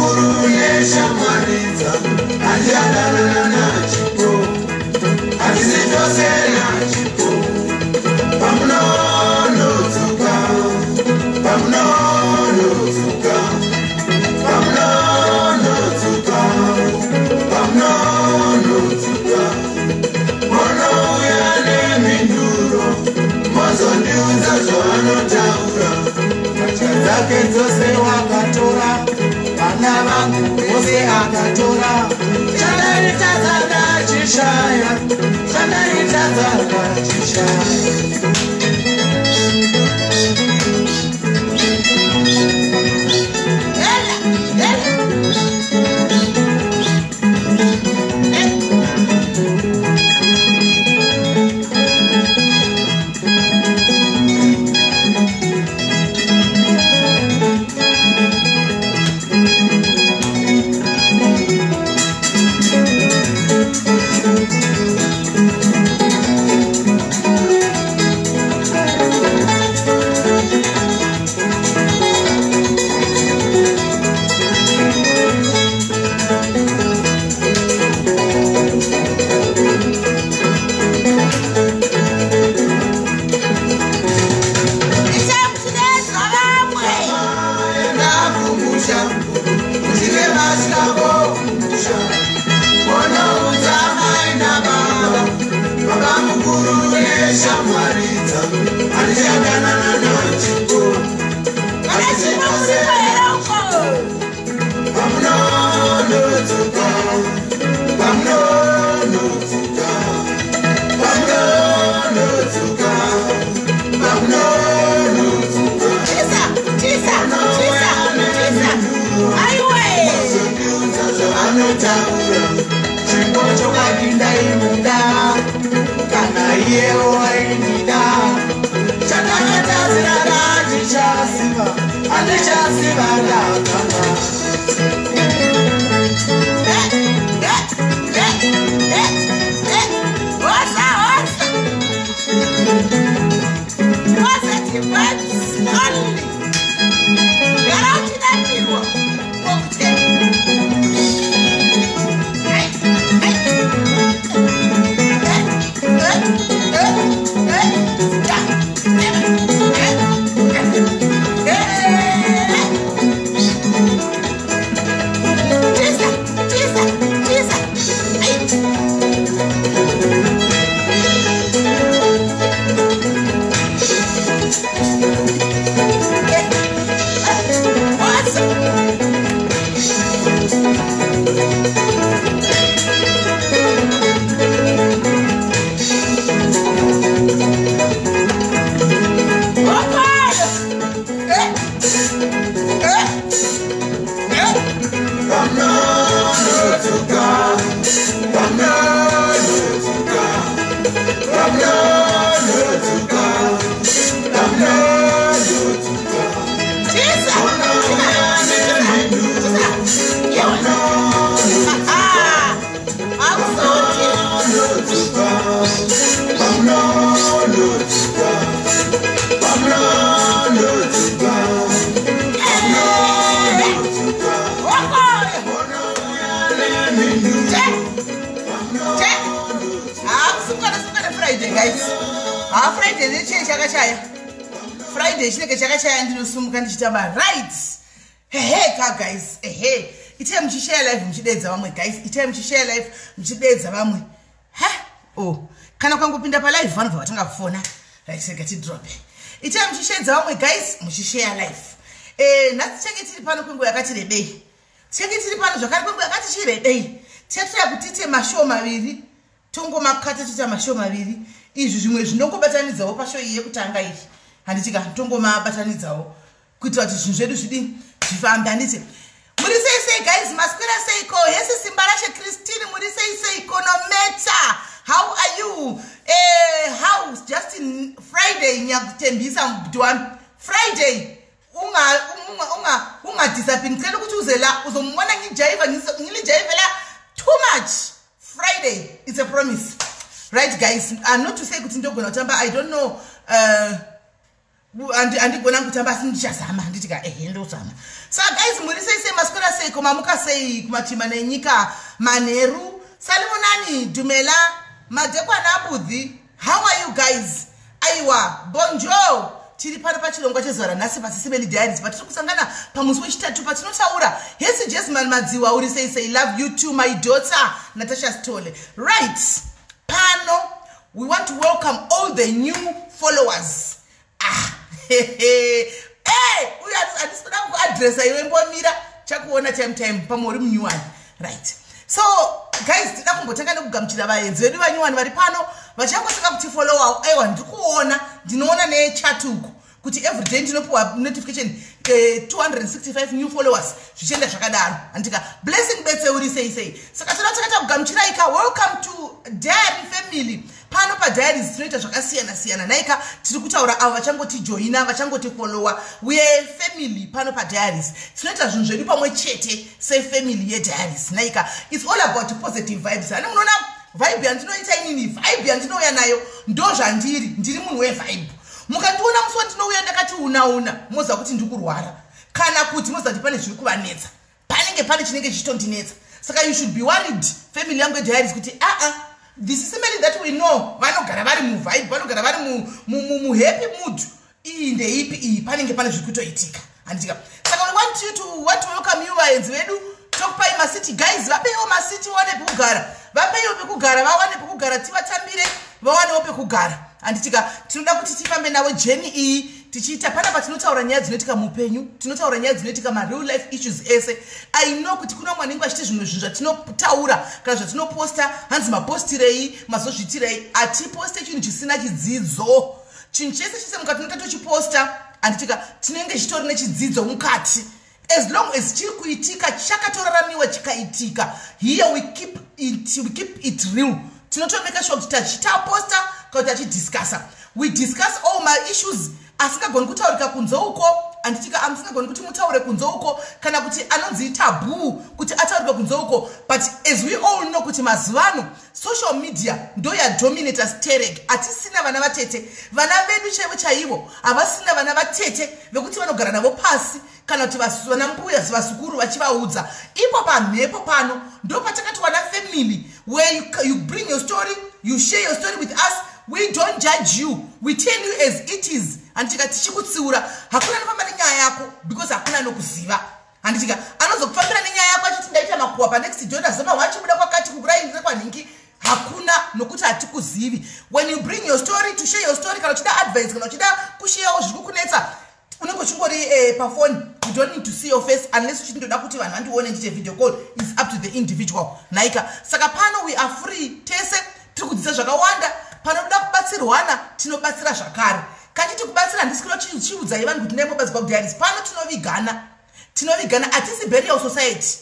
mukuru neshamwariza andiyanana chipo andizitosera chipo pamunonozuka pamunonozuka pamunonozuka pamunonozuka monouya neminduro mozondiudza zvavanotaura hacha dzake dzose wakatora vana vangu vose akatora chandaitadzaka chishaya chandaitadzaka chishaya Friday chinenge chakashaya ndinosumuka ndichitamba right. Guys, itai muchishare live muchidedza vamwe guys, itai muchishare live muchidedza vamwe. Kana kwangopinda pa live vanhu vatanga kufona right sega tidrop. Itai muchishedza vamwe guys muchishare live. Nhasi chenge tiri pano kwenguva yakati rebei. Chenge tiri pano zvakare kwenguva yakati chirebei. Tiyatira kutite mashow maviri. Tongomakata tita mashow maviri. Izvi zvimwe zvinongobatanidzawo pashow iyi yekutanga iyi. Handitika tongomabatanidzawo kuitira kuti zvinhu zvedu zvidini zvifambe. Handiti muri sei guys, maswera seiko? Yesi simba rashe Christine muri seiko? No matter how are you? How just in Friday nyakutembisa mdwan Friday unga disappear ngicela ukuthi uze la uzomubona ngijiva ngilijayivela too much. Friday it's a promise, right guys? Not to say ukuthi ndogona utamba, I don't know andigona kutamba asi ndichazama nditika ndozama. Saka guys muri sei maswera sei koma muka sei kumatima nenyika manheru salimonani dumela madekwa nabudhi. How are you guys? Aiwa bonjour. Tiri pano pachilongwa chezora nhasi SIS MELLY diaries but tiri kusangana pamusi wechitatu patinotaura hesi Jesman Madziwa uri sei love you too my daughter Natasha Stole. Right pano we want to welcome all the new followers. Hey uya atisina ku address iwe mbomira chakuona time pamori mnyuwani. Right, so guys tida kumbotanga nekugamuchira vaenzi vedu vanyuwani vari pano vachangosaka kuti follow. Aiwa ndikuona ndinoona nechatuku kuti everyday ndinopuwa notification 265 new followers zvichienda zvakadaro andika blessing betse uri sei. Saka tinotaka kugamuchira ika welcome to diary family. Pano pa diaries tinoita zvakasiyana naika tiri kutaura avo vachangoti joina vachangoti follower we are family. Pano pa diaries tinoita zvinhu zvedu pamwe chete se family ye diaries naika it's all about positive vibes. Ani munoona vibe yandinoita inini vibe yandinouya nayo ndo zvandiri ndiri munhu we vibe. Mukandiona musi wandinouya ndakati una moza kuti ndikurwara kana kuti moza kuti pane zviri kuvanetsa panenge pane chinenge chichitondinetsa. Saka you should be worried family yangu diaries kuti this is SIS that we know vanogara vari mu vibe vanogara vari mu happy mood. Iyi ndeipi iyi panenge pane zviri kutoitika andika. Saka we want to welcome you vaenzi vedu tokupai masiti guys vapeiwo masiti vaone pekugara vapeiwo pekugara vawane pekugara tivatambire vawanewo pekugara anditika tinoda kuti tifambe navo jeni iyi tichiita panapa tinotaura nyaya dzinoitika muupenyu tinotaura nyaya dzinoitika real life issues ese. I know kuti kuna mwanenge achiti zvimwe zvinhu zvatinotaura kana zvatinoposta hanzi mapostirei mazozvitirei atiposte chinhu chisina chidzidzo. Chinhu chese mukati tinota tochiposta anditika tinenge chitori nechidzidzo mukati as long as chiri kuitika chakatoraramiwa chikaitika here we keep it real. Tinotomeka sure kuti tachitaposta kana tachidiscussa we discuss all my issues asingagoni kutaurika kunze uko anditika amusingagoni kuti mutaure kunze uko kana kuti anonzi taboo kuti ataurika kunze uko. But as we all know kuti mazuvano social media ndo ya dominators tereg atisina vana vatete vana vedu chaivo havasina vana vatete vekuti vanogara navo pasi kana kuti vana mbuya vasukuru vachivaudza. Ipo pamhepo pano ndo patakati wana family where you bring your story, you share your story with us. We don't judge you, we tell you as it is. Anditika tichikutsiura hakuna anofamba nenyaya yako because hakuna anokuziva. Anditika anozokufambira nenyaya yako achiti ndaita makuwa pa next Jordan zama wachibuda kwakati kukurainira kwanhingi hakuna nokuti hatikuzivi. When you bring your story to share your story kana uchida advice kana uchida kusharewo zviri kukunetsa unenge uchingori pafone you don't need to see your face unless uchindoda kuti vanhu vandione ndiite video call. Is up to the individual naika. Saka pano we are free tese tiri kudzidza zvakawanda panoda kubatsirwana tinobatsira zvakare. Kachiti kubatsira ndisikiro chiudzai vanhu kuti ndaimbobadzwa kudiaries pano tinovigana atisi burial society.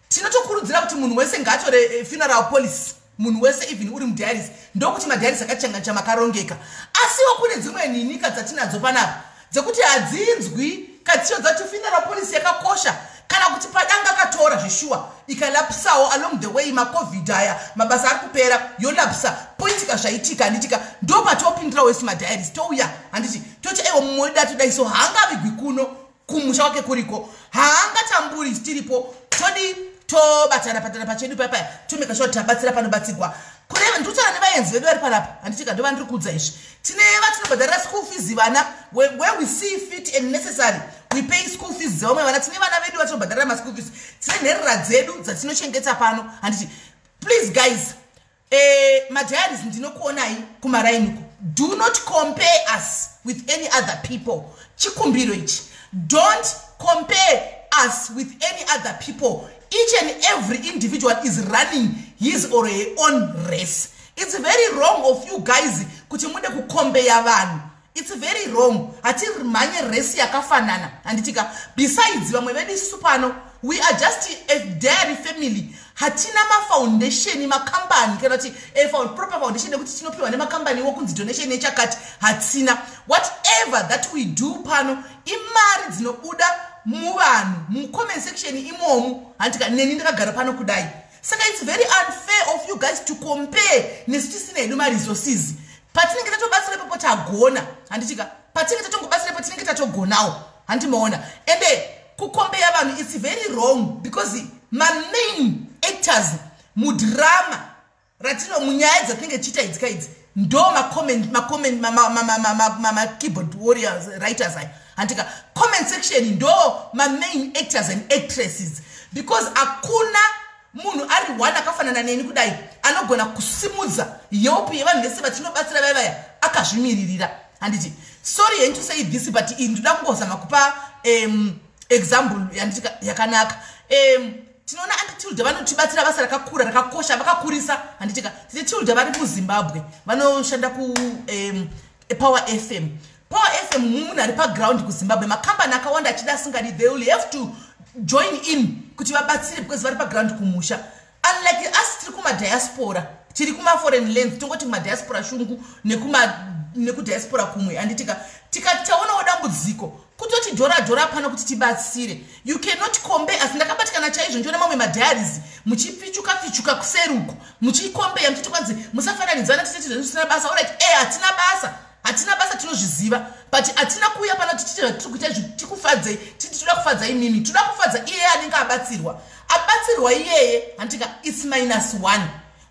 Tinotokurudzira kuti munhu wese ngaatore funeral policy munhu wese even uri mudiaries ndokuti madiaries akachenganja makarongeka. Asiwo kune dzimwe nyika dzatinadzo panapa dzekuti hadzinzwi katsiyo dzati funeral policy yakakosha kana kuti padanga katora zvishua ikalapsawo along the way macovid aya mabasa ari kupera yolapsa poitika zvaitika anditika ndo patopindira wese madiaries touya handiti toti ewo mumwe daiso haangavigwi kuno kumusha wake kuriko haangatamburi stiripo todi tobatana patana pachedu papa tomeka sure tabatsira panobatsigwa kureva ndutaura nevaenzi vedu vari panapa handitika ndova ndiri kuudza izvi tineva tinobhadharira school fees vana where we see fit and necessary we pay school fees dzevamwe vana tine vana vedu vatinobhadharira maschool fees tine nherera dzedu dzatinochengeta pano handiti please guys madiaries ndinokuonai kumarainiku do not compare us with any other people. Chikumbiro ichi don't compare us with any other people. Each and every individual is running his or her own race. It's very wrong of you guys kuti mude kukombeya vanhu. It's very wrong. Ati manye race yakafanana. Anditika besides vamwe vedu isusu pano we are just a dairy family. Hatina foundation company kana kuti proper foundation ekuti tinopiwa company wokunzi donation nechakati hatina. Whatever that we do pano imari dzinobuda muvanhu mu-comment section imomu handika neni ndakagara pano kudai. Saka it's very unfair of you guys to compare nesu tisina hedu ma-resources patinenge tatobatsira ipapo tagona handitika patinenge tatongobatsira patinenge tatogonawo handimaona ende kukombeya vanhu it's very wrong because main actors mudrama ratino munyaya dzatinenge tichiita idzika idzi ndo keyboard warriors writers aya handika comment section ndo main actors and actresses because akuna munhu ari one akafanana neni kudai anogona kusimudza yope yevanhu vese vatinobatsira vaya akazvimiririra handiti sorry and to say this but ndoda kungozama kupa example yanditika yakanaka tinoona antitilde vanotibatsira basa rakakura rakakosha vakakurisa handitika titilde vari kuZimbabwe vanoshanda ku Power FM munhu ari paground kuZimbabwe makambani akawanda achida asingadi they will have to join in kuti vabatsire because vari paground kumusha unlike us tiri kumadiaspora tiri kuma-foreign lands tongoti kumadiaspora shungu nekudhiaspora kumwe handitika tikataonawo dambudziko kutoti dhora pano kuti tibatsire you cannot compare asi ndakabatikana chaizvo ndiona mamwe madiaries muchipichuka kuseruko muchikombeya muchiti kwanzi musafananidzana tisina basa alright hatina basa tinozviziva but hatina kuuya pano tikuita tikufadzei titoda kufadza imimi toda kufadza iyeye anenge abatsirwa iyeye handika it's -1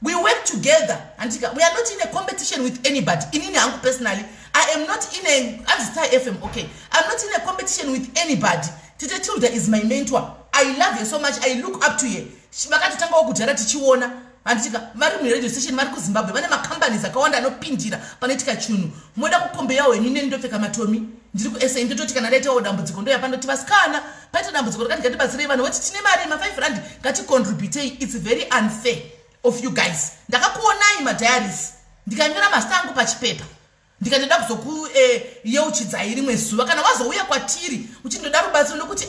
we work together handika we are not in a competition with anybody inini hangu personally I am not in a FM okay I'm not in a competition with anybody Tilda is my mentor I love her so much I look up to her vakatotanga kugara tichiona handika vari muradio station vari kuZimbabwe vane macompanies akawanda anopindira panoitika chinhu moda kukombeya wenyu neni ndopfeka matomi ndiri kuSA ndototi kana ndaitawo dambudziko ndoya panoti vasikana paita dambudziko rakati ngatibatsirei vanhu voti tine mari ma5 rand ngaticontributei it's very unfair of you guys ndakakuonai madiaries ndikanyora mazita angu pachipepa ndikatoda kuzokuyeuchidzai rimwe zuva kana wazouya kwatiri uchindoda rubatsiro nokuti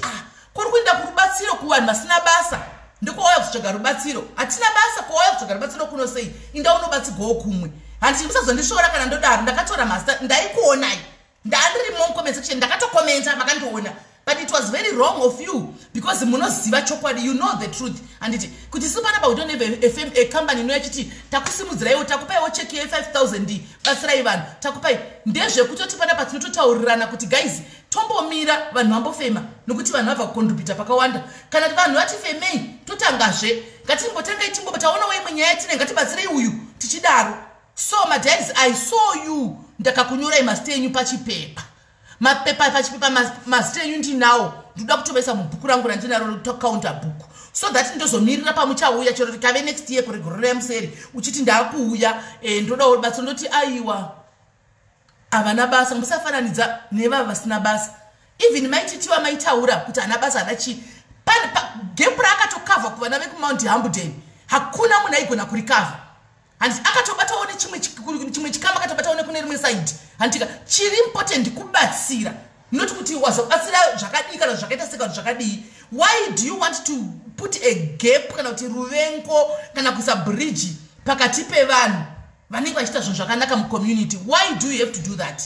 kuri kuenda kurubatsiro kuvanhu vasina basa ndikuwauya kuzotsvaga rubatsiro hatina basa kuwauya kuzotsvaga rubatsiro kuno sei inda unobatsirwawo kumwe handiti musazondishora kana ndodaro ndakatora mazita ndaikuonai ndandirimo mucomment section ndakatokomenta makandiona but it was very wrong of you because munoziva chokwadi you know the truth handiti kuti sipanapa we don't have a company inoyachiti takusimudziraiwo takupaiwo cheki ye5000 batsirai vanhu takupai ndezvekutoti panapa tinototaurirana kuti guys tombomira vanhu vambofema nokuti vanhu vabva kucontributa pakawanda kana vanhu vatifemei totangazve ngatimbotangei timbotaonawo imwe nyaya tine ngatibatsirei uyu tichidaro so madiaries I saw you ndakakunyorai mazita enyu pachipepa mapepa pachipepa mazita enyu ndinawo ndoda kutovaisa mubhuku rangu randinaro tocounter book so that ndozomirira pamuchauya chero rikave next year kuregorora yamuseri uchiti ndakuuya ndoda rubatsiro ndoti aiwa havana basa musafananidza nevava vasina basa even maititiwa maitaura kuti hana basa hanachi gepu raakatokavha kuvana vekumount Hambden hakuna munhu aigona kurikavha handiti akatobatawo nechimwe chikama akatobatawo nekune rimwe side handika chiri important kubatsira not kuti wazobatsira zvakadii kana zvakaita seka zvakadii why do you want to put a gap kana kuti ruvengo kana kuisa bridge pakati pevanhu vanenge vachiita zvinhu zvakanaka mucommunity why do you have to do that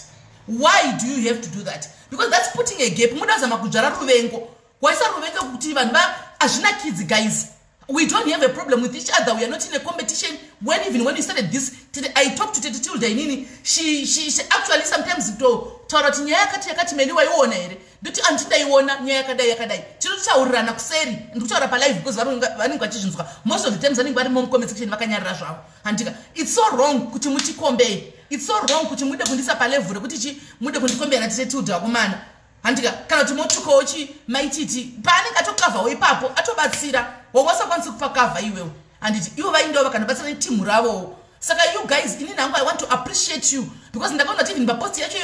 because that's putting a gap muda zama kudzvara ruvengo waisa ruvengo kuti vanhu hazvina kids guys we don't have a problem with each other we are not in a competition when we started this I talked to Tilda inini she actually sometimes taura kuti nyaya yakati meni waiona here ndoti andidaiona nyaya yakadai tinotaurirana kuseri ndikutaura palive because vanenge vachizvinzwa most of the times vanenge vari mumcomment section vakanyarira zvavo handika it's so wrong kuti muchikombei it's so wrong kuti mude kundisa palevel rekuti mude kundikombera Tilda wakomana handika kana kuti motukawo maititi paanenge atokavhawo ipapo atobatsira wawasakwanisi kupa kavha iwewo handiti ivo vaindova kana batsira netimu ravowo saka you guys inini hangu I want to appreciate you because ndakaona kuti even paposti yacho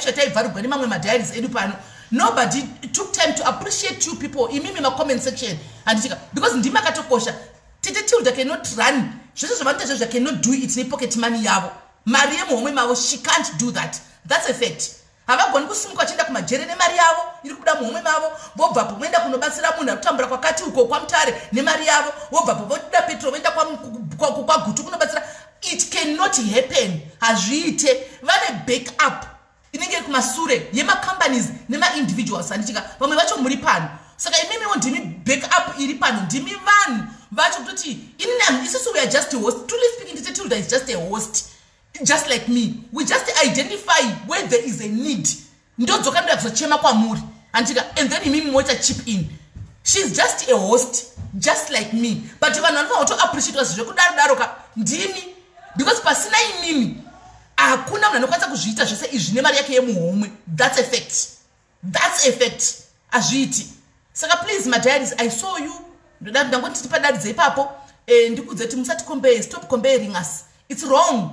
yataibvarugwa nemamwe madiaries edu pano nobody took time to appreciate you people imimi macomment section handitika because ndimi akatokosha Tilda cannot run zvese zvavanoita zvozvo cannot do it nepocket money yavo mari yemuhomwe mavo she can't do that's a fact havagoni kusimuka vachienda kumajere nemari yavo iri kubuda muhomwe mavo vobvapo voenda kunobatsira munhu ari kutambura kwakati uko kwamutare nemari yavo vobvapo voda petro voenda kwagutu kunobatsira it cannot happen hazviite vane backup inenge iri kumasure yemacompanies nemaindividuals handitika vamwe vacho muri pano saka imimiwo ndimi backup iri pano ndimi vanhu vacho kutoti inini isusu we are just a host truly speaking Tilda is just a host just like me. We just identify where there is a need. And then he chip in. She's just a host, just like me. But you want to appreciate us because pasina imimi hakuna mwana nokwanza kuzviita zvese izvi nemari yake yemuhomwe. That's a fact. That's a fact. Azviti. Saka please my diaries, I saw you. Ndangoti tipadaridze ipapo ndikudze kuti musati compare, stop comparing us. It's wrong.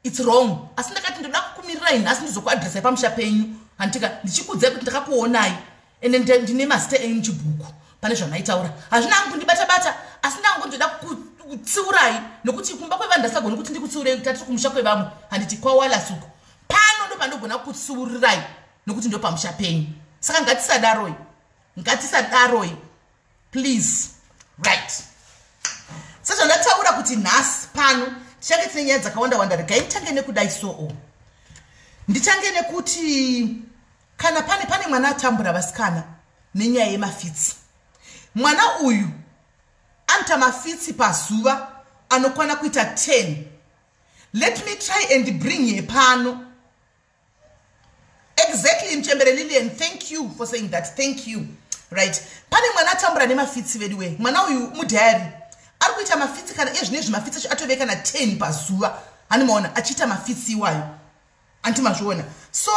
It's wrong. Asi ndakati ndoda kukumirira ini asi ndizokuadresa pamusha penyu. Antika ndichikudze kuti ndakakuonai ende ndine master enyu muchibhuku pane zvamaitaura. Hazvina hangu kundibata bata asi ndangu ndoda kutsiurai nokuti kumba kwevanhu ndasagoni kuti ndikutsiurei kuti tiri kumusha kwevamwe handiti kwawala suku. Pano ndo pandogona kutsiurirai nokuti ndo pamusha penyu. Saka ngatisadaroi. Ngatisadaroi. Please. Right. Sasa ndataura kuti nhasi pano tichange tine nyaya dzakawanda regai nditange nekudai soo. Nditange nekuti kana pane mwana atambura vasikana nenyaya yemafitsi. Mwana uyu anta mafitsi pazuva anokwana kuita 10. Let me try and bring ye pano. Exactly, Mchembere Lillian, thank you for saying that. Thank you. Right. Pane mwana atambura nemafitsi vediwe. Mwana uyu mudhari ari kuita mafitsi kana ezvinezvi mafitsi atoveka na 10 pazuva. Animaona achita mafitsi iwayo. Antimazviona. So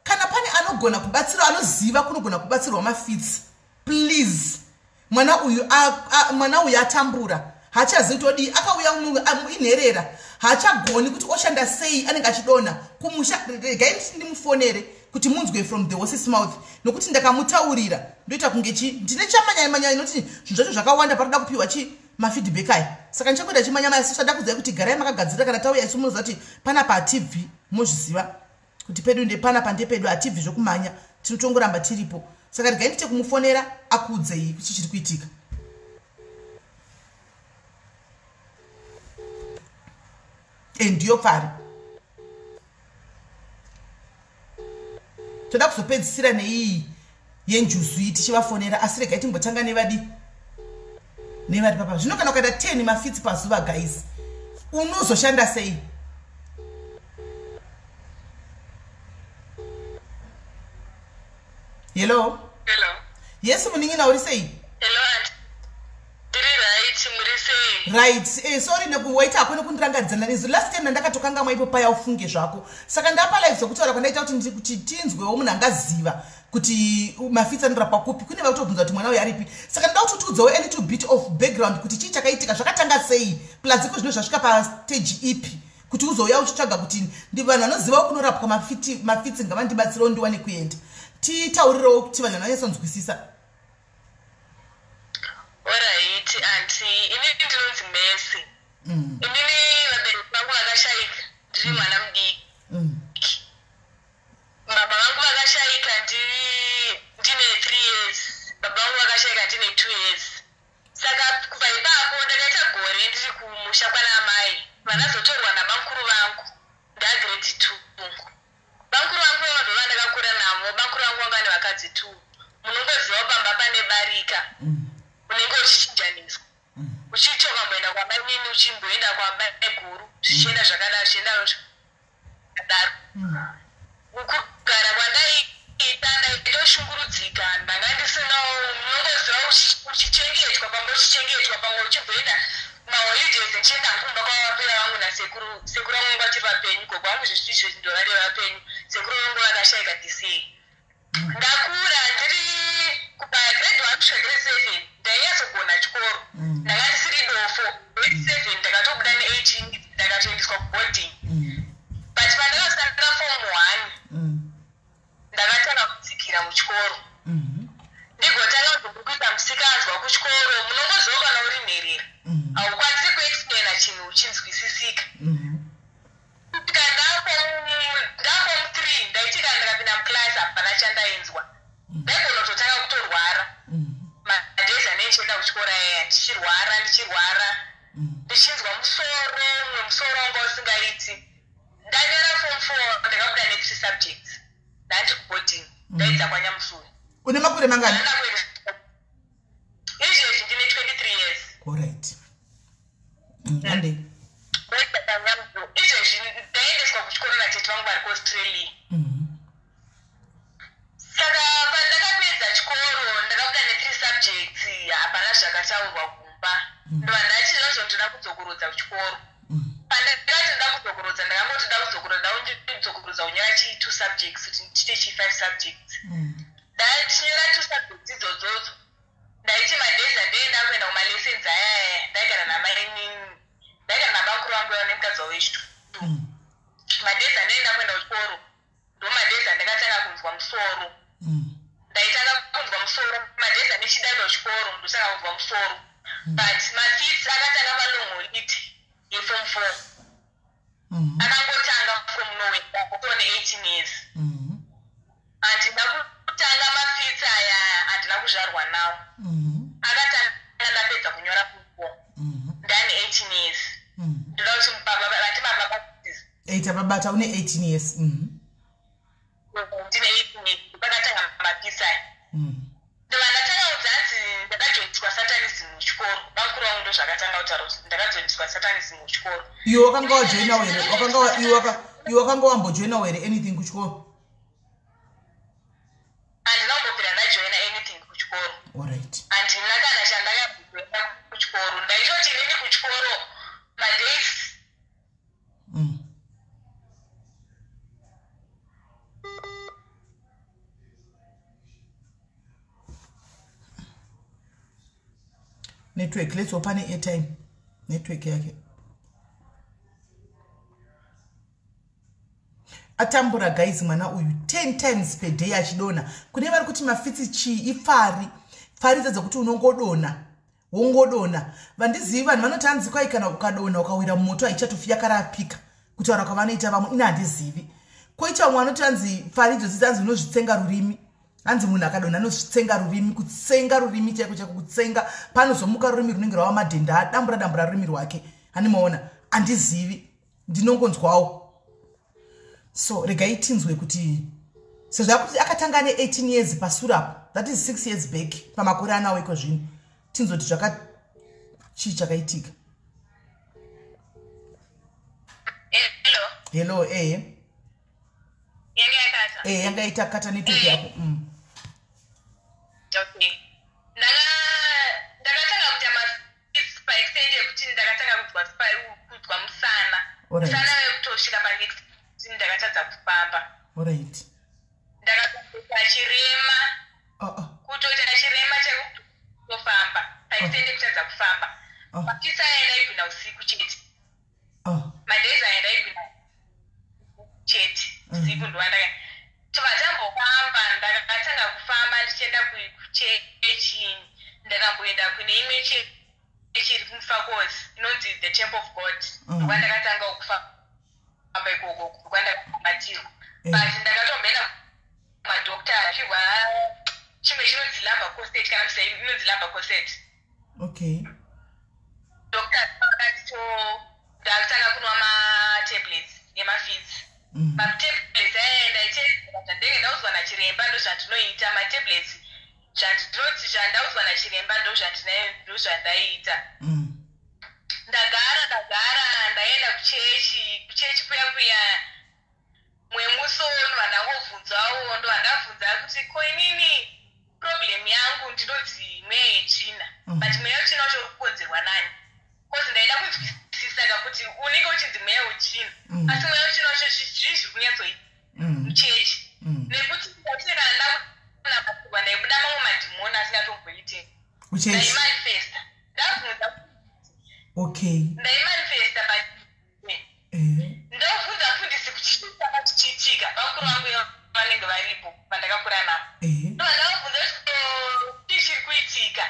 kana pane anogona kubatsira anoziva kunogona kubatsirwa mafitsi. Please. Mwana uyu atambura. Hachazivi todi akauya inherera. Hachagoni kuti oshanda sei anenge achidona kumusha regai ndimufonere kuti munzwe from the horse's mouth nokuti ndakamutaurira ndoita kunge ndine chamanya inoti zvinhu zvacho zvakawanda paroda kupiwa mafeedback aya. Saka ndichakuita chimanya sisada kuziva kuti garai makagadzira kana tauya isu munoziva kuti pana paTV muzviziva kuti pedu ndepana pandepedu haTV zvokumanya tinotongoramba tiripo. Saka regai ndite kumufonera akudzei kuti chiri kuitika. Ndiyo pari toda kuzopedzisira neiyi yenjuzu iyi tichivafonera asi regai timbotanga nevari papa. Zvino kana ukaita 10 mafitsi pazuva guys unozoshanda sei? Hello. Yes munin'ina uri sei? Hello auntie. Right. Sorry nekuwaita hakuna kundirangadzana nezu. Last time ndakatokanga maipo paya ufunge zvako. Saka ndapa live zokutaura kwandaita kuti tinzwewo munhu angaziva kuti mafitsi anorapa kupi. Kune vakutobvunza kuti mwana uyu aripi. Saka ndoda kuti utiudzewo a little bit of background kuti chii chakaitika zvakatanga sei plus iko zvino zvasvika pastage ipi kuti uzouya uchitsvaga kuti ndi vanhu vanozivawo kunorapwa mafitsi ngavandibatsirewo ndiwane kuenda. Titaurirewo kuti vanhu vanonyatsanzwisisa. Alright, auntie. Inini ndinonzi Messi. Inini vabereki vangu vakashaika ndiri mwana mudiki. Baba vangu vakashaika ndine 3 years. Baba vangu vakashaika ndine 2 years. Saka kubva ipapo ndakaita gore ndiri kumusha kwana mai. Vanazotorwa nabamukuru vangu ndagrade 2. Bamukuru vangu vava ndakakura navo. Bamukuru vangu vanga nevakadzi 2. Munongoziva pamba pane barika. Unenge uchichinjaniswa uchichoka mboenda kwabainini uchimboenda kwabaiguru zvichienda zvakadaro zvichienda zvakadaro kugara kwandaiita ndaitoshungurudzika ndanga ndisinawo munongoziva uchichengetwa pamwe uchichengetwa pamwe uchimboenda maholidays ndichienda kumba kwavapera vangu nasekuru vangu vachiri vapenyu ko kwangu zvezvizvo ndorari vapenyu sekuru vangu vakashayika disei ndakura ndiri kubagrade 1 kusvika 7 ndaiyazogona chikoro ndanga ndisiri dofo 7 ndakatobuda ne18 ndakatoendeswa kuboarding but pandakasvika form 1 ndakatanga kudzikira muchikoro ndigotanga kuzokuita musikanzwa kuchikoro munongoziva kana uri nherera haukwanisi kuexplaina chinhu uchinzwisisika kusvika ndaform 3 ndaitika ndikapinda muklasi hapana chandainzwa ndaigona kutotanga kutorwara madhezi anenchienda kuchikora aya ndichirwara ndichinzwa musoro wanga usingaiti. Ndanyora form 4 ndakabuda ne 3 subjects ndandiri kuboarding ndaidza kwanyamusuri. Une makore mangani? Izvezvi ndine 23 years. Alright. Ande. izvezvi ndaendeswa kuchikoro natete vangu vari kuaustralia. Saka pandakapedza chikoro ndakabuda ne3 subjects hapana zvakataurwa kumba. Ndova ndati zvazvo ndoda kudzokorodza kuchikoro. Pandakati ndoda kudzokorodza ndakangoti ndoda kudzokorodza kunyora 2 subjects kuti ndichite 5 subjects. Ndachinyora 2 subjects idzodzo ndaiti madheza ndoenda kuenda kumalessons aya ndaigara nabakuru vangu nemukadzi wezvitu. Madheza ndoenda kuenda kuchikoro ndo madheza ndakatanga kunzwa musoro. Ndaitanga kunzwa musoro madheza nechidaro chikoro ndosaka kunzwa musoro. But mafits akatanga palongo iti yeform 4. Akangotanga from nowhere kutone 18 years. Handina kutanga mafits aya handina kuzvarwa nawo. Akatanga ndapedza kunyora kupo. Ndani 18 years. Ndoda kuti vati baba Eita babata une 18 years. Ndine 18 years. Pakatanga mafits aya. Ndova ndatanga udzanzi ndakajoiniswa satanism muchikoro. Bakuru vangu ndo zvakatanga kutaura kuti ndakajoiniswa satanism muchikoro. Iwe wakanga wajoina here? Iwe wakanga wambojoina here anything kuchikoro? Handina kumbopinda ndajoina anything kuchikoro. Alright. Handina kana chandakajoina kuchikoro. Ndaitoti nini kuchikoro madays. Network, let's open it airtime. Network yake. Atambura guys mwana uyu 10 times per day achidona. Kune vari kuti mafitsi chi ifari. Fari dzadza kuti unongodona. Wongodona. Vandizivi vanhu vanotanzi kwai kana ukadona ukawira mumoto aichatofiya karapika. Kutaura kwavanoita vamwe ina handizivi. Koita mwana unotanzi fari idzo dzitanzi unozvitsenga rurimi. Hanzi munhu akadona anozvitsenga rurimi, kutsenga rurimi chaiko kutsenga panozomuka rurimi runenge rwava madhenda dambura rurimi rwake. Hanimaona handizivi ndinongonzwawo. So regai tinzwe kuti sezvo kuti akatanga ne 18 years pasura, that is 6 years back pamakore anawo iko zvino. Tinzwe kuti chakaitika. Hello yanga itakata network yako. Okay. Ndakatanga kuti mafits pa extend yekuti ndakatanga kuzwa musana. Musana wekutosvika pa-next ndakatadza kufamba. Alright. Ndakatoita chirema. Kutoita chirema chekutofamba. Pa-extend yekutadza kufamba. Mafits aenda ibvina usiku chete. Madhezi aenda ibvina chete. Usiku ndowandaka. Tuvadzambofamba ndakatanga kufamba ndichienda kuchechi ndakamboenda kune imwe chechi iri kuMufakozi inonzi the Temple of God. Ndakatanga kufamba ikoko kwandakabatirwa. But ndakatomboenda kumadokta achirwa chimwe chinonzi lumbar corset kana kuti inonzi lumbar corset. Okay. Dokta akati ndakatanga kunwa matablets emafits. Matablets aenda ndenge ndauzwa nachiremba ndo zvandinoita. Matablets zvandinoti zvandaudzwa nachiremba ndo zvandaiita. Ndagara ndaenda kuchechi kuya mwemusono vandangobvunzawo ndo vandabvunza kuti ko inini problem yangu ndinodzi mweya yetsvina. But mweya yetsvina wacho uri kukonzerwa nani? Kozi ndaida kunzwisisa kakuti unenge uchinzi mweya wetsvina asi mweya wetsvina wacho zvizvi kunyatsoita muchechi nekuti ndatineka ndakunabatirwa ndaibuda mamwe madhimoni asingatomboiti ndaimanifesta ndabvunza. Okay. Ndaimanifesta but ndobvunza mufundisi kuchiitaka chichiitika vakuru vangu vanenge varipo vandakakura navo ndovandavabvunza kuti chiri kuitika.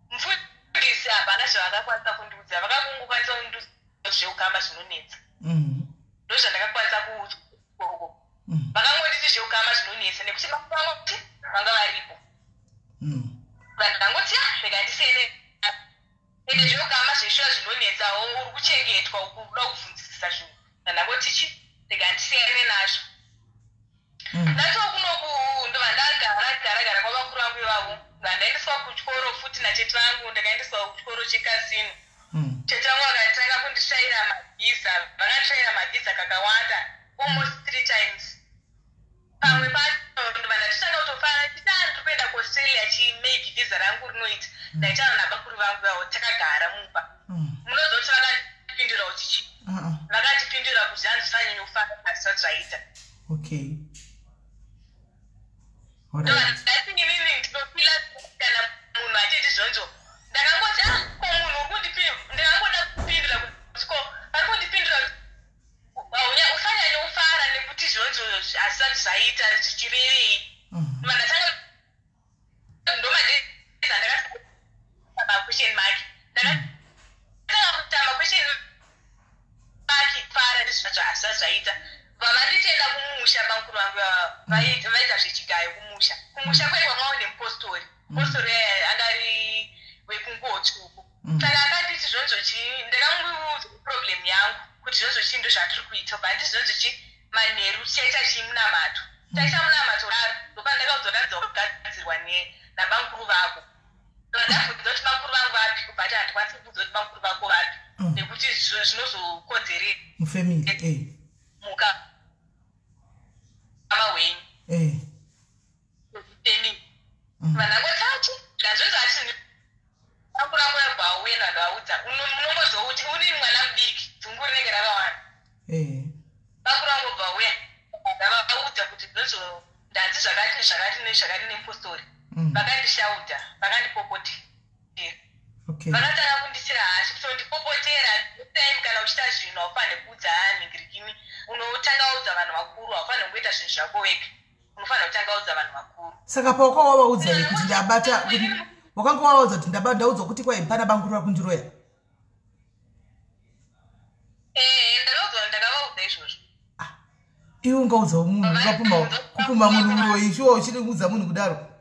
Mufundisi hapana zvavakakwanisa kundiudza, vakakungokwanisa kundiudza zveukama zvinonetsa. Ndozvandakakwanisa kuudzwa. Vakangonditi zveukama zvinonetsa nekuti vangu vanga varipo. Vanhu vangoti rega ndisene ende zveukama zveshuwa zvinonetsawo uri kuchengetwa ukuda kubvunzisisa zvinhu. Vandangoti rega ndisiyane nazvo. Ndatokunoku ndova ndagara kwavakuru vangu ivavo. Ndaendeswa kuchikoro futi natete vangu ndakaendeswa kuchikoro chekasino. Tetangu akatanga kundishaira mavisa, vakandishaira mavisa kakawanda almost 3 times. Pamwe pacho vanhu tichanga kutofara titani tokuenda kuaustralia chimake visa rangu rinoita ndaitaura nabakuru vangu vavo takagara mumba. Munozoti vakandipindura kuti chii? Vakandipindura kuti handisanyanya kufara pasisati zvaita. Okay. Ndati inini ndinofila kana munhu achiti zvonzo ndakangoti ko munhu ndikangoda kupindura kuti ko ari kundipindura usanyanya kufara nekuti zvonzo hazisati zvaita zvichirevei. Mandatanga ndomadeza ndakatama question mark ndakatanga kutama question mark fara ndizvo hazisati zvaita. Vavanditenda kumusha bakuru vangu vaita zvechigayo kumusha. Kumusha kwaiva mwao nemupostori. Postori angari wekungotsvuku. Saka akanditi zvonzo chii ndakamuudza problem yangu kuti zvonzo chii ndo zvatiri kuita. Bandi zvonzo chii manheru chaita chii munamato. Taita munamato ndopa ndakauzoratidza kugadzirwa nabakuru vako. Ndakabvunza kuti bakuru vangu vapi but handikwanisi kubvunza kuti bakuru vako vapi nekuti zvinozokonzerei mufamily muka ama wenyu temi vanangotatu zvazvozati akuramba yabvauenda ndaudza unombozouti uri mwana mudiki dzungu rinenge rakawanda bakurangu bvauya ndavaudza kuti zvinozvo ndanzi zvakati nepostori vakandishauta vakandipopotera vakatanga kundisira hashi kuti ndipopotera time kana uchita zvinhu haufanire kuudza ningirikini unotanga waudza vanhu vakuru haufanire kungoita zvinhu zvako wega unofanira kutanga waudza vanhu vakuru. Saka pauka wavaudza kuti ndabata wakanga wavaudza kuti ndaudzwa kuti kwai pana banguru rakundiroya ndakavaudza izvozvo. Iwe ungaudza munhu kupuma munhu uroyi shuwa uchiri kuudza munhu kudaro.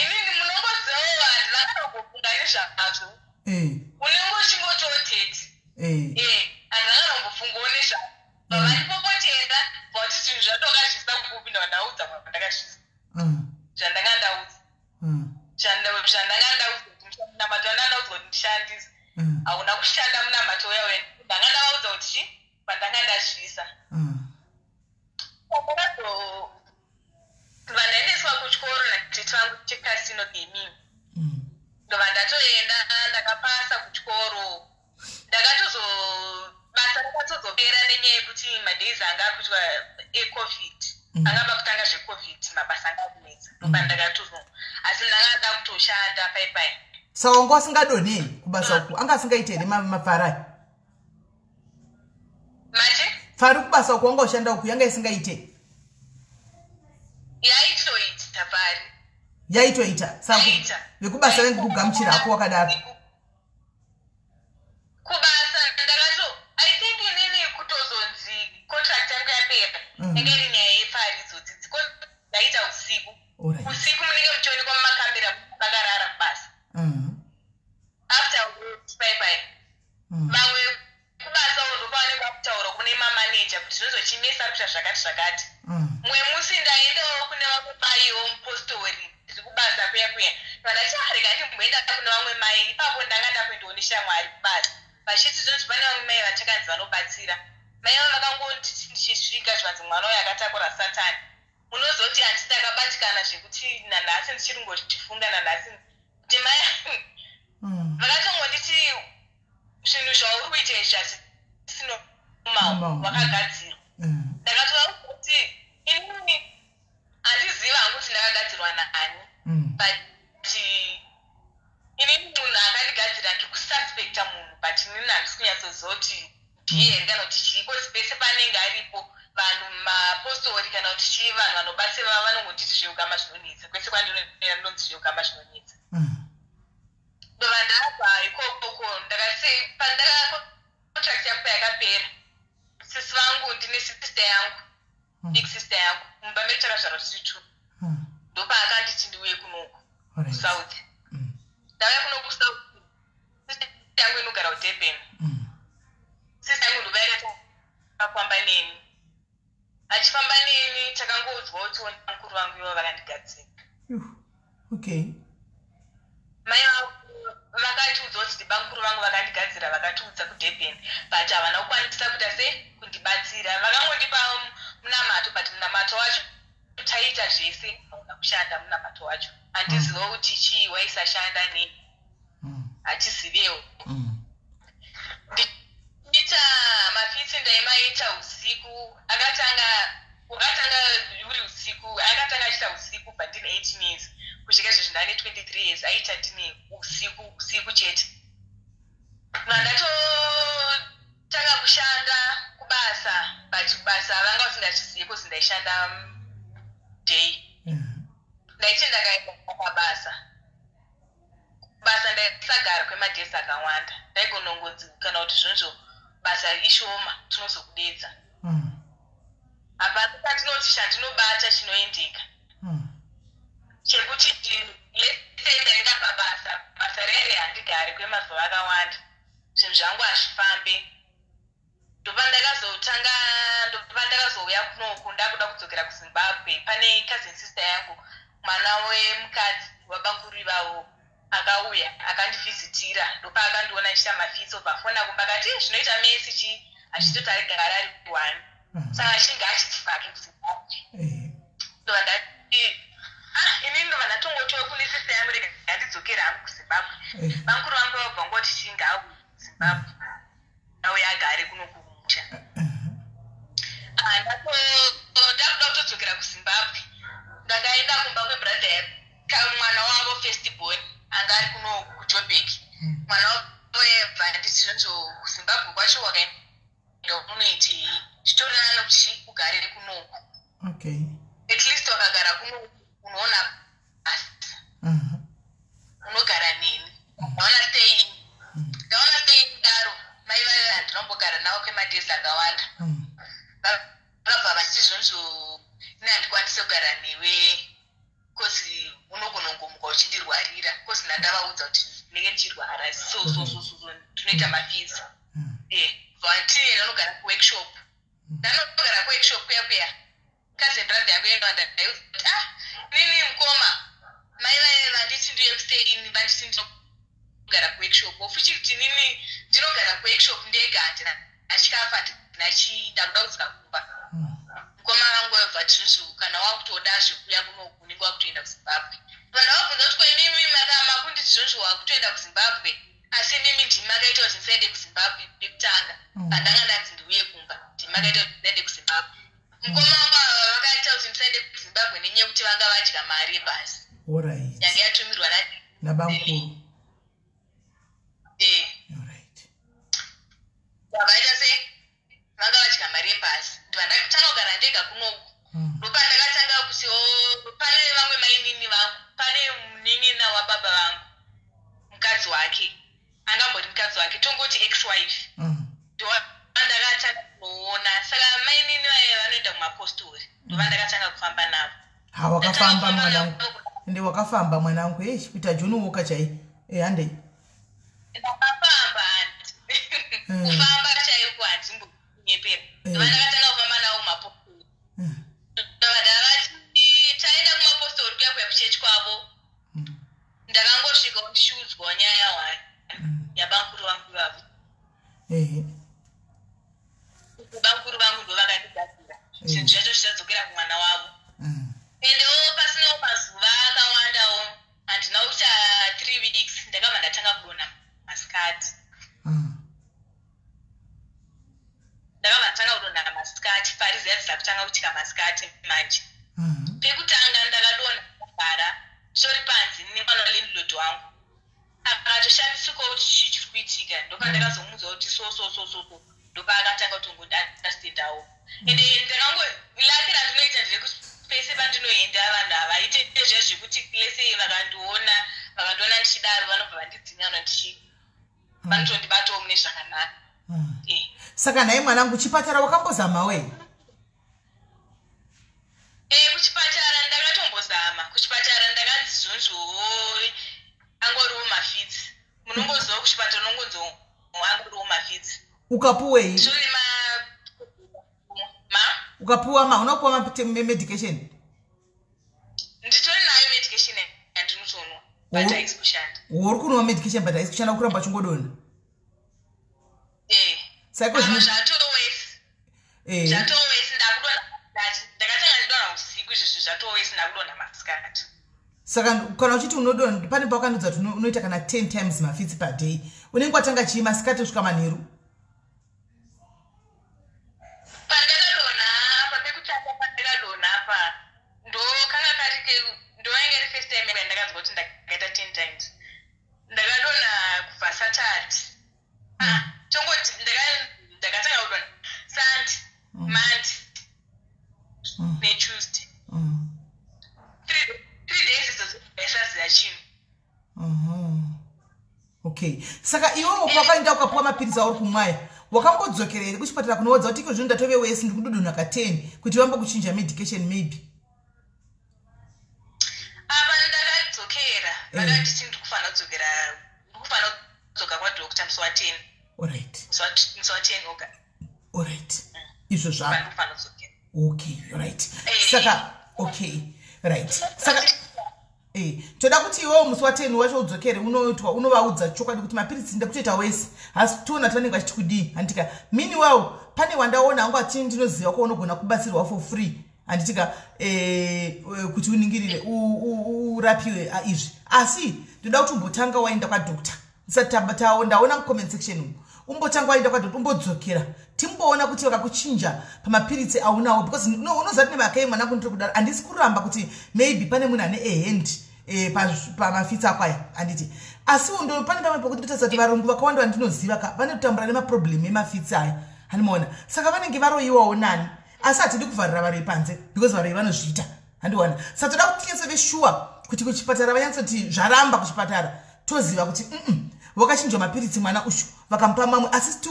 Inini munongozivawo vanhu vakanongofunga nezvazvo unongochingototeti vanhu vakanongofungawo nezvazvo vandipopotera vauti zvinhu zvatokazvisa kupinda vandaudza vandakazvisa zvandakandaudza munamato andandaudzwa kuti ndishandisa hauna kushanda munamato uya wena ndangandavaudza kuti chii pandangandazvisa vandaendeswa kuchikoro natete vangu checasino gaming ndobva ndatoenda ndakapasa kuchikoro basa rakatozopera nenyaya yekuti madays anga akuitwa ecovid angaba kutanga zvecovid mabasa anga kunetsa ndobva ndakatozo asi ndakada kutoshanda paipai. Saka wanga wasingadonei kubasa uku anga asingaite here mafarai mati fari kubasa uku wanga ushanda uku yanga isingaite yaitoita pari yaitoita saka vekubasa vengu kugamuchira ako wakadaro kubasa ndakato I think inini kutozonzi contract yangu yapera enge iri nyaya yefari idzodzi ndaita usiku munenge muchionekwa mumakamera vakarara kubasa after bye vamwe kubasa ndopavanenge vakutaura kune mamaneja kuti zvinozochimesa kuita zvakati mumwe musi ndaendawo kune vamwe maiwo mupostori ndiri kubasa kuya vandati rega ndimboenda kune vamwe mai ipapo ndanga ndakuendawo neshamwari kubasa vachiti zvonzi pane vamwe mai vachakanzi vanobatsira mai vavo vakangoti ndichisvika zvanzi mwana uyo akatakura satani munozoti handisi ndakabatikana zvekuti nanhasi ndichiri ngotifunga nanhasi kuti mai vakatongonditi zvinhu zvauri kuita izvi hazvisino umau wakagadzirwa ndakatova kuti inini handiziva hangu kuti ndakagadzirwa naani but inini munhu akandigadzira ndikususpekta munhu but inini handisi kunyatsoziva kuti ndiye here kana kuti chii kosi pese panenge aripo vanhu mapostori kana kuti chii vanhu vanobatsira vanongotiti zveukama zvinonetsa kwese kwandinoenda ndonzi zveukama zvinonetsa ndobva ndabva ikokoko ndakati pandakacontract yangu yakapera sisi vangu ndine sister yangu big sister yangu mumba medu takazvarwa tiri 2 ndopa akanditi ndiuye kunoku kusouth ndauya kuno kusouth sister yangu inogara kudurban sister yangu ndoba yakafamba neni achifamba neni takangodzwa kuti mukuru vangu ivo vakandigadzika okay mai vakatiudza kuti bamukuru vangu vakandigadzira vakatiudza kuDurban but havana kukwanisa kuita sei kundibatsira vakangondipa munamato but munamato wacho taita zvese hauna kushanda munamato wacho handiziva kuti chii waisashanda nei hachizivewo ndiita mafitsi ndaimaita usiku akatanga uri usiku akatanga achiita usiku but ndine 18 years kusvika izvezvi ndane 23 years aita ndine usiku chete vandatotanga kushanda kubasa but kubasa vanga vasingachizivi kuzi ndaishanda day ndaiti ndakaenda pabasa ndaisagara kwemadhesi akawanda ndaigonongodzi kana kuti zvinzvo basa ishoma tinozokudedza hapana patinoti chandinobata chinoendeka chekuti letei ndaenda pabasa basa rere handigari kwemazuva akawanda zvinhu zvangu hazvifambe ndopa ndakazouya kunoku ndakuda kudzokera kuZimbabwe pane cousin sister yangu mwana wemukadzi wabanguru ivavo akauya akandivhizitira ndopa akandiona ndichita mafitso pafoni akumba akati zvinoita mesi chii achitoti arigara ari kuwani saka achinge achitsvake kuZimbabwe ndova ndati inini ndova ndatongotiwe kune sister yangu rega ndidzokera hangu kuZimbabwe bamukuru vangu vabva ngoti chinga au Zimbabwe auya agare kunokumusha ndakuda kutodzokera kuZimbabwe ndakaenda kumba kwebradha mwana wavo firstborn anga ari kuno kuJoburg mwana wavo ebva nditi zvinzo kuZimbabwe kwacho wakaenda unoitei chitorana nokuti ugare kunoku at least wakagara kunoku unoona basa unogara neni ndaona stei kudaro mai vayo handinombogara navo kwemadhesi akawanda vabva vachiti zvonzvo ine handikwanise kugara newe kozi unogona kungomuka uchindirwarira kozi ndandavaudza kuti ndinenge ndichirwara so tinoita mafizi vati ndanogara kuworkshop ndanogara kuworkshop kuya cousin brother yangu yenda ndaiuza kuti nini mukoma mai vaye vanditi ndiye stay vanditi ndinogara kuworkshop ofuchiti nini ndinogara kuworkshop ndega ndachikafa ndakuda kudzika kumba mukoma vangu wabva tinzvu kana wakutoda zvekuya kunoku unenge wakutoenda kuZimbabwe vanhu vabvunza kuti kwenimi makunditi zvonzvo wakutoenda kuZimbabwe asi mimi ndimi makaita kuti ndisaende kuZimbabwe pekutanga pandanga ndanzi ndiuye kumba ndimi makaita kuti ndisaende kuZimbabwe mukoma vangu vakaita kuti ndisaende kuZimbabwe nenyaya yekuti vanga vadya mari basi yange yatumirwa nabamukuru vaita sei vanga vadya mari yebhasi ndivandakutanga kugara ndega kunoku ndopa ndakatanga kuti pane vamwe mainini vangu pane munin'ina wababa vangu mukadzi wake angambori mukadzi wake tongoti ex-wife ndovandakatanga kunoona saka mainini vaye vanoenda kumapostori ndovandakatanga kufamba navo wakafamba mwanangu ende wakafamba mwanangu kuita junuwoka chai handei ndakafamba handi kufamba chaiko handimbokunyepera ndovandakatanga kufamba navo mumapostori ndavati taenda kumapostori kuya kuchechi kwavo ndakangosvika ndishudzwa nyaya hwari yabamukuru vangu ivavo bamukuru vangu ndovakandidadzira zvinhu zvacho zvichadzokera kumwana wavo endewo pasinawo mazuva akawandawo handina kuita 3 weeks ndakabva ndatanga kudonha masikati masikati parizi yadzisa kutanga kutika masikati manje pekutanga ndakadonha ndakagara sori panzi nemwana walandlord wangu akatoshandisikawo kuti chii chiri kuitika ndopa ndakazomuudza kuti so ndopa akatanga kutongodastendawo ende laki randinoita nderekuti pese pandinoenda vanhu havaite zvezvekuti lese vakandiona ndichidaro vanobva vandidzinyanwa vanotondibatawo mune zvakanaka saka nhaye mwanangu chipatara wakambozamawe kuchipatara ndakatombozama kuchipatara ndakanzi zvonzvo angoriwo mafitsi munongoziva kuchipatara unongonzo angoriwo mafitsi ukapuwei zvori ukapuwa unopuwa medication nditori nayo medication yandinotonwa but haisi kushanda. Uri kunwa medication but haisi kushanda kuramba chingodona. Sako zvatowesi. Zvatowesi ndakudona ndakatanga ndidona usiku izvo zvatowesi ndakudona masikati. Saka kana uchiti unodona pane pakanudza kuti unoita kana 10 times mafitsi per day. Unenge watanga chii masikati kusvika manheru? Pandakadona apa pekutanga pandakadona apa ndokanga karike ndoinge ri first time ndakazwa kuti ndakaita 10 times. Ndakadona kubva Saturday. Chongoti ndakatanga kudona Sunday, Monday, neTuesday. 3 days idzo esaziya chinhu. Okay. Saka iwewe kwakaenda ukapuwa mapirizi auri kumwaya. Wakambodzokera here kuchipatara kunowadza kuti izvo ndatove wesi ndikududuna ka 10 kuti vamba kuchinja medication maybe. Apa ndakadzokera. Vakati sindikufana kudzokera. Ndikufana kudzoka kwadokta musi wa10. Alright. Musi wa10 oga. Alright. Izvo zvako. Ndikufana kudzokera. Okay, right. Saka okay. Right. Saka toda kuti iwewe musi wa10 wacho udzokere unovaudza chokwadi kuti mapirizi ndakutoita wesi asi toona tanenge vachiti kudii handitika meanwhile pane wandaona hangu achini ndinoziva ko unogona kubatsirwa for free handitika kuti uningirire urapiwe izvi asi ndoda kuti umbotanga waenda kwadokta usati ndaona mucomment section umbotanga waenda kwadokta umbodzokera timboona kuti vakakuchinja pamapirizi aunawo because unozati nevakaye mwana kunitiri kudaro handisi kuramba kuti maybe pane munhu ane ahand pamafitsi ako aya handiti asi pane pamwe pokuti totasati varungu vakawanda vandinoziva vane kutambura nemaproblem emafitsi aya handimaona saka vanenge varoyiwawo nani asi hatidi kuvharira varoi panze because varoi vanozviita handiona saka toda kuti tinyatso veshuwa kuti kuchipatara vanyatsoti zvaramba kuchipatara toziva kuti wakachinjwa mapirizi mwana ushu vakamupa mamwe asi sti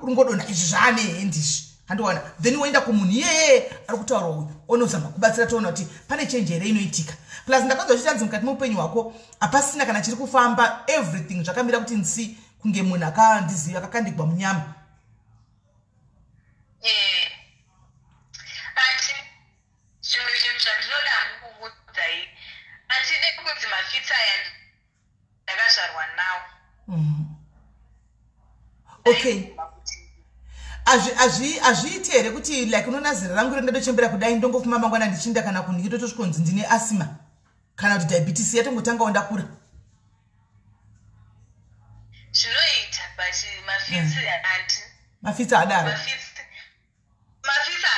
uringodona izvi zvaane hendi izvi handiona then woenda kumunhu iyeye ari kutaura uyu onozama kubatsira toona kuti pane chenji here inoitika plus ndakanzwa chichanzi mukati meupenyu hwako hapasina kana chiri kufamba everything zvakamira kuti nsi kunge munhu akandiziva akakandigwa munyama. Ati zvimwe zvinhu zvandinoda kukuudzai hatidi kuti mafitsi aya ndakazvarwa nawo. Okay. Azviiti here kuti like unoona zera rangu rendadochembera kudai ndongofuma mangwana ndichinda kana kunhu ndotosvikonzi ndine asima kana kuti diabetes yatongotanga ondakura. Zvinoita but mafitsi hati. Mafitsi adaro. Mafitsi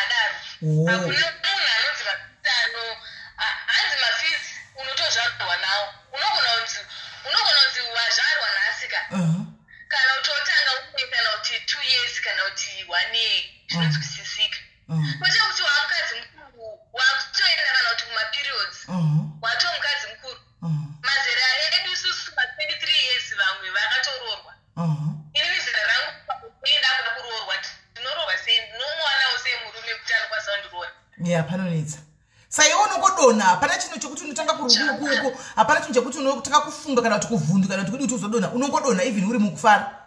adaro. Hakuna munhu anonzi mafitsi hanzi mafitsi unotozvarwa nawo. Unogona kunzi wazvarwa nhasika. Kana utotanga umwe kana kuti 2 years kana kuti 1 year zvinonzwisisika. Kwete kuti wamukadzi mukuru wakutoenda kana kuti kumaperiods watomukadzi mukuru mazera edu isusu ma23 years vamwe vakatororwa. Ini mizera rangu kuenda kuroorwa ndinoroorwa sei ndinomuwanawo semurume kuti anokwanisa kundiroora. Panonetsa saiwe unongodona hapana chinhu chokuti unotanga kurukuku hapana chinhu chokuti unotanga kufunga kana kuti kuvhundu kana kuti kudi uzodona unongodona even uri mukufara.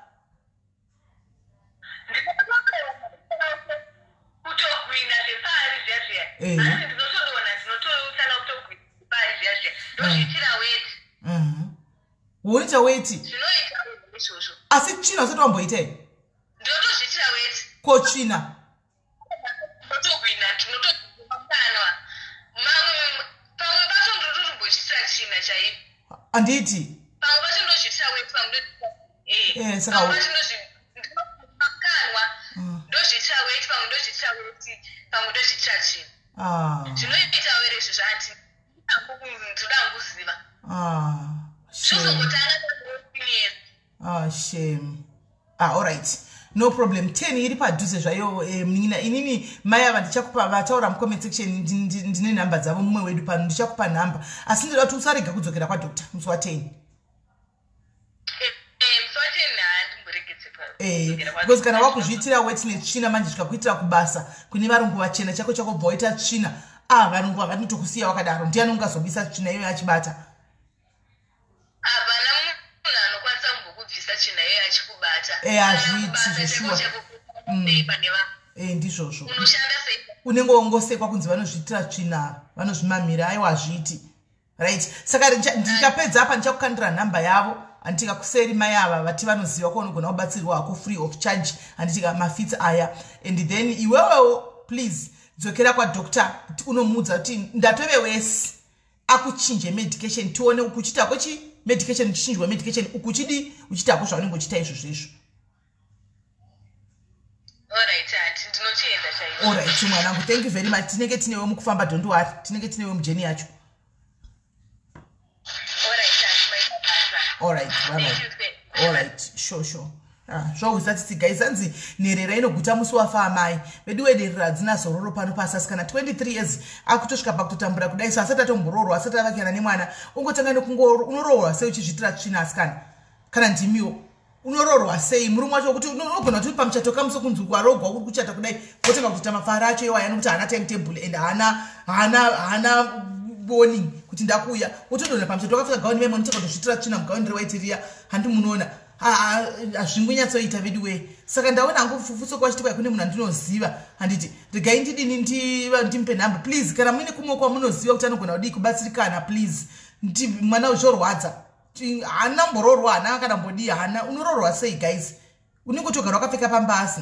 Kutogwina separi zviya asi ndinotodona ndinototanga kutogwina separi zviya ndozviitira weti. Woita weti zvinoita izvozvo asi tsvina usati wamboita here ndinotozviitira weti ko tsvina ndinotogwina ndinotokanwa pamwe pacho ndinototombochitira tsvina chaipo handiti pamwe pacho ndozviitira weti pamwe saka ndinokanwa ndozviitira weti pamwe ndozviitira weti pamwe ndozviitira tsvina zvinoita were izvo zvati ndoda nguziva zvozongotanga shame. Alright, no problem. 10 iri padhuze zvayo mnina inini maya vandichakupa vataura mucomment section ndine namba dzavo mumwe wedu pano ndichakupa namba asi ndoda kuti usarega kudzokera kwadokta musi wa10. Because kana wakuzviitira weti netsvina manje zvikakuitira kubasa kune varungu vachena chako bva waita tsvina varungu havanotokusiya wakadaro ndiani ungazobisa tsvina iyoyo achibata. Hapana munhu anokwanisa kumbokubvisa tsvina iyoyo achikubata. Hazviiti zveshuwa. Ndizvozvo. Unoshanda sei? Unenge wongosekwa kunzi vanozviitira tsvina vanozvimamira aiwa hazviiti. right? Saka ndikapedza apa ndichakukandira number yavo andika kuseri mai ava vati vanoziva ko unogona kubatsirwa hako free of charge anditika mafitsi aya and then iwewewo please dzokera kwadoctor unomuudza kuti ndatovewesi akuchinje medication tione ukuchitako chi medication uchichinjwa medication ukuchidi uchitako zvaunenge uchita izvo izvo. Alright mwanangu, thank you very much. Tinenge tinewe mukufamba don't worry, tinenge tinewe mujeni yacho. Alright, alright, sure. Zvauisatiti guys anzi nherera inoguta musi wafa amai vedu wederera dzina zororo pano pasasi kana 23 years akutosvika pakutotambura kudai so asati atombororwa asati avakirana nemwana ungotanga unororwa sei uchizvitira tsvina asikana kana ndimiwo unororwa sei murume wacho kuti unogona kuti pamuchato kamuso kunzukwa rogwa kuri kuchata kudai wotanga kuita mafara acho iwaya nokuti haana timetable and haana warning kuti ndakuya wotodona pamuchato wakafika gauni memo notokandozvitira tsvina mugauni rewaitiriya handi munoona hazvingunyatsoita vidiwe saka ndaona hangu fufuso kwachitipa kune munhu andinoziva handiti regai ndidini ndimupe nhamba please kana muine kumwe kwamunoziva kuti anogona kudii kubatsirikana please ndi mwana uzvorwadza haana mbororwa haana kana mbodii haana unororwa sei guys unenge utogara wakapfeka pambasi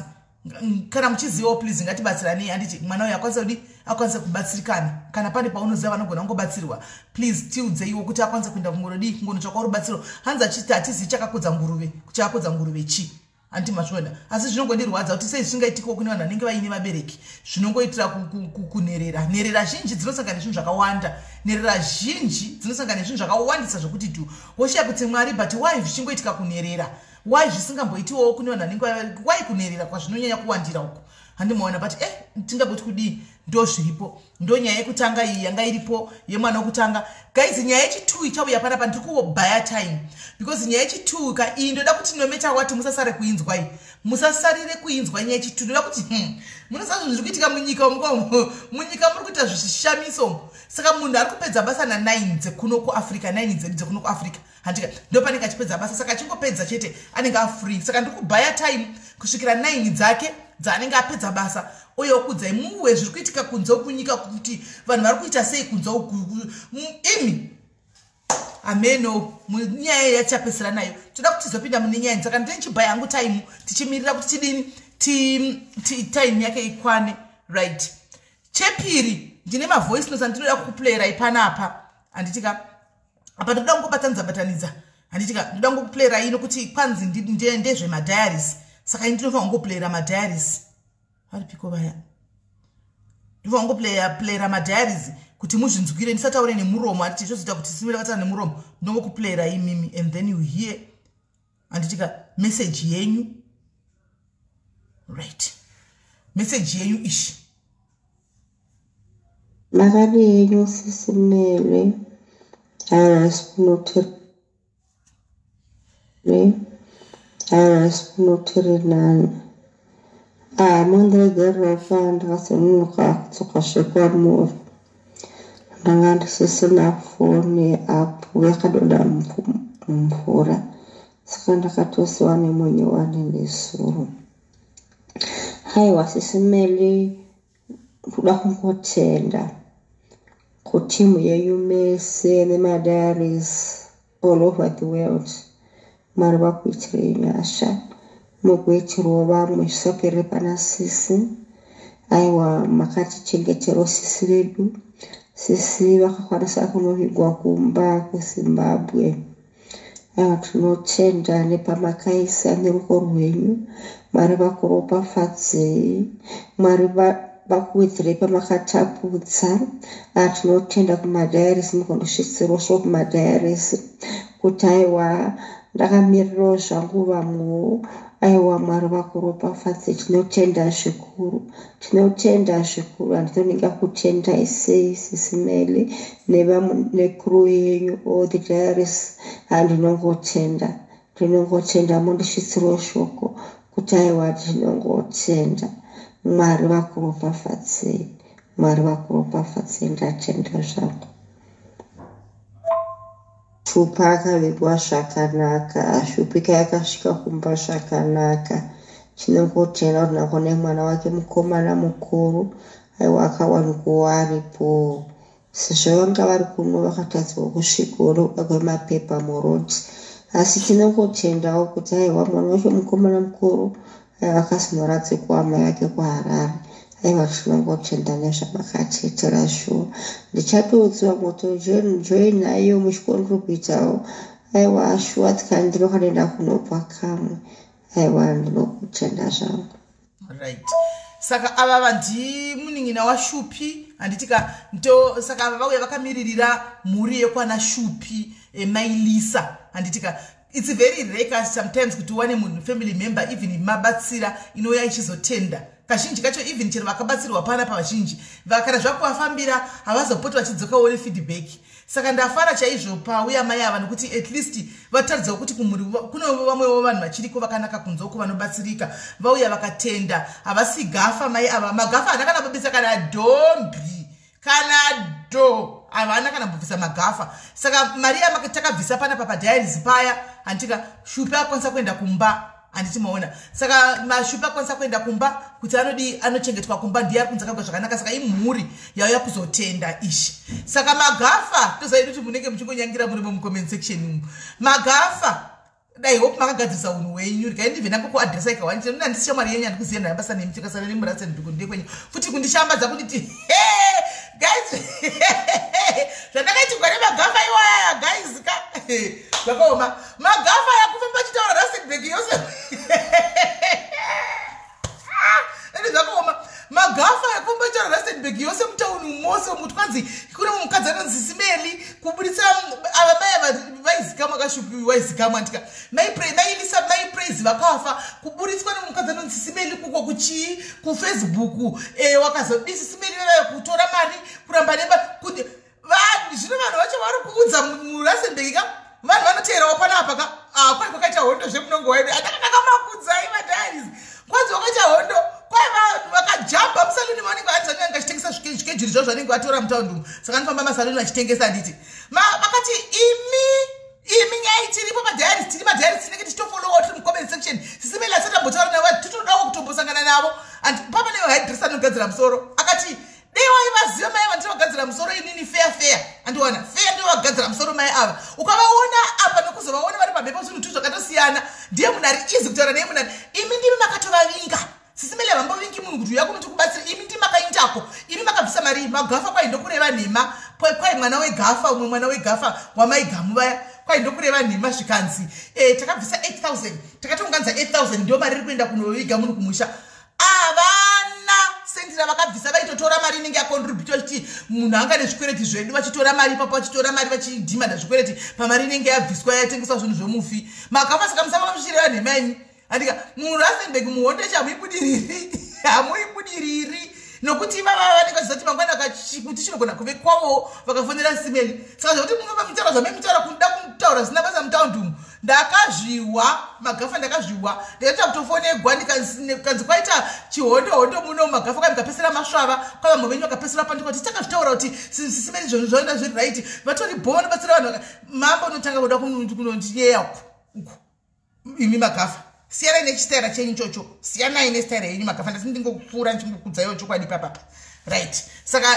kana muchizivawo please ngatibatsiranei handiti mwana uyu akwanisa kudii akwanisa kubatsirikana kana pane paunoziva vanogona kungobatsirwa please tiudzeiwo kuti akwanisa kuenda kungodii kungonotsvaka rubatsiro hanzi achiti hatizivi chakakudza nguruve chi handi mazvona asi zvinongondirwadza kuti sei zvisingaitiko kune vanhu vanenge vaine vabereki zvinongoitira kunherera nherera zhinji dzinosangana nezvinhu zvakawanda nherera zhinji dzinosangana nezvinhu zvakawandisa zvokuti tu woshiya kuti mwari but why zvichingoitika kunherera why zvisingamboitiwawo kune vanhu vanenge why kunherera kwazvinonyanya kuwandira uko handimaona but tingagoti kudii ndo zviripo ndo nyaya yekutanga iyi yanga iripo yemwana wokutanga guys nyaya yechituu ichauya panapa ndiri kubaya time because nyaya yechituu ka iyi ndoda kuti nometa wati musasare kuinzwa iyi musasarire kuinzwa nyaya yechituu ndoda kuti munoziva zvinhu zviri kuitika munyika munyika muri kuita zvishamiso saka munhu ari kupedza basa na9 dzekuno kuafrica 9 dzedu dzekuno kuafrica handika ndo panenge achipedza basa saka achingopedza chete anenge afree saka ndiri kubaya time kusvikira 9 dzake dzaanenge apedza basa uye okudzai muwe zviri kuitika kunze ukunyika kuti vanhu vari kuita sei kunze imi ameno munyaya yachapesera nayo toda kuti tizopinda mune nyaya saka ndinechibhaya yangu time tichimirira kuti tidini time yake ikwane right. Chepiri ndine mavoice notes andinoda kukuplayera ipanapa handitika apa ndoda kungobatanidza handitika ndoda kungokuplayera ino kuti kwanzi ndezvemadiaries saka ndinofanira kungoplayera madiaries ari piko vaya ndifanira kungoplayera madiaries kuti muzvinzwire ndisataure nemuromo handiti zvozoita kuti simira kataura nemuromo ndongokuplayera imimi and then you hear handitika message yenyu right message yenyu ishi Magari yenyu SIS MELLY araspunotirinana mundiregeropa ndakasemunuka kutsokasvekwa movha ndanga ndisisina foni apo yakadoda mumvura saka ndakatosiwa nemunyowani nesuro haiwa SIS MELLY kuda kungotenda kutimu yenyu mese nemadiaries all over the world mari vakuitirei nyasha mukuitirawo vamwe zvisapere pana sisi aiwa makatichengeterawo sisi vedu sisi vakakwanisa kunovigwa kumba kuZimbabwe aiwa tinotenda nepamakaisa neruoko rwenyu mari vakuropafadzei mari vakuwedzerei pamakatapudza tinotenda kumadiaries mukandosvitsirawo so kumadiaries kuti aiwa ndakamirirawo zvangu vamwewo aiwa mwari vakuropafadze tinotenda zvikuru handinoninga kutendai sei SIS MELLY necrew yenyu all the diaries handinongotenda mondisvitsirawo shoko kuti aiwa ndinongotenda mwari vakuropafadzei ndatenda zvangu shupa akavigwa zvakanaka shupika yakasvika kumba zvakanaka chinongotenda kuti nakone mwana wake mukomana mukuru aiwa akawanikwa aripo sezvavanga vari kuno vakatadzwa kusvika unokuda kwemapepa murodhi. Asi tinongotendawo kuti aiwa mwana wacho mukomana mukuru akazonoratsikwa amai vake kuHarare. Aiwa tinongotenda nezvamakatitira shuwa. Ndichatoudza moto join nayo muchikondro kuitawo. Aiwa shuwa tikandinokanenda kunopa kamwe. Aiwa ndinokutenda zvangu. Right. Saka ava vandi muningina wa Shupi anditika ndo saka ava vauya vakamiririra mhuri yekwana Shupi Mailisa anditika it's very rare sometimes kuti one munhu family member even mabatsira inoya ichizotenda kazhinji kacho even chero vakabatsirwa pana pavazhinji vakara zvakuvafambira havazopoti vachidzoka wori feedback. Saka ndafara chaizvo pauya mai ava nokuti at least vataridza kuti kumuri kuno vamwewo vanhu vachiriko vakanaka kunzoko vanobatsirika vauya vakatenda havasi gafa mai ava magafa andakana kubisa kana dombi kana do havana kana kubvisa magafa. Saka Maria takabvisa pana diaries paya antika Shupi akwanisa kuenda kumba anditi maona. Saka Shupi akwanisa kuenda kumba kuti anodi anochengetwa kumba ndiye ari kunzaka zvakanaka. Saka imhuri yauya kuzotenda ishi. Saka magafa tozaidi kuti munenge muchingonyangira muri mucomment section magafa dai hope makagadzirisa unhu hwenyu rikaendivhe nangu kuadresa ikawandisa nuna ndisi shamwari yenyu andikuziva nhabasa nemi tikasara nemurasa ndikundi kwenyu futi kundishambadza kunditi guys zvandakaitigwa nemagafa iwaya guys ka zvakaoma magafa yakufamba achitaura Rustenburg yose zvakaoma magafa yakufamba achitaura Rustenburg yose mutauni mose muti kwanzi kune mukadzi anonzi SIS-MELLY kubuditsa avamai vaizikama kashupi vaizikama andika mailisa maipraise vakafa kubuditswa nemukadzi anonzi SIS-MELLY kuko kuchii kuFacebook wakazodisi SIS-MELLY vavaya kutora mari kuramba nemba kuti zvino vanhu vacho vari kuudza muRustenburg ka vanhu vanoteerawo panapa ka kwai kwakaita hondo zvemunongo wedu andakakamakudzai madiaries kwanzi wakaita hondo kwai vanhu vakajamba musaluni vanenge vadzanga ngachitengesa zvikejuri zvavo zvanenge vatora mutaundi. Saka anofamba masaluni vachitengesa nditi vakati imi nyaya tiripo madiaries tiri madiaries tinenge tichitofolowa tiri mucomment section SIS-MELLY asati ambotaura navo titodawo kutombosangana navo and papa neyo haidresa anogadzira musoro akati dei waivaziva mai ava ndinovagadzira musoro inini fair andiwana fair ndovagadzira musoro mai ava ukavaona apa nokuzovaona vari pamhepo zvinhu tu zvakatosiyana ndiye munhu ari izi kutaura neye munhu ari imi ndimi makatovavinga SIS-MELLY havambovingi munhu kuti uya kunoti kubatsira imi ndimi makaindako imi makabvisa mari magafa kwai ndokureva nhema kwai mwana wegafa umwe mwana wegafa wamaigamu vaya kwai ndokureva nhema zvikanzi takabvisa 8000 takatonganza 8000 ndio mari iri kuenda kunoviga munhu kumusha avana sendira vakabvisa vaitotora mari inenge yacontributwa kuti munhu anga nezvikwereti zvedu vachitora mari ipapo vachitora mari vachidhimanda zvikwereti pamari inenge yabviswa yatengeswa zvinhu zvomufi magafa saka musava vamuchireva nhema yenyu andika muRustenburg muhondo hamuibudiriri nokuti ivava vanenge vachizati mangwana kuti chinogona kuve kwavo vakafonera SIS-MELLY. Saka zvokuti mungava mitaura zvamemitaura kuda kutaura zina basa mutaundi umu ndakazviwa magafa ndakazviwa ndikaita kutofonegwa ndikanzi kwaita chihondo muno magafa kwai mukapesera masvava kwai vamwe venyu vakapesera pandikoti takazvitaura kuti SIS-MELLY zvinhu zvaenda zviri right vatori bhova nobatsira vanhu mambo unotanga kuda kunondiyeya uku imi magafa siyana nechitaira chenyu chocho siyanai nesitaira yenyu magafa ndati ndingokupfuura ndichingokudzayo chokwadi papapa right. Saka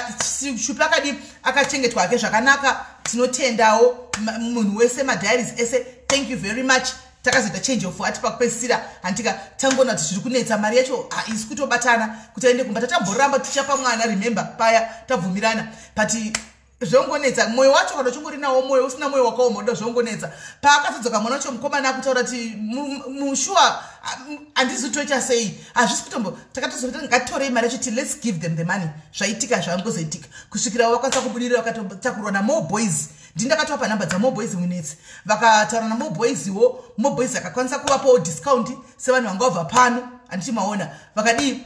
Shupi akadi akachengetwa ake zvakanaka tinotendawo munhu wese madiaries ese thank you very much. Takazoita change of heart pakupesira antika tangona kuti zviri kunetsa mari yacho haisi kutobatana kuti aende kumba tatamboramba tichapa mwana remember paya tabvumirana but zvongonetsa mwoyo wacho kana chingori nawo mwoyo usina mwoyo wakaoma uda zvongonetsa paakatodzoka mwana wacho mukomana akutaura kuti mushua handizotoita sei hazvisi kutombo takatozoti ngatitorei mari yacho let's give them the money zvaitika zvangozoitika kusvikira vakwanisa kubudirira vakatakurwa namore boys ndindakatova namba dzamore boys mwinetsi vakataura namore boyswo more boys akakwanisa kuvapawo discount sevanhu vanga vabva pano handichimaona vakadii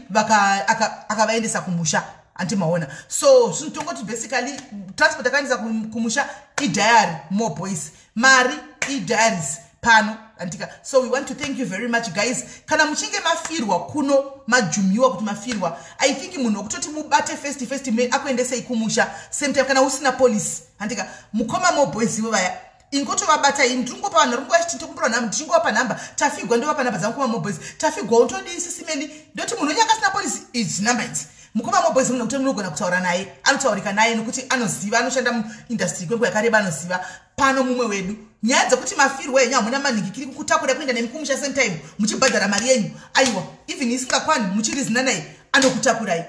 akavaendesa kumusha antimaona. So tongoti basically transport akaendesa kumusha idiary more boys mari idiaries pano antika. So we want to thank you very much guys. Kana muchinge mafirwa kuno majumiwa kuti mafirwa I think munhu wokutoti mubate first mail akuendesei kumusha same time kana usina police antika mukoma more boys ivo vaya ingoto vabata ini ndingopa vanhu rungu vachititokumbura nhamba ndingopa nhamba tafigwa ndovapa nhamba dzangu kuma more boys tafigwa untodi SIS-MELLY ndoti munhu unyanga asina police idzi nhamba idzi mukoma moboys kuti munogona kutaura naye anotaurika naye nokuti anoziva anoshanda muindustry kwenguva yakareba anoziva pano mumwe wedu nyaya dzekuti mafirwo enyu hamuna manhingikiri kukutakura kuenda nemi kumusha same time muchibhadhara mari yenyu aiwa even isingakwani muchirizina naye anokutakurai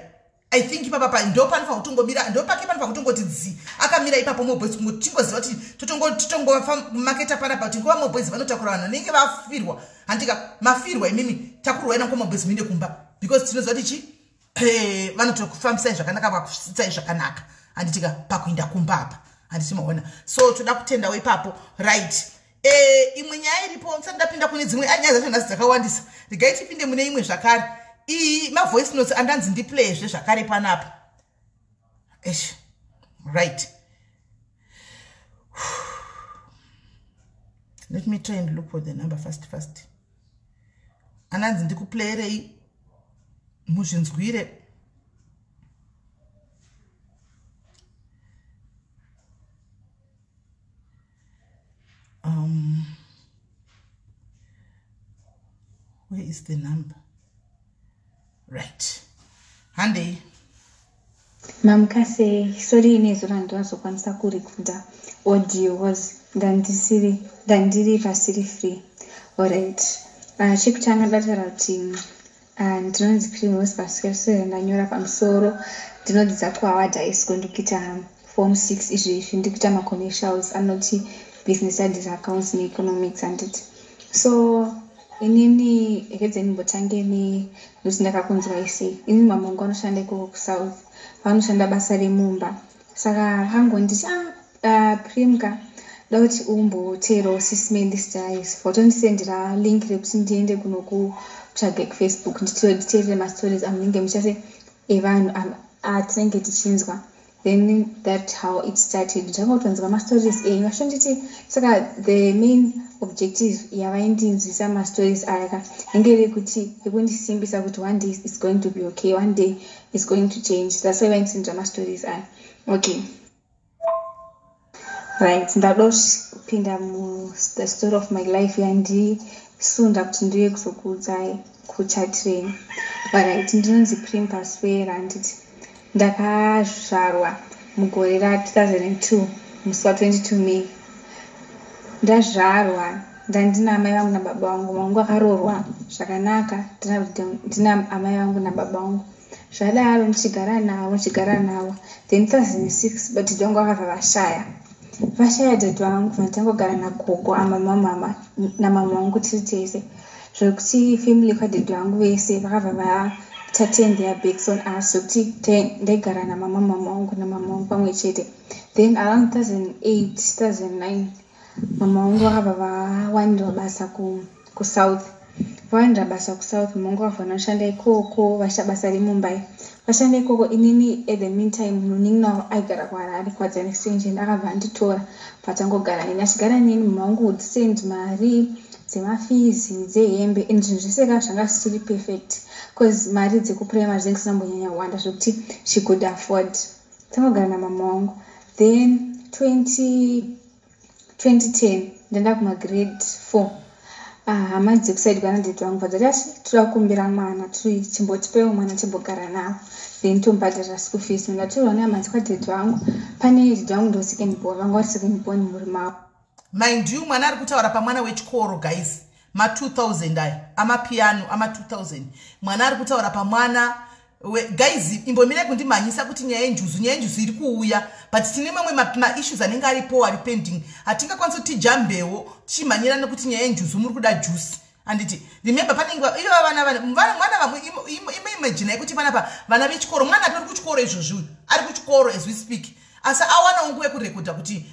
I think papa ndo panofa kutongomira ndo pake panofa kutongoti dzi akamira ipapo moboys tingoziva kuti totongofa marketa panapa kuti nguva moboys vanotakura vanhu vanenge vafirwa handika mafirwa imimi takurwai nango moboys minde kumba because tinoziva kuti vanotokufambisai zvakanaka vakusitsai zvakanaka handitika pakuinda kumba apa handiti maona so toda kutendawo ipapo right imwe nyaya iripo ndisati ndapinda kune dzimwe nyaya dzacho nhasi dzakawandisa regai tipinde mune imwe zvakare iyi mavoice notes andanzi ndiplayezve zvakare panapa right let me try and look for the number first andanzi ndikuplayerei muzvinzwire where is the number? Right. Handy. Mamkase, sorry inezura ndazokwanisa kurecorda audio was dandiri pasiri free. Alright. Chikuchanga datara kuti ndinonzi Primrose Pascal ndanyora pamusoro ndinodzidza kuHoward High School ndikuita form 6 izvi ndikuita ma-commercials anoti business studies, accounts economics anditi so inini ekedzeni mbotangeni ndozi ndakakunzwa ise inini mama wangu anoshanda ikoko kuSouth vanoshanda basa remumba saka vangonditi Primka dauti umbotero SIS MELLY styles fotondisendera link rekuti ndiende kunokutsvaga kuFacebook ndititerere mastories amunenge muchase evanhu atinenge tichinzwa. Then that's how it started. Ndakatonzwa mastories enyu ashonditi saka the main objective yavaindinzwisa mastories aya engere kuti ekundisimbisa kuti one day it's going to be okay, one day it's going to change. That's why vaindinzwa mastories aya. Okay. Right, ndadopinda the story of my life yandisunda kuti ndiye kuzokudza kuchatrain. Right, ndinonzi Prim Paswera anditi ndakazvarwa mugore ra2002 musi wa22 May. Ndazvarwa ndandina amai vangu nababa vangu. Mama vangu akarorwa zvakanaka ndina amai vangu nababa vangu. Zvadaro ndichigara navo. Then 2006 badhidhi vangu vakabva vashaya dhadhi vangu vandangogara nagogo amama namama vangu tiri tese zvokuti family kwadhadhi vangu vese vakabva turn their backs on us zvokuti ndaigara namama vangu namama vangu pamwe chete. Then around 2008 2009 mama vangu vakabva vawanirwa basa kuSouth. Vawanirwa basa kuSouth mama vangu vakabva vanoshanda ikoko vachiita basa remumbai. Vashanda ikoko inini at the meantime muningi navo aigara kuHarare kwadzan extension akabva anditora patangogara neni achigara neni. Mama vangu would send mari dzemafizi dzehembe and zvinhu zvese zvanga zvisiri perfect because mari dzekuprimary dzinenge dzisina kumbonyanya wanda zvokuti she could afford. Tangogara namama vangu. Then 2010 ndaenda kumagrade 4 hama dzekusaidi kana dhadhi vangu vadzati toda kukumbira mwana chimbotipewo mwana chimbogara nawo then tombhadharira school fees. Ndatorwa nehama dzekwadhadhi vangu. Pane dhadhi vangu ndo second born vanga vari second born muri mavo. Mind you, mwana ari kutaura pamwana wechikoro guys. Ma2000 aya amapiano ama2000 mwana ari kutaura pamwana guys imbomire kundimhanyisa kuti nyaya yenjuzu iri kuuya but tine mamwe maissues anenge aripo ari pending hatingakwanisa kuti tijambewo tichimhanyira nekuti nyaya yenjuzu muri kuda juice anditi remember panenge mwana vamwe imagine kuti panapa vana vechikoro mwana atori kuchikoro izvozvi ari kuchikoro as we speak asi awanawo nguva yekurekodha kuti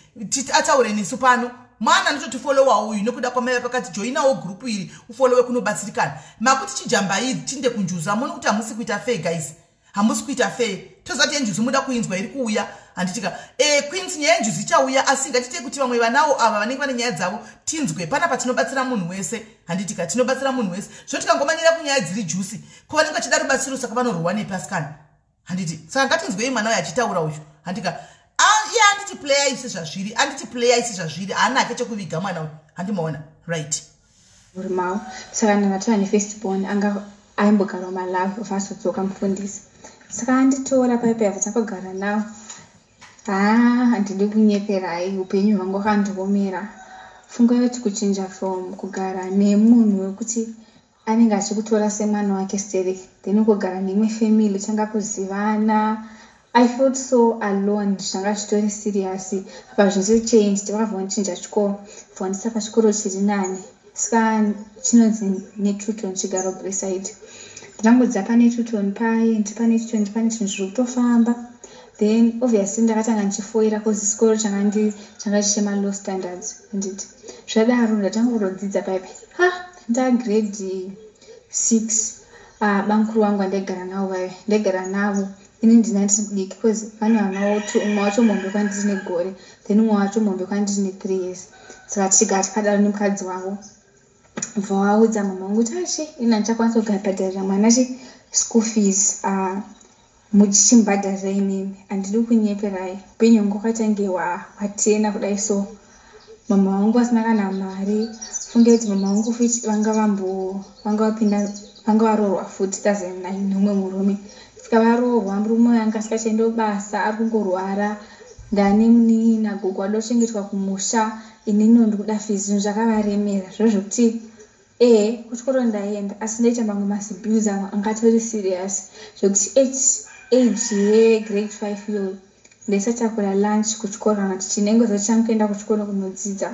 ataure nesu pano mwana anototifolowa uyu nokuda kwamai pakati joinawo group iri ufolowe kunobatsirikana makuti chijamba iri tinde kunjuzu hamoni kuti hamusi kuita fair guys hamusi kuita fair tozati yenjuzu muda kuinzwa iri kuuya handitika queens nyaya yenjuzu ichauya asi ngatite kuti vamwe vanawo ava vanenge vane nyaya dzavo tinzwe panapa tinobatsira munhu wese handitika tinobatsira munhu wese zvotikangomanyira kunyaya dziri juicy ko vanenge vachida rubatsiro saka vanorwa nepasikana handiti saka ngatinzwei mwana uyo achitaura uyu handika handiti player isi zvazviri haanake chekuviga mwana uyu handimaona right muri mavo saka ndatova nefirstborn anga aimbogara malawi vazodzoka mufundisi saka anditora paipa yabva takagara nawo handidi kunyeperai upenyu hwangu hwakandiomera funga yoti kuchinja from kugara nemunhu wekuti anenge achikutora semwana wake seri then kugara neimwe family changa kuzivana. I felt so alone. Zvanga zvitori serious apa zvisi change takabva nchinja chikoro fondisa pachikoro chiri nani saka chinonzi netuton chigaro Braeside ndangudza pane tuton pai ndipane tuton ndipane chinhu zviri kutofamba then obviously ndakatanga ndichifoira kozi chikoro changa chichema low standards nditi zvadaro ndatanga kutodzidza paipi nda grade 6 bankuru wangu ndaigara navo ini ndina ndidiki because pane vana umwe wacho mombe kwandiri negore then umwe wacho mombe kwandiri ne3 years saka tichigara takadaro nemukadzi wavo bva waudza mama wangu kuti ashi ina ndichakwanisa kugara bhadharira mwana school fees muchimbhadharira imimi handidi kunyeperai upenyu hwangu hwakatange hwatena kudai so mama wangu asina kana mari funge kuti mama wangu futi vanga varoorwa futi 2009 nomwe murume varoorwa murume wanga asikachaenda basa ari kungorwara ndani munina gogo adochengetwa kumusha inini ndikuda fees zvinhu zvakavaremera zvekuti kuchikoro ndaenda asi ndaita mamwe masibils angatori serious zvekuti age yegrade 5 yo ndaisatakura lunch kuchikoro kana tichinenge zochangu kuenda kuchikoro kunodzidza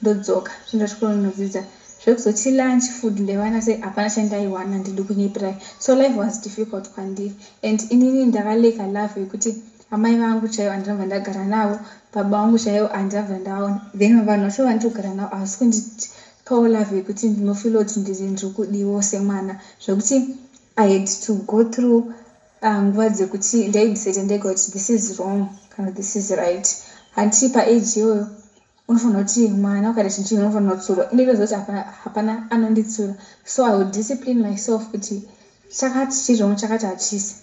ndodzoka zvinda chikoro kunodzidza zvekuzoti lunch food ndaiwana sei hapana chandaiwana ndidi kunyeperai so life was difficult kwandiri and inini ndakaleka love yekuti amai vangu chaivo handinabva ndagara navo baba vangu chaivo handinabva ndaona then vanhu vacho vandiri kugara navo havasi kundipawo love yekuti ndinofila kuti ndiri kudiwo semwana zvekuti I had to go through nguva dzekuti ndaidecide ndega kuti this is wrong kana this is right handiti paage iyoyo unofanira kuti mwana ukada chinhu chimwe unofanira kutsurwa inditozoti hapana anonditsura so I would discipline myself kuti chakati chirong chakati hachisi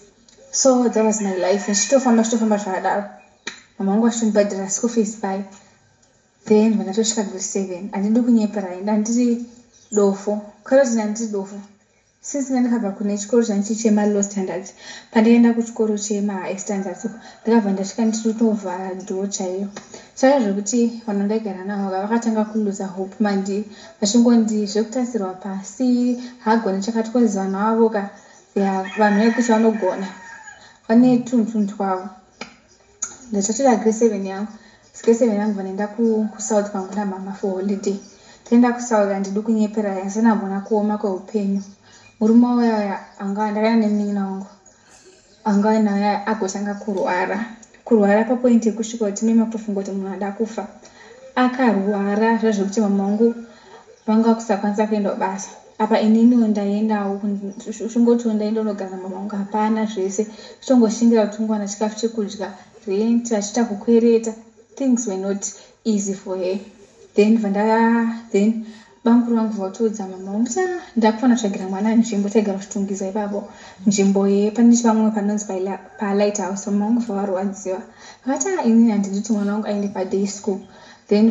so that was my life ndichitofamba zvakadaro mama wangu achitondibhadhira school fees pai then vandatosvika grade 7 handidi kunyeperai ndandiri dofo karoti ndandiri dofo since ndakabva kune chikoro chanchi chema low standards pandaenda kuchikoro chema high standards ndakabva ndasvika nditotovhara dhoo chaiyo saka zvekuti vanhu ndaigara navo vakatanga kuluza hope mandi vachingondi zvekutasirwa pasi hagona chakati kozi vanhu vavo vanhu vekuti vanogona vane tunhu twavo ndachatoda grade 7 yangu grade 7 yangu vanaenda kusouth kwangu namama for holiday taenda kusouth handidi kunyepera asinambona kuoma kweupenyu murume waya anga ndakaenda nemunina wangu anga naye agotanga kurwara papoint yekusvika kuti mimi kutofunga kuti munhu ada kufa akarwara zvazvokuti mama wangu vanga kusakwanisa kuenda basa apa inini ndaendawo shungoti ndaenda nogara mama wangu hapana zvese chongoshingira kuti ngwana chikafu chekudya rent achita kukwereta things were not easy for her then bankuru vangu vatoudza mama wangu kuti ndakufanira kutsvagira mwana nzvimbo taigara kuchitungiza ipapo nzvimbo pane pamwe panonzi palighthouse mama vangu vavarwadziwa vakati inini handidi kuti mwana wangu aende paday school then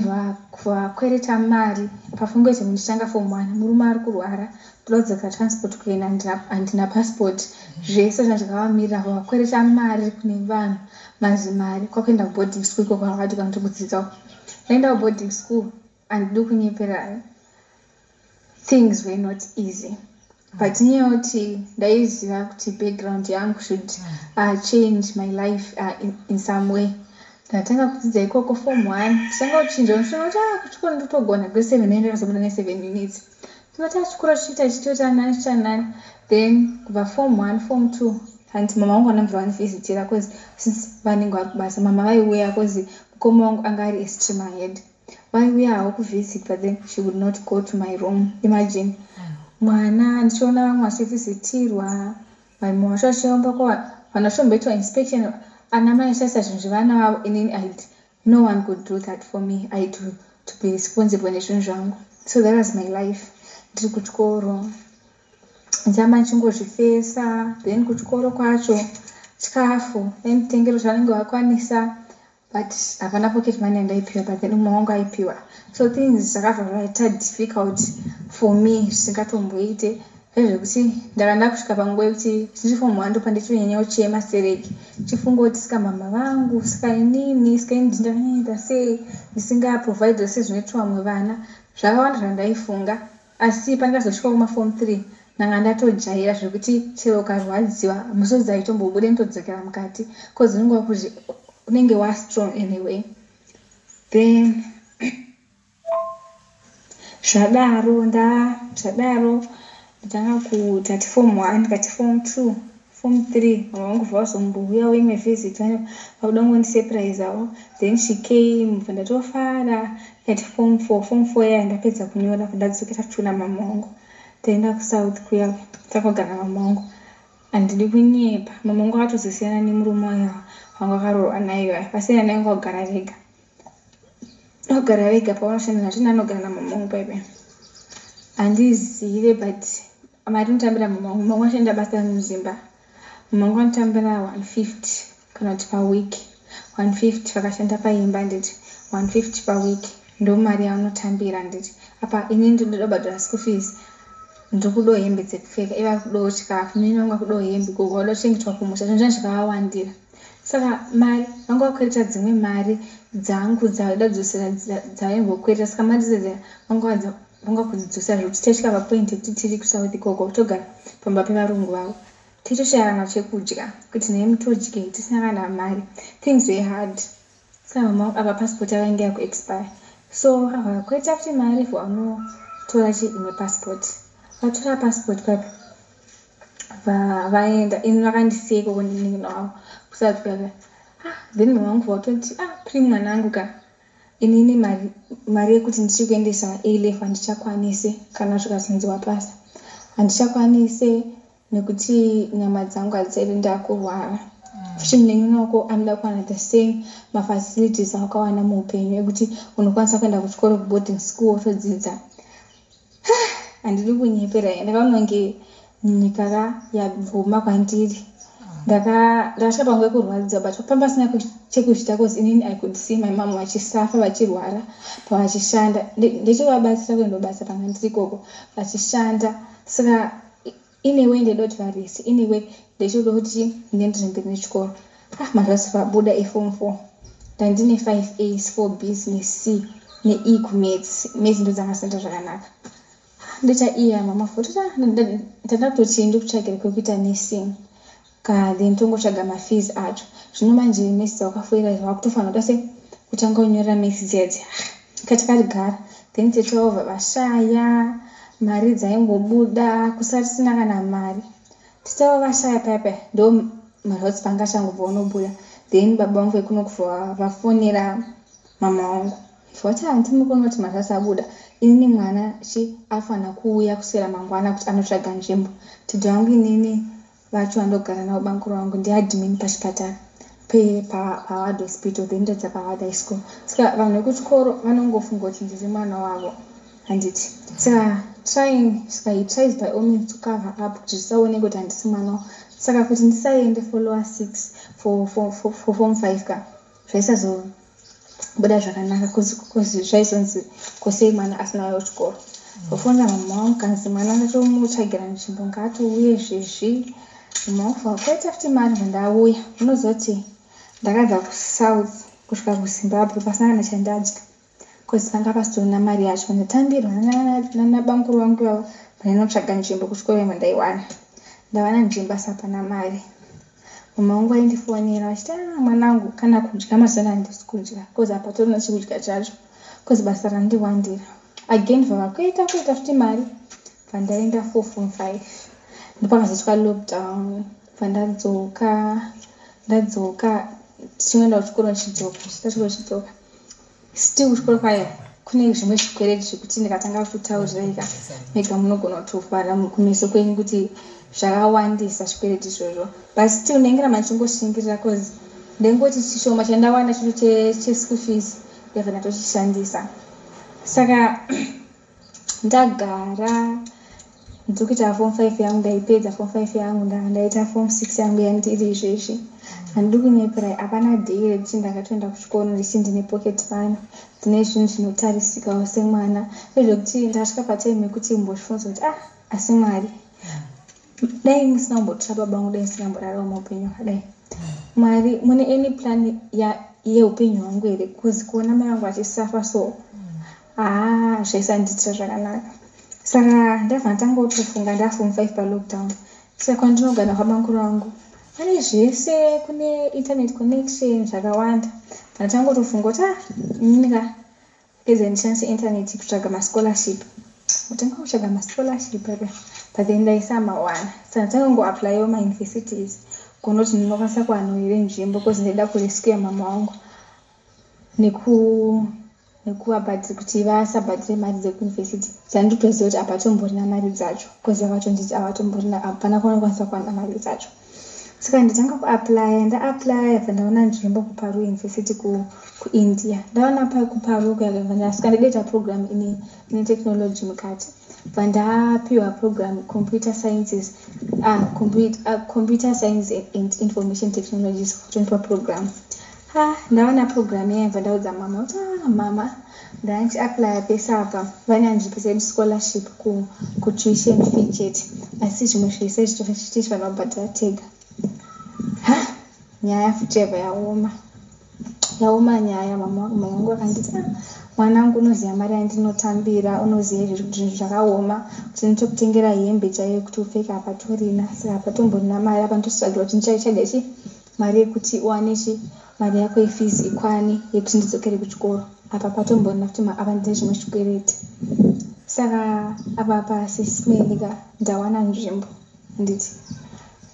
vakwereta mari pafungo kuti ndichitanga form 1 murume ari kurwara toda kudzakira transport kuenda handina passport zvese zvazvakavamirira vakwereta mari kune vanhu mazimari kwakuenda boarding school iko kwavati kwandiri kudzidzawo ndaenda boarding school handidi kunyeperai things were not easy but nyauti ndaiziva kuti background yangu should change my life in some way ndatanga kudzidza ikoko form 1 tanga kuchinja unoshona kuchikoro ndotogona grade 7 naenda kazobuda ne7 units tinota chikoro chitota nani then kubva form 1 form 2 and mama wangu anamva vanivhizitira cause since vanenge vakubasa mama vaiuya cause mukoma wangu anga ari extreme head vaiuya hawo kuvisit but then she would not go to my room. Imagine mwana ndichiona vamwe vachivhizitirwa maimo wacho achiomba kwa vanashomboitwa inspection ana mai achaisa zvinhu zvevana vavo inini no one could do that for me. I had to be responsible nezvinhu zvangu. So that was my life. Ndiri kuchikoro ndamba ndichingozvifesa then kuchikoro kwacho chikafu nditengero zvanenge vakwanisa but hapana pocket money andaipiwa but then mama wangu aipiwa so things zvakabva zvaita difficult for me zvisingatomboite Ndezvekuti ndakanda kusvika panguva yekuti tiri form 1 ndopa ndichonyanya kuchema sereki chifunga kuti saka mama vangu saka inini saka ini ndinganyaita sei ndisingaprovide zvese zvinoitwa vamwe vana zvakawanda zvandaifunga asi pandakazosvika kumaform 3 nanga ndatojaira zvekuti chero ukarwadziwa musodzi aitombobude ndodzokera mukati cause unenge kuti unenge wastrong anyway. Then zvadaro nditanga kutati form 1 kati form 2 form 3 vangu vazombuya wimwe visit vakuda kundisurpriseawo. Then she came ndatofara kati form 4 ya ndapedza kunyora ndadzokera tuna mamangu taenda kusouth kuya takagara mamangu andidi kunyepa mamangu akatozosiyana nemurume waya wanga akarorwa naye pasina naye ogara vega pavanoshanda nacho anogara namamangu paipe handizive but mari notambira mamangu ashanda basa muzimba mamangu anotambira 150 kana kuti paweek 150 vakashanda paimba nditi 150 paweek ndo mari yaanotambira nditi apa ini ndinodobhadhara school fees ndokudo hembe dzekupfeka iva kudo chikafu mimi vanga kudo hembe kugoda chengetwa kumusha zvinhu zvakawandira saka mari vanga vakuita dzimwe mari dzangu dzadadzosera dzaimbokuita saka mari dzedze vanga kudzidzosera zvekuti tasvika papoint yekuti tiri kusouth ikoko togara pamba pevarungu vavo titoshayana chekudya kuti naye mutodyei tisina kana mari things were hard saka mama apa passport yavainge yakuexpire so vakakuita kuti mari vanotora imwe passport vatora passport papo vaenda ini vakandisiyeko kundininawo kusati paka then mamangu vakutoti pri mwanangu ka inini mari yekuti ndichikuendesa A-level handichakwanisi kana zvikazonziwa pasa handichakwanisi nekuti nyama dzangu hadzisaidi ndakurwara futi munenginako anoda kuwana the same mafacilities akawana muupenyu ekuti unokwanisa kuenda kuchikoro kuboarding school wotodzidza handidi kunyepera ndakaona kunge nyika yabvuma kwandiri ndakasvika panguva yekurwadziwa but pamba pasina chekuchita cause inini I could see my mom vachisafa vachirwara pavachishanda ndichivabatsira kuendobasa panga ndiri ikoko vachishanda saka inewe ndedo kuti varisi inewe ndechoda kuti ndiendere mberi nechikoro mazvasi vabuda eform 4 ndandine 5 A's 4 B's ne-C ne-E kumaths maths ndo dzangasenda zvakanaka ndoita iya mama fotota ndanda kutochindi kutsvagire kwekuita nursing then tongotsvaga mafees acho zvino manje maths wakafoira vakutofanira tase kutanga kunyorera maths dzedzi katikagara then tetova vashaya mari dzaimbobuda kusatisina kana mari titava vashaya paipa ndo marotsi panga changobva unobuda then baba vangu vekunokufa vafonera mama vangu foti handimukona kuti marotsi abuda inini mwana afana kuuya kusera mangwana kuti anotsvaga nzvimbo tidhi wangu inini vacho vandogara navo bankuru vangu ndiadmin pachipatara paward hospital then ndadza paward high school saka vanhu vekuchikoro vanongofunga kuti ndiri mwana wavo handiti saka tries by all means to cover up kuti zvisaoneka kuti handisi mwana wavo saka kuti ndisaende for lower 6 for form 5 ka zvaisazobuda zvakanaka kuzi zvaizonzi kosei mwana asina wayo chikoro vofonera mama wangu kanzi mwana ndatomutsvagira nzvimbo ngaatouye zvezvi maufa kwaita futi mari vandauya unozoti ndakabva kusouth kusvika kuzimbabwe pasina kana chandadya kozi panga pasitorina mari yacho ndatambirwa nanabankuru vangu avo vaninotsvaga nzvimbo kuchikoro vandaiwana ndawana nzvimbo asapana mari mama wangu aindifonera vachiti mwanangu kana kudya mazana handisi kudya kozi apa torina chekudya chacho kozi basa randiwandira again vavakuita futi mari vandaenda 4 form 5 ndopakazotwa lockdown vandadzoka tichinoenda kuchikoro chidzoka still kuchikoro kwaya kune zvimwe zvikwereti zvekuti ndikatanga kutauriraika mega munogona kutofara kumeso kwenyu kuti zvakawandisa zvikwereti izvozvo but still ndengera mandichingoshiingirira cause ndengoti chishoma chandawana chiro cheschool fees ndevana tochishandisa saka ndagara ndokuita form 5 yangu ndaipedza form 5 yangu ndaita form 6 yangu yandiri izvezvi handidi kunyepera hapana dhei rekuti ndakatoenda kuchikoro ndichi ndine pocket money ndine zvinhu zvinotarisikawo semwana zvekuti ndasvika patime yekuti mbozvifunza kuti asi mwari dai musina kumbotsa baba vangu dai ndisingamborara muupenyu kudai Mwari mune any plan yeupenyu hwangu here kuzi kuona mai vangu vachisafa so zvaisanditira zvakanaka saka ndabva ndangotofunga ndaform 5 palockdown saka kwandinogara kwabanguru vangu pane zvese kune internet connection zvakawanda ndangotofunga kuti inika pedza ndishandise internet kutsvaga mascholarship kutanga kutsvaga mascholarship but then ndaisama wana saka ndangongoapplywo mauniversities kunoti ndinokwanisa kuhanhoire nzvimbo kozi ndaida kurescue mama vangu nekuvabhadhira kuti vasabhadhire mari dzekuyunivhesiti dzanditoziva kuti hapatomborina mari dzacho kozi vakatonditi hapana kwaunokwanisa kuwana mari dzacho saka nditanga kuapply ndaapply bva ndaona nzvimbo kuparu university kuindia ndaona pai kuparu saka ndideta program ine technology mukati bva ndapiwa program computer sciences computer science and information technologies kutondipa program ndaona program yaibva ndaudza mama kuti mama ndandiapply pesa apa vanyandipa scholarship kutuition fee chete asi zvimwe zvese zvitofanira kubhadhara tega nyaya futi yabva yaoma nyaya mama vangu vakanditi mwanangu unoziva mari yandinotambira unoziva zvinhu zvakaoma kuti nditokutengera hembe chaiyo kuti upfeka hapatorina saka hapatomborina mari apa ndosvagira kuti ndichaida mari yekuti uwane mari yako yefees ikwane yekuti ndidzokere kuchikoro apa patomborina kuti apa ndine zvimwe zvikwereti saka apa paSIS MELLY ndawana nzvimbo nditi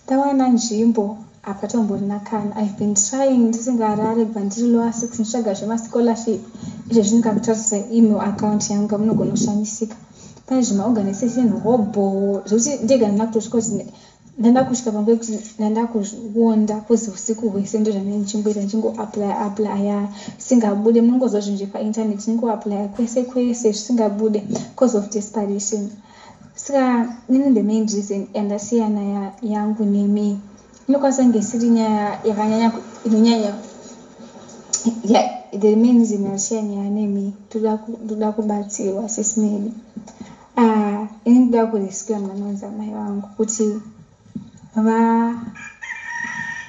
ndawana nzvimbo hapatomborina kana I've been trying ndisingarare kubva ndiri lower 6 nditsvaga zvemascholarship izvo zvindingakutarisa email account yangu munogona kushamisika pane zvemaorganization hobo zvokuti ndega ndinakutosvika kuti ndanda kusvika panguva yekuti ndanda kuwonda kuzi usiku hwese ndo zvandinenge ndichingoita ndichingoapply zvisingabude munongozva zvinhu zvepainternet ndingoapply kwese zvisingabude cause of desperation saka nini the main reason yandasiyana yangu nemi inokwanisa kunge isiri nyaya yakanyanya inonyanya the main reason yandasiya nyaya nemi toda kubatsirwa SIS MELLY ini ndoda kurescue mwana wenzamai vangu kuti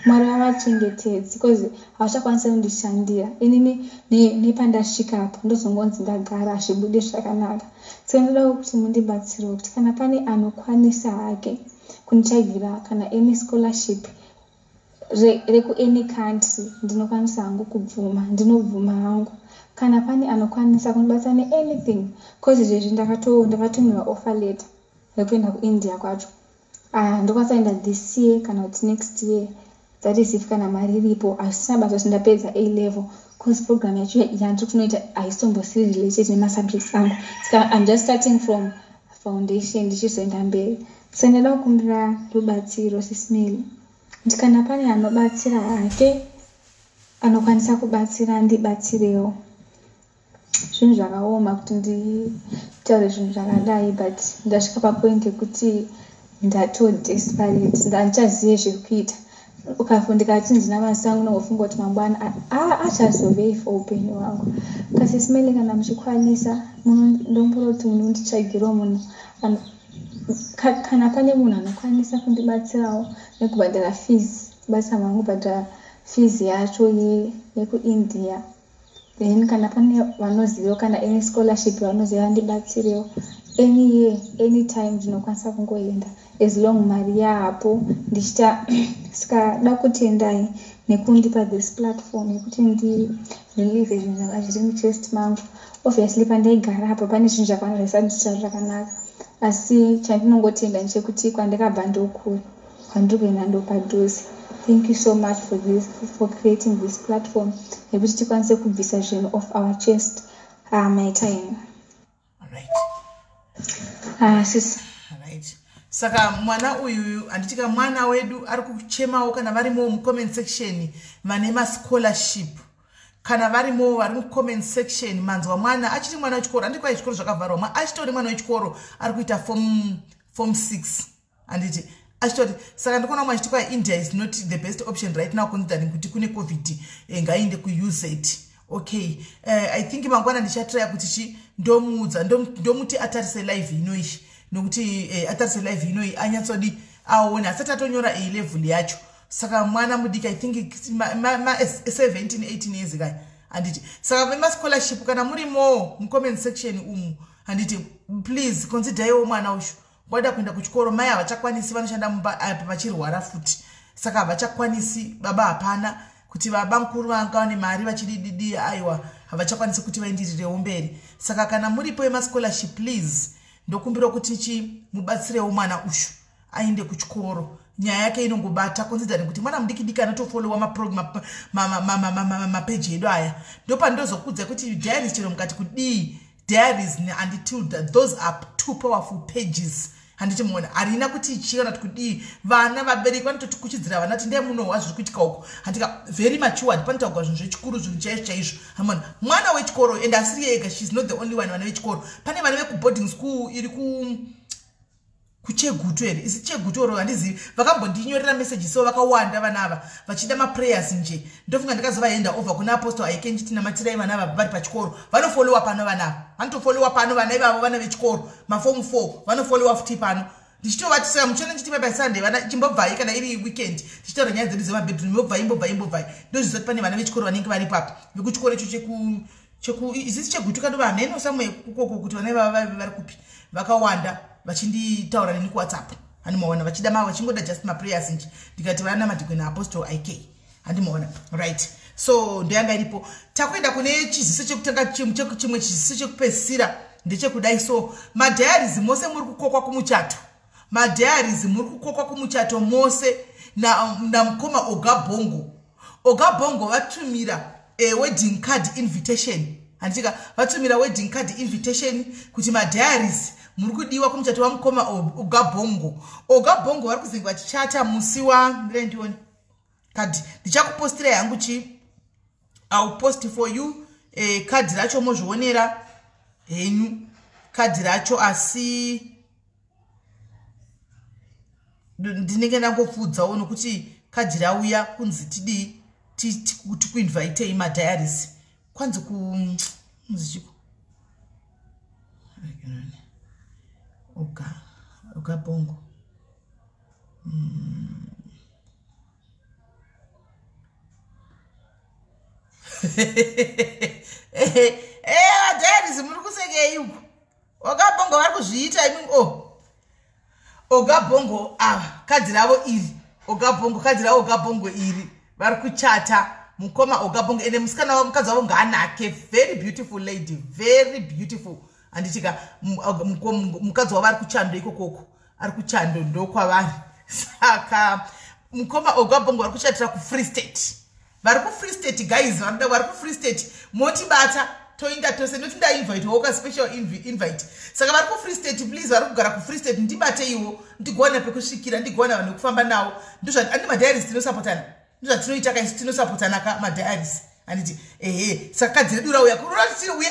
Mwari vavachengetedzi because havachakwanisa kundishandira inini nepandasvika apo ndozongonzi ndagara hazvibude zvakanaka saka ndoda kuti mundibatsire kuti kana pane anokwanisa hake kunditsvagira kana any scholarship reku-any country ndinokwanisa hangu kubvuma ndinobvuma hangu kana pane anokwanisa kundibatsira neanything cause izvezvi ndakatumirwa offer letter rekuenda kuindia kwacho ndokwanisa kuenda this year kana kuti next year that is if kana mari iripo hazvisina basa kuti ndapedza A level cause program yacho yandiri kunoita haisitombosiri related nemasubjects angu saka I'm just starting from foundation ndichizoenda mberi saka ndada kukumbira rubatsiro SIS MELLY kuti kana pane anobatsira hake anokwanisa kubatsira ndibatsirewo zvinhu zvakaoma kuti nditaure zvinhu zvakadai but ndasvika papoint yekuti ndatodesperate ndandichazive zvekuita ukafundikati ndina masango unongofunga kuti mangwana achazovei for upenyu hwangu SIS MELLY kana muchikwanisa ndombura kuti munonditsvagirawo munhu kana pane munhu anokwanisa kundibatsirawo nekubhadhara fees kubatsira mwangu kubhadhara fees yacho yekuindia then kana pane vanoziva kana any scholarship vanoziva ndibatsirewo any year anytime ndinokwanisa kungoenda as long mari yapo ndichita saka da kutendai nekundipa this platform yekuti ndirelieve zvinhu zvanga zviri muchest mangu obviously pandaigara apa pane zvinhu zvakawanda zvaisanditira zvakanaka asi chandinongotenda ndechekuti kwandikabva ndokure kwandiri kuenda ndopadhuze thank you so much for creating this platform yekuti tikwanise kubvisa zvinhu off our chest my time. Sis. Right. Saka mwana uyu anditika mwana wedu ari kuchemawo kana varimo mucomment section vane mascholarship kana varimo vari mucomment section manzwa mwana achiti mwana wechikoro andikwa chikoro zvakavharwa achitori mwana wechikoro ari kuita form 6 anditi achitori saka ndikuona mwachiti kwa India is not the best option right now considering kuti kune covid ngainde kuuse okay I think mangwana ndichatry kuti ndomuti atarise live inoishi nokuti atarise live inoi anyatsodi aona asati atonyora level yacho. Saka mwana mudiki I think ma 17 18 years kai anditi saka vema scholarship kana muri mo mu comment section anditi please consider yo mwana ushu wada kuenda kuchikoro mai avachakwanisi vanoshanda vachirwara futi saka avachakwanisi baba hapana kuti baba mukuru vanga ne mari vachidididi aiwa avachakwanisi kuti vaendirirewo mberi saka kana muripo ema scholarship please ndokumbira kuti mubatsirewo mwana ushu aende kuchikoro. Nyaya yake inongobata considering kuti mwana mudiki anotofollowa mapage edu aya ndopa ndozokudza kuti diaries chero mukati kudi diaries and Tilda, those are two powerful pages handiti muona arina kuti chiona kudi vana vabereki vanototi kuchidzira vana kuti ndiye munowa zviri kuitika uko handika very matured panotagwa zvinhu zvechikuru zvinhu chaizvo hamona mwana wechikoro and asiri yega, she's not the only one vana vechikoro pane vana vekuboarding school iri kuchegutu ere isi chegutoro handizivi vakambondinyorera message so vakawanda vanava vachida maprayers nje ndofunga ndikazovaenda over kuna apostle aikenji tinamatirai vanava vari pachikoro vanofollowa pano vanava vanotofollowa pano vana ivavo vana vechikoro maform 4 vanofollowa futi pano ndichitovatisira muchona chitima by Sunday vana chimbobvai kana iri weekend tichitaura nyaya dzedu dzemabedroom imbobvai ndozvizoti pane vana vechikoro vanenge vari papa vekuchikoro icho cheku isisi chegutu kando vanheno samwe kukoko kuti vana ivavo vari kupi vakawanda vachinditaura neni kuWhatsApp handimaona vachida vachingoda just maprayers nje ndikati vana madhikweni apostle IK handimaona right. So ndiyanga iripo takuenda kune chiziso chekutanga chimwe chiziso chekupesira ndechekudai. So madiaries mose muri kukokwa kumuchato, madiaries muri kukokwa kumuchato mose na mkoma Ogabongo vatumira wedding card invitation handika vatumira wedding card invitation kuti madiaries muri kudiwa kumuchato wa mkoma Ogabongo vari kuzinga vachichata musi wa ndione kadi ndichakupostira yangu I'll post for you kadi racho mozvionera henyu kadi racho asi ndinenge ndangopfudzawo nokuti kadi rauya kunzi tidi tikuinvite madiaries kwanzi muzichiko Ogabongo madiaries muri kuseke yuko Ogabongo vari kuzviita imi Ogabongo kadi ravo iri kadi ravo Ogabongo iri vari kuchata mukoma Ogabongo ene musikana mukadzi wavo ngaanake, very beautiful lady, very beautiful. Anditika mukadzi wavo ari kuchando ikokoko, ari kuchando ndokwavari. Saka mukoma Ogabongo vari kuchatira kuFree State. Vari kuFree State guys, vari kuFree State. Motibata toinda tose noti ndainvite woka special invite. Saka vari kuFree State, please vari kugara kuFree State ndibate iwo ndigona pekusvikira ndigona vanhu kufamba nawo. Ndozvati andi madiaries tinosapotana. Ndozvati tinoita kaisi tinosapotana ka madiaries. Anditi saka kadzi redu rauya kuroti we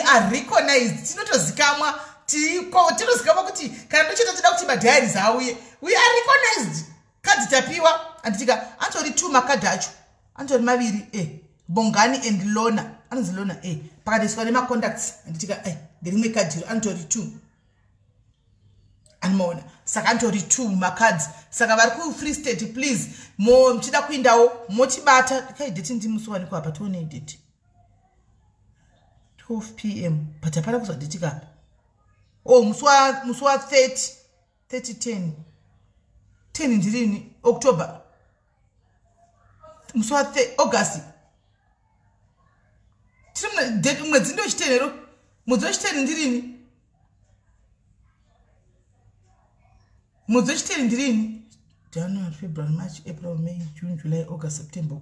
are recognized. Tinotozikamwa tinozikamwa kuti kana ndochita toda kuti madiaries auye. We are recognized. Kadzi tapiwa anditika antori 2 makadhi acho. Antori maviri Bongani and Lona. Anzi Lona pakadiswa nema contacts anditika ngerimwe kadhi antori 2. Anmona saka antori 2 makadzi. Saka vari kuFree State, please mchida kuindawo mochibata kai date ndimusi wani kwa patone date 12 PM patapana kuzwa date kapa musi wa 30 10 ndirini October musi wa August timna date mwedzi ndo chitenero mwedzi wa chitenero ndirini mwedzi wa chitenero ndirini January, February, March, April, May, June, July, August, September,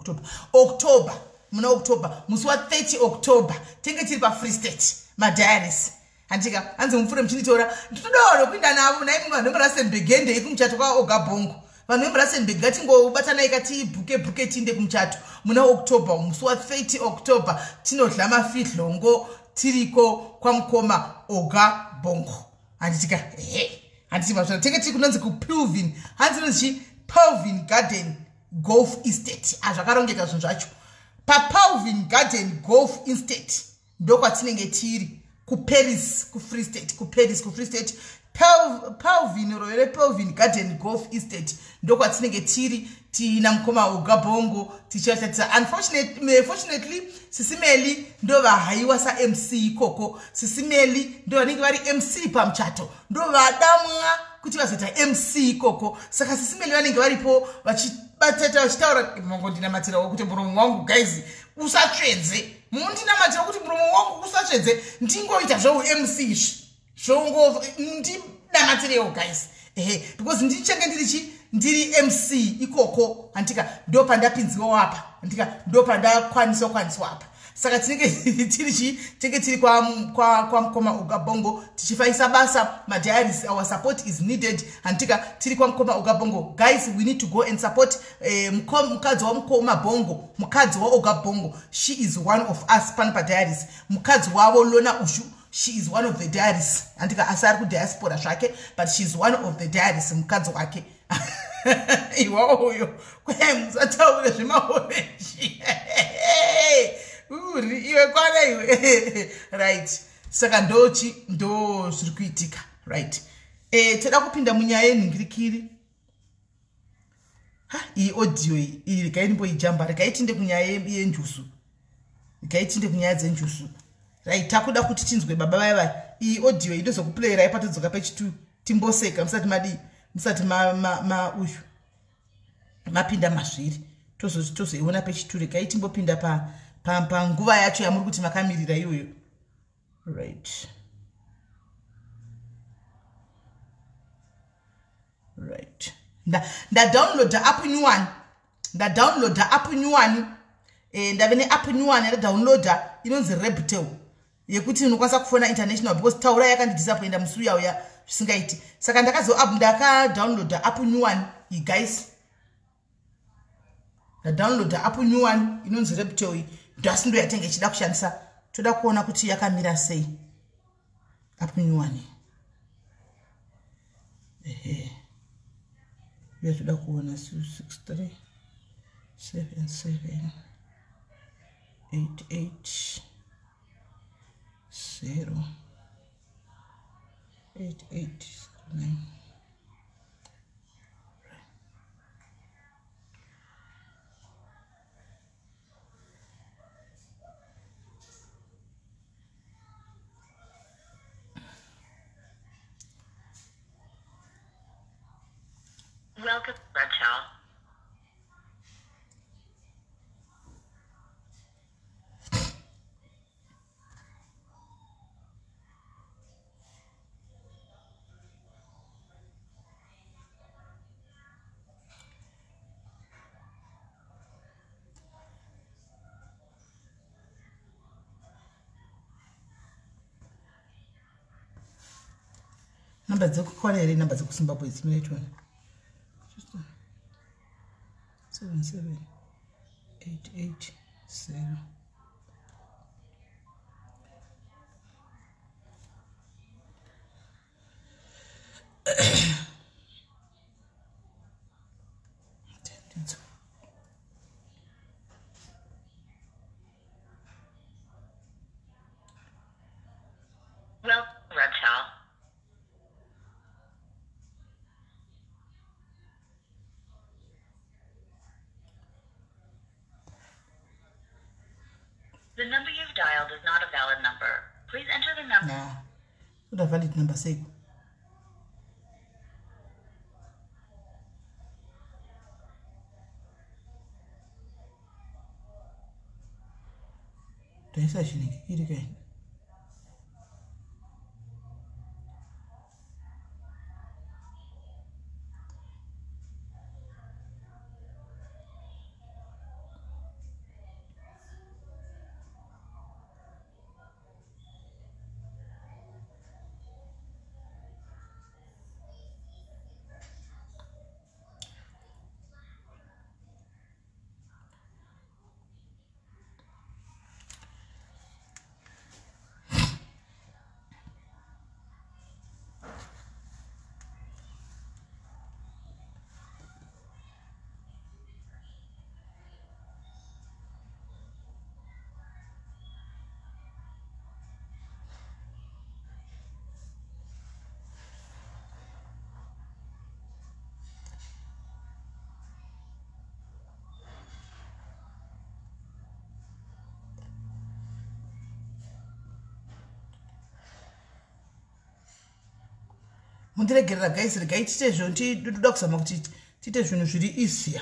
October. Muna October. Muswa 30 October. Tenge tiri pa Free State. Madiaries. Antika anze mfure mchinitora. Nditodoro kuinda navo na imu vanhu Rustenburg ikumchato kwa Ogabongo. Vanhu Rustenburg gatingo batana ikati buke tinde kumchato. Muna October, muswa 30 October. Tinodla mafidlongo tiriko kwa mkoma Ogabongo. Anditika Antiba tenge tiri kunonzi ku Pelvin. Hanzi nonzi Pelvin Garden Golf Estate. Azvakarongeka zvinhu zvacho. Pa Pelvin Garden Golf Estate ndokwa tinenge tiri. Paris, Free State, Paris, Free State. Pelvin Royal Pelvin Garden Golf Estate. Ndoko atsinenge tiri tina mkoma ugabongo tichata. Unfortunately SIS MELLY ndo vahaiwa sa MC koko. SIS MELLY ndo vanenge vari MC pamchato. Ndo vadamwa kuti vazoita MC koko. Saka SIS MELLY vanenge varipo vachibatata vachitaura mongo ndinamatira kuti muromo wangu guys usatsvedze. Mundinamatira kuti muromo wangu usatsvedze. Ndingoita zvo MC shongo ndinamatira guys. Because ndichenge ndiri MC ikoko antika ndo pandapinziwa wapa antika ndo pandakwaniswa wapa. Saka tinenge tiri kwa mkoma ugabongo tichifaisa basa ma diaries. Our support is needed antika tiri kwa mkoma ugabongo guys. We need to go and support mukadzi wa mkoma bongo, mukadzi wa ugabongo. She is one of us panapa diaries. Mukadzi wavo lona ushu, she is one of the diaries antika asari ku diaspora zvake, but she is one of the diaries mukadzi wake. Iwa uyo kwemuzataura zvemaorenji iwe kwana iwe right. Saka ndo zviri kuitika right. Toda kupinda munyaya yenhingirikiri. Iyi audio iyi rikainimboijamba rikaitinde kunyaya yenjuzu, rikaitinde kunyaya dzenjuzu right. Takuda kuti tinzwe baba vaya. Iyi audio iyi ndozokuplayera patodzoka pechitu timboseka musati uyu mapinda mazviri tozoiona pechiture kai timbopinda panguva yacho yamuri kuti makamirira iyoyo right. Ndadownloada app nyuwani, ndave neapp nyuwani yadadownloada inonzi Rebtel yekuti unokwanisa kufona international because taura yakandidisappointa musi uya zvisingaiti. Saka ndakadownloada app nyuwani iyi guys. Ndadownloada app nyuwani inonzi Rebtel iyi ndasi ndo yatenga ichida kushandisa. Toda kuona kuti yakamira sei app nyuwani. Toda kuona 663 77 88 0 88 Welcome, Red Child. Namba dzekukwana here namba dzekuzimbabwe dzinoitwa 77 88 0 Well, Red Child. The number you've dialed is not a valid number. Please enter the number. Nah, what a valid number say. Don't say she need again. mundiregerera guys regai tite zvo ndinoda kuzama kuti tite zvinhu zviri easier.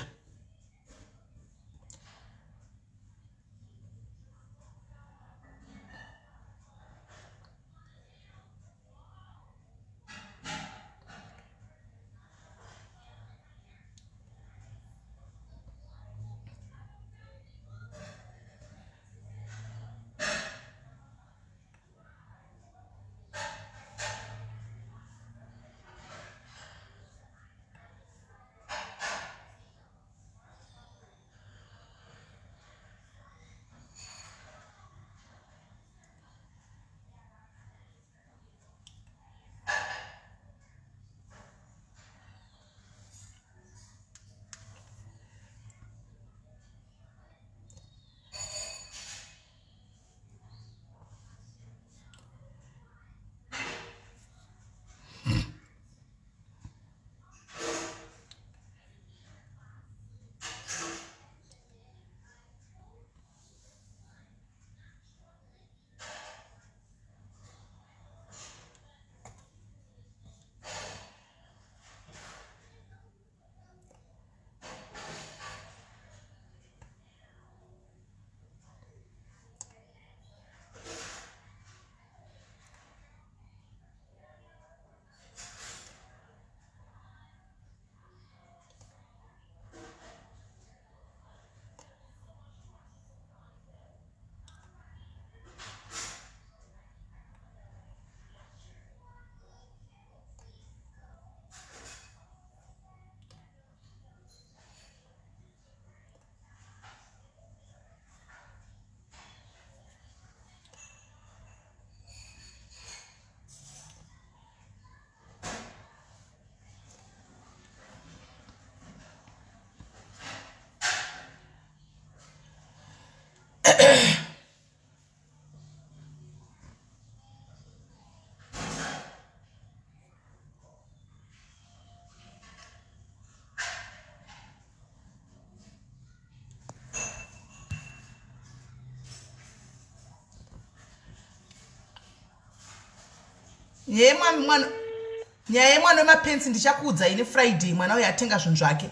Nyaya mwana wemapensi ndichakuudza ini Friday mwana uyu atenga zvinhu zvake.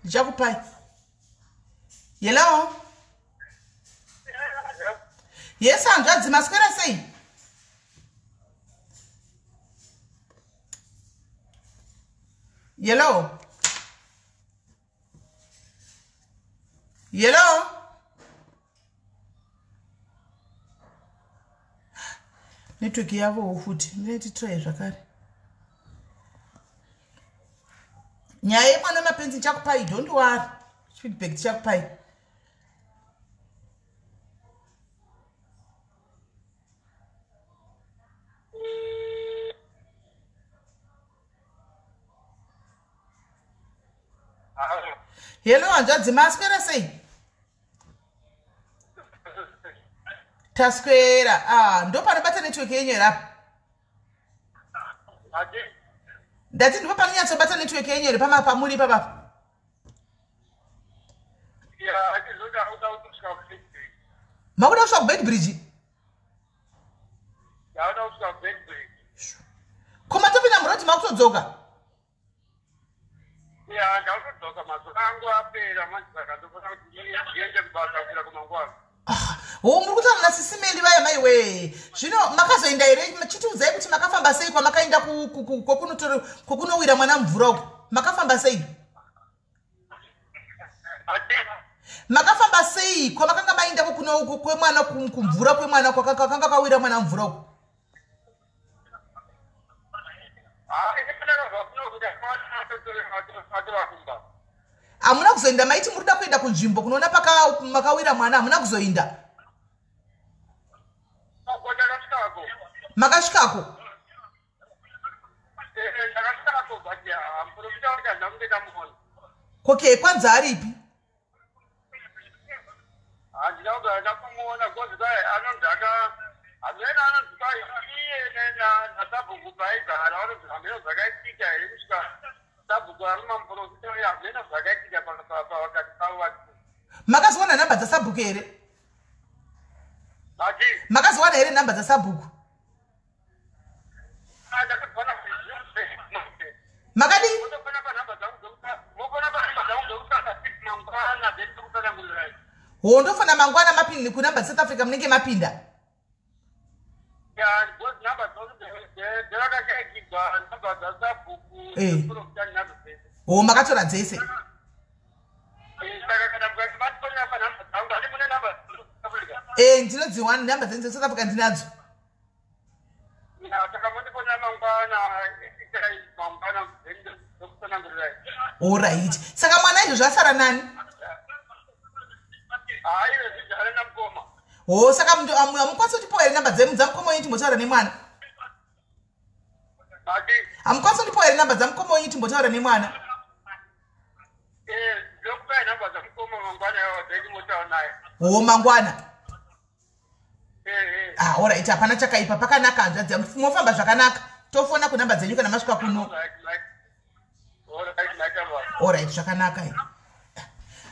Ndichakupai. Hello? Yes, hanzvadzi maswera sei? Hello? Hello? Network yavo futi ndinotitry zvakare. Nyaya yemwana wemapenzi chakupai, don't worry. Feedback chakupai. Hello, hanzvadzi maswera sei? Taswera. Ndo panobata network yenyu here apa? Ndati ndipo panonyatsobata network yenyu here pamuri papa? Makuda kusvika kuBedbridge? Koma topinda muroti makutodzoka? Muri kutaura naSIS MELLY vaya maiwe. Zvino makazoenda here? Chitiudzai kuti makafamba sei kwamakaenda kokunowira mwana mvura uko? Makafamba sei? Makafamba sei kwamakanga maenda kwemwana kumvura kwemwana kwakanga kawira mwana mvura uko? Hamuna kuzoenda maiti murida kuenda kunzvimbo kunoona makawira mwana, hamuna kuzoenda? Makasvikako? Okay, kwanza aripi? Makazowana namba dzasabhuku here? Makazowana here namba dzasabhuku? ndofana mangwana mapinda kunamba South Africa munenge mapinda. Yeah, what number makatora dzese. Ndinodziwa namba dzenze South Africa ndinadzo. All right. Saka mwana izvo zvasara nani? Saka amukwanisa kuti poere namba dzemu dzamukoma wenyu timbotaura nemwana. Amukwanisa kuti poere namba dzamukoma wenyu timbotaura nemwana. Mangwana. All right, hapana chakaipa pakanaka hanzvadzi mofamba zvakanaka. Tofona kunamba dzenyu kana masvika kuno. All right, zvakanaka.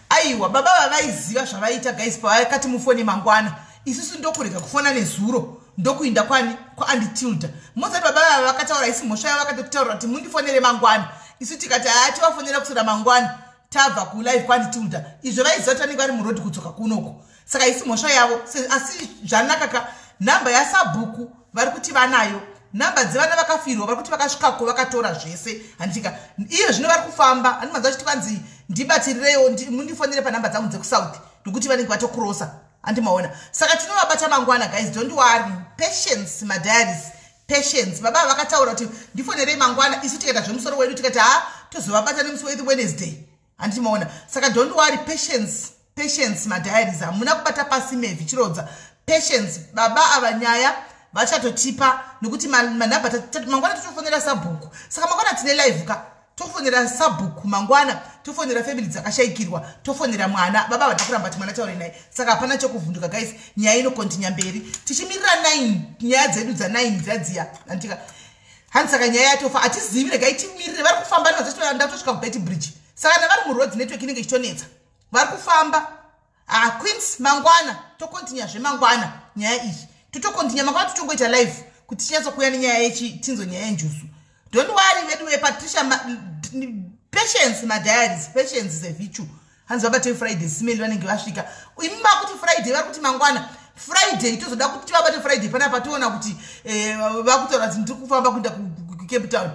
Aiwa baba vavaiziva zvavaita guys pavakati mufone mangwana. Isusu ndokurega kufona nezuro ndokuinda kwani kwaanditilda. Mozati baba vava vakataura isi mhosva yavo vakatotaura kuti mundifonere mangwana. Isu tikati tivafonera kusura mangwana tabva kulive kwaanditilda. Izvo vaizotani vari murodhi kudzoka kunoko. Saka isi mhosva yavo asi zvanaka namba yasabhuku vari kuti vanayo. Namba dzevana vakafirwa vari kuti vakasvikako vakatora zvese. Handika iyo zvino vari kufamba handimanzwa kuti kwanzi ndibatirewo mundifonere panhamba dzangu dzekusouth ndokuti vanenge vatokurosa handimaona. Saka tinovabata mangwana guys, don't worry. Patience my diaries, patience. Baba vakataura kuti ndifonerei mangwana, isu tikaita zvemusoro wedu tikati tozovabata nemusi weWednesday handimaona. Saka don't worry, patience my diaries. Hamuna kubata pasi mevhi chirodza. Patience. Baba ava Nyaya vachatotipa nokuti manhamba mangwana totofonera sabhuku. Saka mangwana tine live ka tofonera sabhuku mangwana, tofonera family dzakashaikirwa, tofonera mwana. Baba vada kuramba kuti mwana taure naye. Saka hapana chokuvhunduka guys, nyaya inokontinya mberi. Tichimirira 9 nyaya dzedu dza9 dzadziya. Antika hansaka nyaya yatofa atizivi rega itimirire. Vari kufamba nazo ndatosvika kuBet Bridge. Saka navari muroads network inenge ichitonetsa. Vari kufamba. Queens mangwana tokontinya zvemangwana nyaya iyi. Totokontinya mangwana totongoita live kuti tinyatsokuya nenyaya yechitinzo nyaya yenjuzu. Don't worry, wedu Patricia, patience my diaries, patience is a virtue. Hands over to Friday, smell wanenge vasvika. Imba kuti Friday vari kuti mangwana Friday tozoda kuti vabate Friday panapa toona kuti vakutaura kuti ndiri kufamba kuenda kuCape Town.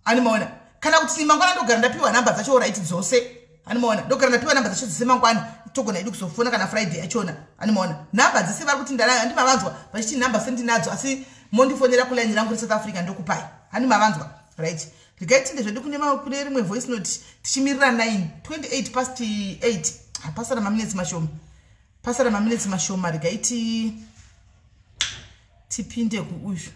Animaona. Kana kuti mangwana ndogara ndapiwa namba dzacho right dzose. Animaona. Ndogara ndapiwa namba dzacho dzese mangwana togona idu kuzofona kana Friday yachona. Animaona. Namba dzese vari kuti ndanayo handimavanzwa vachiti namba sendinadzo asi mondifonera kuline rangu South Africa ndokupai. Handimavanzwa. Right. Ndikaitinde zvedu kune rimwe voice note tichimirira 9:28 past 8. Pasara maminutes mashoma. Pasara maminutes mashoma rikaiti tipinde kuuyu.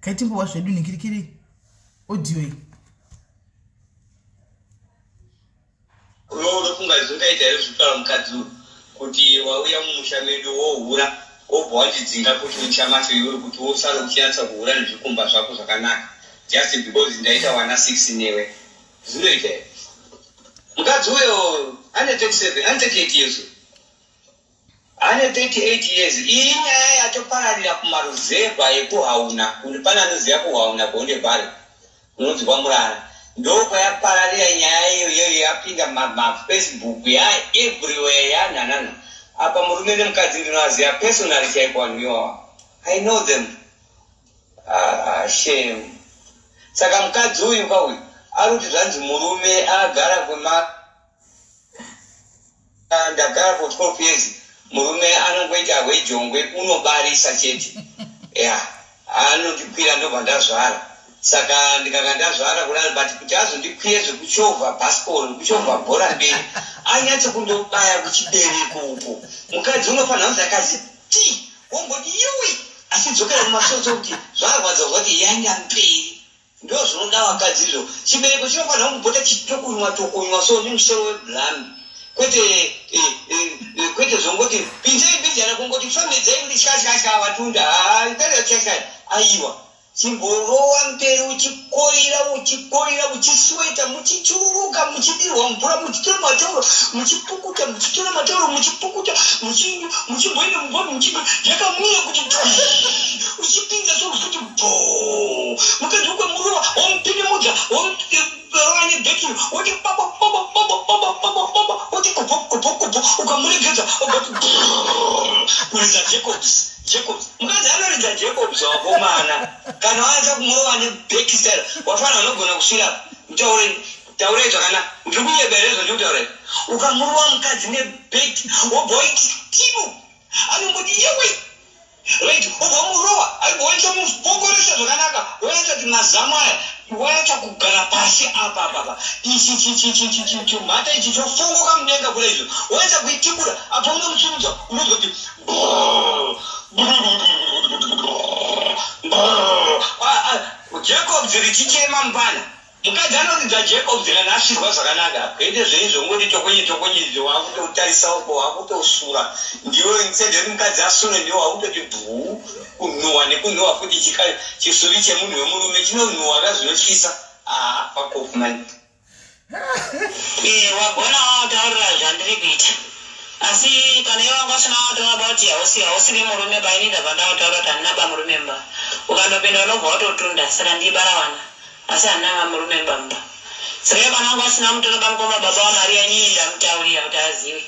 Kaitimbo zvedu nikirikiri audio iyi. Unofunga zvingaita zvitara mukadzi kuti wauya mumusha medu wohura wobva wandidzinga kuti uchamacho iwe kuti usare uchinatsa kuhura nezvikumba zvako zvakanaka just because ndaita wana 6 newe zvinoita mukadzi uyo ane 37 ane 38 years ane 38 years iyi nyaya yatopararira kumaruzevha ekuhauna kune pana anoziva kuhauna gonde bhari unonzwa murara ndoko yapararira nyaya iyoyo yapinda mafacebook everywhere yananana apa murume nemukadzi ndinovaziva personally chaiko vanhu iwawa I know them. Shame. Saka mukadzi uyu kauyu ari kuti zvanzi murume agara ndagara for 12 years murume anongoita hwejongwe unobarisa chete anondikwira ndobva ndazvara. Saka ndikanga ndazvara kudai but kuti azondikwiye zvekuchovha basketball kuchovha bhora mberi anyatse kundobaya kuchibereko uko mukadzi unofanira kuti akazi ti womboti iwe asi dzokera kumasotso kuti zvarwadza kuti yanya mberi ndo zvinoda vakadzizvo chibereko chinofanira kumbota chitokunywa so nemusoro webhurami kwete zvongoti pinzei bijana kungoti famedzei kuti shashasha vatunda iperechashai aiwa chimborowa mberi uchikoira uchisweta muchichururuka muchidirwa mvura muchitora matoro muchipukuta muchitora matoro muchipukuta muchimboenda muboni yakamira kuti uchipinza sokuti bo mukadzi ukwemurova womupinimudza womurova nebheki woti woti kubvo ukamuregedza kuridza Jacobs mukadzi anoridza Jacobs wakomana kana waanza kumurova nebheki style wafana unogona kusvira taurei zvakanaka ndiri kuyeberezvo ndikutaurei ukamurova mukadzi nebheki wobva waiti timu anomboti yewe right ubomurova aiboita mupokoresa zvakanaka woita kuti mazamu aya waita kugara pasi apa ichi mhata ichi chofongoka mudenga kule izvo waita kuitikura apo unomutsumudza unonzwa kuti Jacobs richichema mupana mukadzi anoridza Jacobs kana asvirwa zvakanaka kwete zveizvo ngoti tokonye wakutotarisa uko wakutosura ndiwe nsedzeni mukadzi asure ndiwe wakutoti bhuu kunhuhwa nekunhuhwa futi chisuri chemunhu wemurume chinonhuhwa kazvinotyisa pakofu mani wagona wataurira zvandiri kuita asi kana iwe wanga usina wataura about hausiri murume painida pandawataura kuti handina bamurume mba ukandopinda unobva watotunda saka ndibara vana asi handina murume mbamba saka kana wanga usina mutoro pamukoma baba wamariya nyini ndamutaurira kuti azive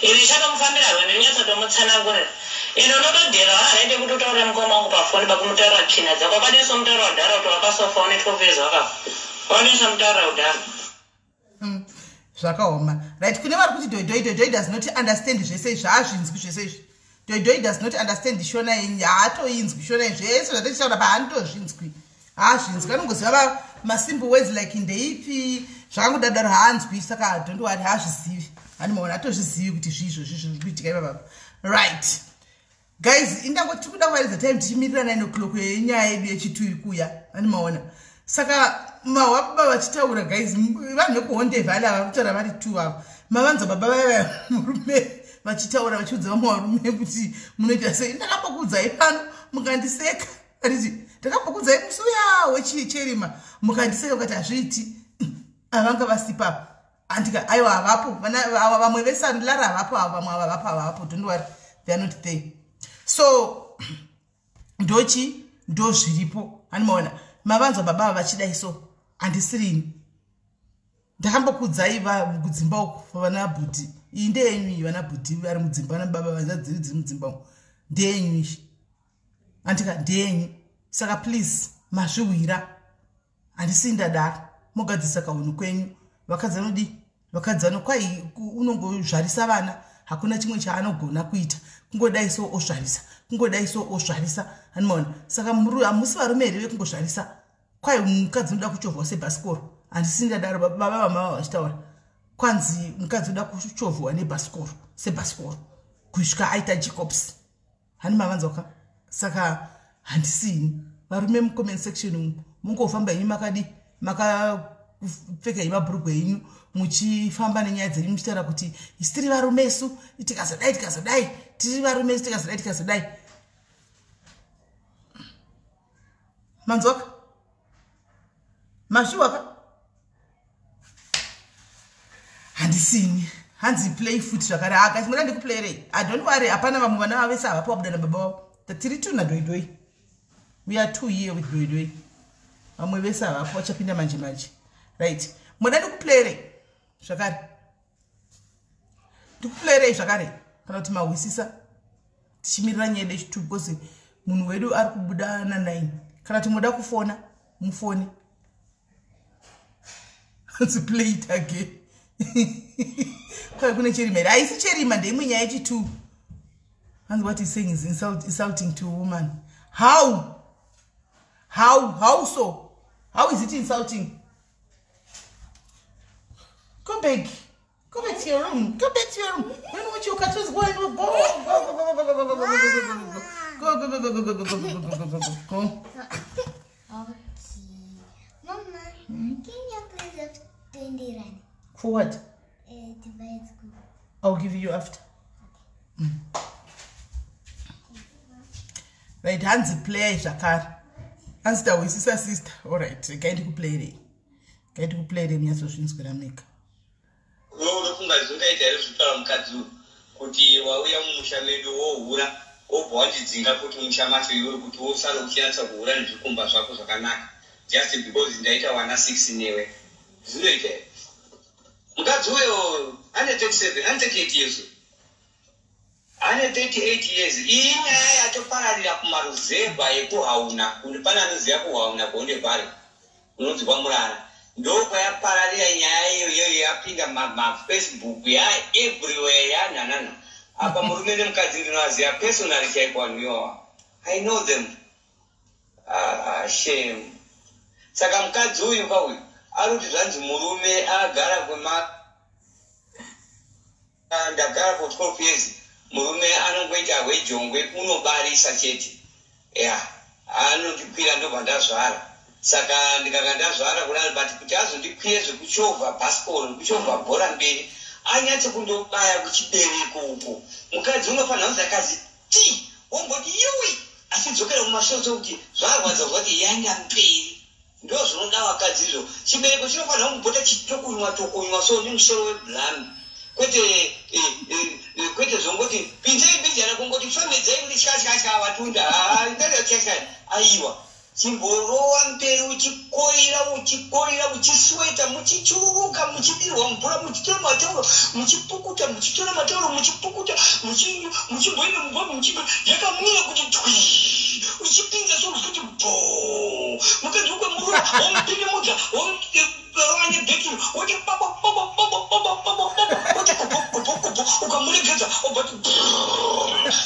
iri chatomufambira rwendo rinyatsotomutsanangurira ino unotodhera waraite kuti utaure mukoma wangu pafoni pakumutaurira tsvina dzako wakadinisa mutaura udhara kuti wakasofa une 12 years wakafa wakadinisa mutaura udhara zvakaoma right kune vari kuti doi does not understand zvese zvaazvinzwi zvese izvi doi does not understand shona yenyu haatoinzwi shona zvese zvatochitaura pahanotozvinzwi haazvinzwi anongoziva masimple words like ndeipi zvakangodadaro haanzwi saka don't worry haazvizivi hanimaona hatozvizivi kuti zvizvo zvizvo zvikuitika ipapapa right guys indangoti kuda kuvaridza time tichimirira 9 o'clock yenyaya yedu yechitu iri kuya hanimaona saka mawababa vachitaura guys vanhu vekuhonde vhali ava kutaura vari 2 ava mavanza baba vaya murume vachitaura vachiudza vamwe varume kuti munoita sei ndakambokuudzai pano mukandiseka ariti ndakambokuudzai musi uya wechicherima mukandiseka ukati hazviiti avanga vasipapa andika aiwa havapo vamwe vesandilara havapo avo vamwe ava havapo don't worry they are not there so ndo zviripo hanimaona mavanzwa baba vachidai so handisirini ndakambokuudzai kudzimba uku vana bhudhi iyi ndeyenyu vana bhudhi vari mudzimba vana baba vanzadziri dziri mudzimba uku ndeyenyu izvi andika ndeyenyu saka please mazviwira handisini ndadaro mogadzisa kaunhu kwenyu vakadzano kwai unongozvarisa vana hakuna chimwe chaanogona kuita kungodai so ozvarisa hanimaona saka hamusi varume here vekungozvarisa kwai mukadzi unoda kuchovhwa sebhasikoro handisini ndadaro baba vamava vachitaura kwanzi mukadzi unoda kuchovhwa nebhasikoro sebhasikoro kusvika aita Jacobs hani mavanzoka saka handisini varume mucomment section umu mungofamba henyu makapfeka mabhurugwa enyu muchifamba nenyaya dzenyu muchitaura kuti isi tiri varumesu tikazodai tiri varumesu tikazodai manzoka mazviwaka handisini hanzi play foot zvakare akati muda ndikuplayerei don't worry hapana vamwe vana vavese havapo wabuda nababa wavo tiri 2 nadoidoi we are 2 here with doidoi vamwe vese havapo vachapinda manje right muda ndikuplayerei zvakare kana kuti mahwisisa tichimirira nyaya yechitu because munhu wedu ari kubuda na9 kana kuti muda kufona mufone let's play it again kwa kune cherima haisi cherima ndeimwe nyaya yechitu and what he's saying is insulting to a woman how so how is it insulting go back to your room when what you cut was going go Mama, can you please have 20 rand? For what? To buy school. I'll give you after. Right, hands play Shakar. Hands that with sister. Alright, going to play them. Yes, she's gonna make. No, kuti wauya mumushamedu wohura obva wandidzinga kuti mushamacho iwe kuti wosara uchinatsa kuhura nezvikumba zvako zvakanaka just because ndaita wana 6 newe zvinoita mukadzi uyo ane 37 ane 38 years ane 38 years iyi nyaya yatopararira kumaruzevha ekuhauna kuti pana anoziva kuhauna kuonde bhari unonzi kwamurara ndokwayapararira nyaya iyoyo yapinda mafacebook everywhere yanhanhana apa murume nemukadzi ndinovaziva personally chaiko vanhu iwawa I know them. Shame. Saka mukadzi uyu pauyu arikuti zvanzi murume agara ndagara for 12 years murume anongoita hwejongwe unobarisa chete anondikwira ndobva ndazvara saka ndikanga ndazvara kudaro but kuti azondikwire zvekuchovha bhasikoro kuchovha bhora mberi anyatse kundobaya kuchibereko uko mukadzi unofanira kunzi akazi ti womboti iwi asidzokera kumashoto kuti zvarwadza kuti yanga mberi ndo zvinoda vakadzizvo chibereko chinofanira kumbota chitokunywa so nemusoro webhurami kwete zvongoti pinzei bijana kungoti famedzai kuti chikachikachika vatunda ndariachashai aiwa chimborowa mberi uchikoira uchisweta muchichururuka muchidirwa mvura muchitora matauro muchipukuta muchitora matauro muchipukuta muchimboenda mubhamu yakamira kuti twi uchipinza sokuti bho mukadzi ukwemurura wamupinimudza wanye bhekini woti woti ukamuregedza obati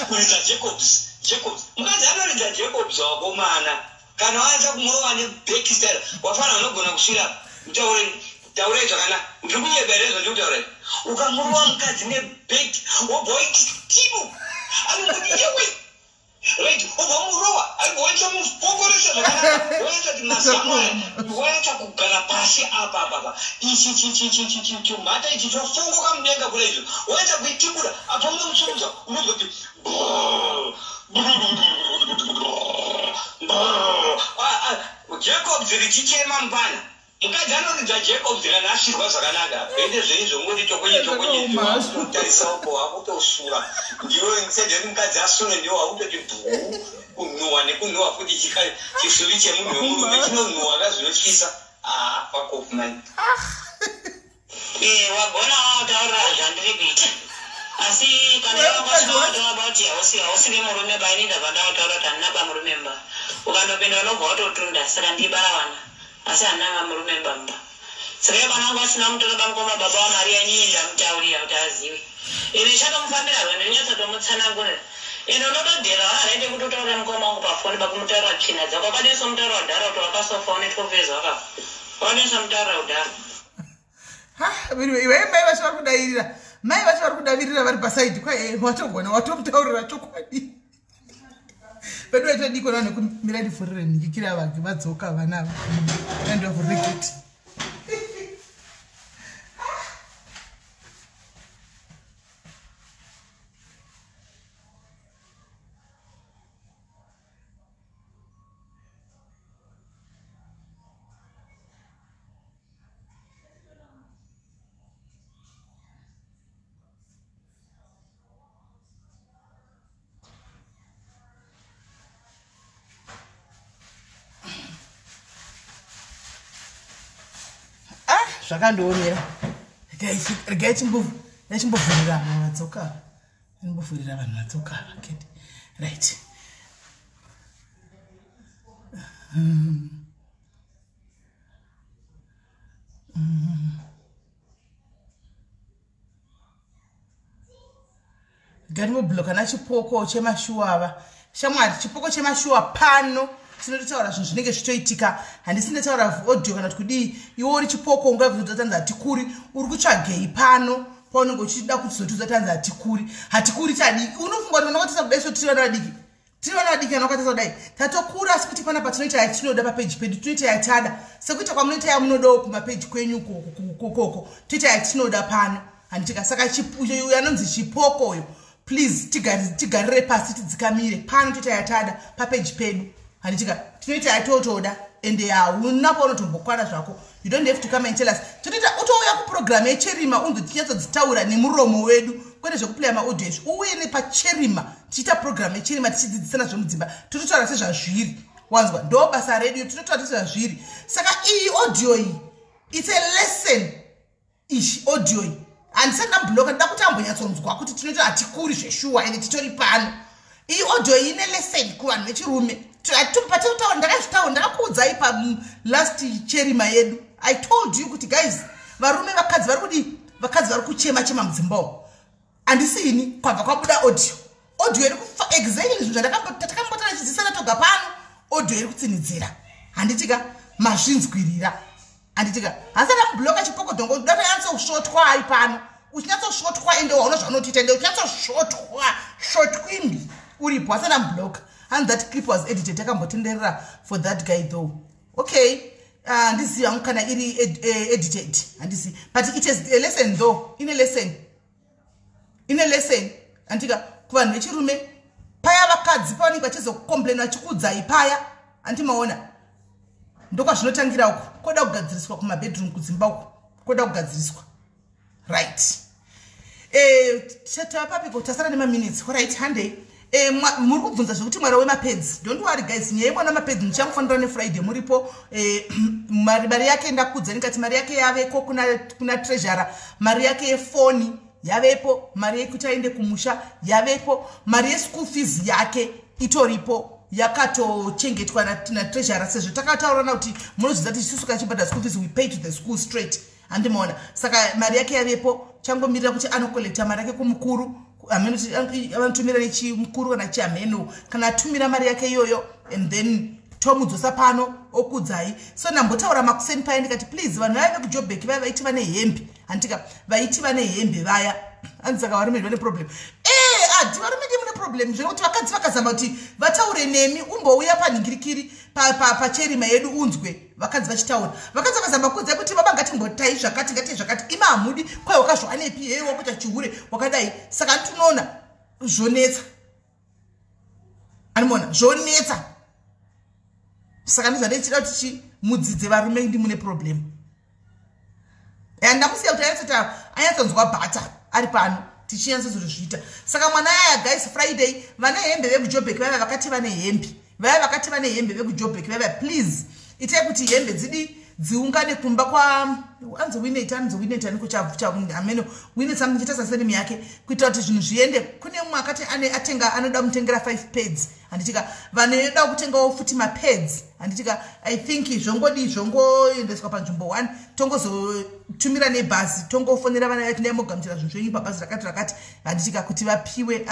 kuridza jacobs mukadzi anoridza jacobs wakomana kana waanza kumurova nebhekistyle wafanira unogona kusvira taurei zvakanaka ndiri kunyeberezvo ndikutaurei ukamurova mukadzi nebheki wobva waiti timu anongoti yewe right obva murova aibowaita mupokoresa zvakanaka waita kuti masamaya waita kugara pasi apa ichi mhata ichi chofongoka mudenga kule izvo waita kuitikura apa unomutsumudza unozoti Jacobs richichema mpana mukadzi anoridza Jacobs kana ashirwa zvakanaka ende zveizvo ngoti tokonye uko wakutosura ndiwe ngisedzeni mukadzi asune ndiwo wakutoti bhuu kunhuhwa nekunhuhwa futi chisuri chemunhu wemurume chinonhuhwa kazvinotyisa fuck off man wagona wataurira zvandiri kuita asi kana yakasinautaura about hausive murume bainida pandakataura kuti handina pamurume mba ukandopinda unobva watotunda saka ndibara vana asi handina murume mbamba saka iyo kana wangu asina mutora pamukoma baba wamariya nyinyi ndamutaurira kuti azive ine chatomufambira rwendo ndinyatsotomutsanangurira ine unotodhera araite kuti utaure mukoma wangu pafoni pakumutaura tsvina dzako wakadinisa mutaura udhara kuti wakasofa une 12 years wakafa wakadinisa mutaura udhara iwe mai vacho vari kudairira mai vacho vari kudavirira vari pasaidi kwae watogona watomutaurira chokwadi pedu etadikona nekumira ndivhurire ndikikira vage vadzoka vanavo andivavhurire geti zvakandoomera regai chimbovhurira vanhu vadzoka imbovhurira vanhu vadzoka vaketi right garimubloka nachipoko chemashuwa shamwari chipoko chemashuwa pano chinotaura zvinhu zvinenge zvitoitika handisi ndataura audio kana kuti kudii iwe uri chipoko ungazvizotanza hatikuri uri kutsvagei pano paunenge uchida kuti zotizotanza hatikuri hatikuri tadiki unofunga kuti vanakatisa kudai so tiri vana vadiki kana vakatisa kudai tatokura asi kuti pana patinoita yatinoda papeji pedu tinoita yatada sekuita kwamunoita yamunodawo kumapeji kwenyu kokoko toita yatinoda pano handitika saka yanonzi chipokoyo please tigarire pasi tidzikamire pano toita yatada papeji pedu handitika tinoita yatotoda ende hauna paunotombokwana zvako you don't have to come and tell us totoita utouya kuprogramu yecherima unzotinyatsodzitaura nemuromo wedu kwete zvekuplaya maaudio uye nepacherima tichiita programu yecherima tichidzidzisana zvemudzimba tototaura sezvazviri wanzwa ndo basa redu tinotarisira zviri saka iyi audio iyi it's a lesson ish audio iyi andisana block nda kuti ambonyatsonzwa kuti tinoita atikuri zveshuwa ende titori pano iyi audio iyi ine lesson kuvanhu vechirume patinotaura ndakazvitaura ndakakuudzai pa last cherima yedu I told you kuti guys varume vakadzi vari kudi vakadzi vari kuchema mudzimba andisini kwabva kwabuda audio iri exactly zvinhu zvatakambotana chidzisana toga pano audio iri kutsinidzira handitika mazvinzwirira handitika hasana kubloka chipokodhongo data yantsosvotwa ari pano uchinyatsosvotwa ende waona zvaunotiita ende uchinyatsosvotwa shotwimbi uripo hasana mbloka and that clip was edited takambotenderera for that guy though okay ndisiya kana iri edited handisi but it is a lesson though in a lesson antika kuvanhu vechirume paya vakadzi pavanenge vachizokomplaina vachikuudzai paya antimaona ndokwazvinotangira uku koda kugadziriswa kumabedroom kudzimba uku koda kugadziriswa right papiko tasara nemaminutes right hande muri kubvunza zvekuti mwari wemapads don't worry guys nyaya imwana mapads ndichangofanira nefriday muripo mari yake ndakudzani kati mari yake yaveko kuna treasurer mari yake yefoni yavepo mari yekuti aende kumusha yavepo mari yeschool fees yake itoripo yakatochengetwa na treasurer sezvo takataurana kuti munozvidza kuti isusu kachibhadha school fees we pay to the school straight andimaona saka mari yake yavepo changomirira kuti anokolekta mari yake kumukuru anotumira nechimukuru kana chiameno kana atumira mari yake iyoyo and then tomudzosa pano okudzai so nambotaura makuseni paya ndikati please vanhu vaya vekujobheki vaya vaiti vane hembe handika vaiti vane hembe vaya anzaka varume vane problem adi varume ndi mune problem zvekuti vakadzi vakazama kuti vataure nemi umbouya panhingirikiri pacherima yedu unzwe vakadzi vachitaura vakadzi vakazama kuudza kuti baba ngatimbotai zvakati ngatii zvakati ima hamudi kwai wakazvanepi hei wakuita chihure wakadai saka ndinoona zvonetsa animona zvonetsa saka ndizvandechida kuti mudzidze varume ndi mune problem ndamusiya kuti anyatsonzwa bhata ari pano tichinyatsozviita saka mwana yaya guys friday vane hembe vekujobheki vaya vakati vane hembe vaya vakati vane hembe vekujobheki vaya please itai kuti hembe dziungane kumba kwa anzowineta nikuchameno wine something chita saserimu yake kuita kuti zvinhu zviende kune mumwe akati atenga anoda mutengera 5 pads handitika vanoda kutengawo futi mapads handitika I think zvongoendeswa panzvimbo 1 tongozotumira nebhasi tongofonera vana vati ndaimogamuchira zvinhu zvenyu pabhasi rakati handitika kuti apiwe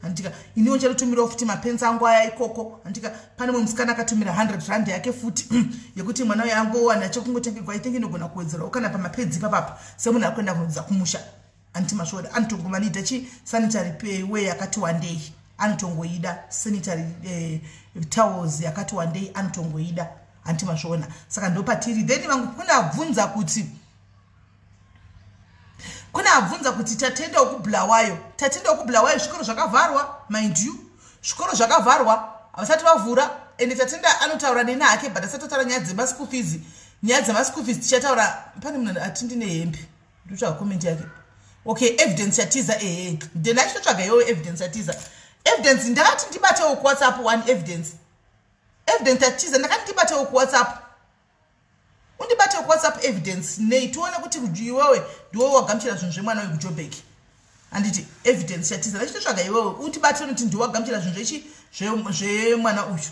handitika iniwo chatotumirawo futi mapenzi angu aya ikoko handitika pane mumwe musikana akatumira 100 rand yake futi yekuti mwana uyo angowana chekungotengerwa I think inogona kuwedzerawo kana pamapedzi papapa semunhu ari kuenda kunodza kumusha antimashoda anotongomaniita sanitary way yakati wandei anotongoida sanitary towels yakati wandei anotongoida antimashoda saka ndopatiri then vangu kuna abvunza kuti tatenda ukubulawayo zvikoro zvakavharwa mind you zvikoro zvakavharwa havasati vavhura ende tatenda anotaura neni hake but asati ataura nyaya dzemaschool fees tichataura pane munhu atindine hembe ndotsvaga comment yake okay evidence yatiza then achitotsvaga iyoyo evidence yatiza evidence ndakati ndibatewo kuwhatsapp one evidence yatiza ndakati ndibatewo kuwhatsapp undibatewo kuwhatsapp evidence nei tione kuti iwewe ndiwe wagamuchira zvinhu zvemwana wekujobheki handiti evidence yatiza ndachitotsvaga iwewe undibatewo kuti ndiwe wagamuchira zvinhu zvemwana uyu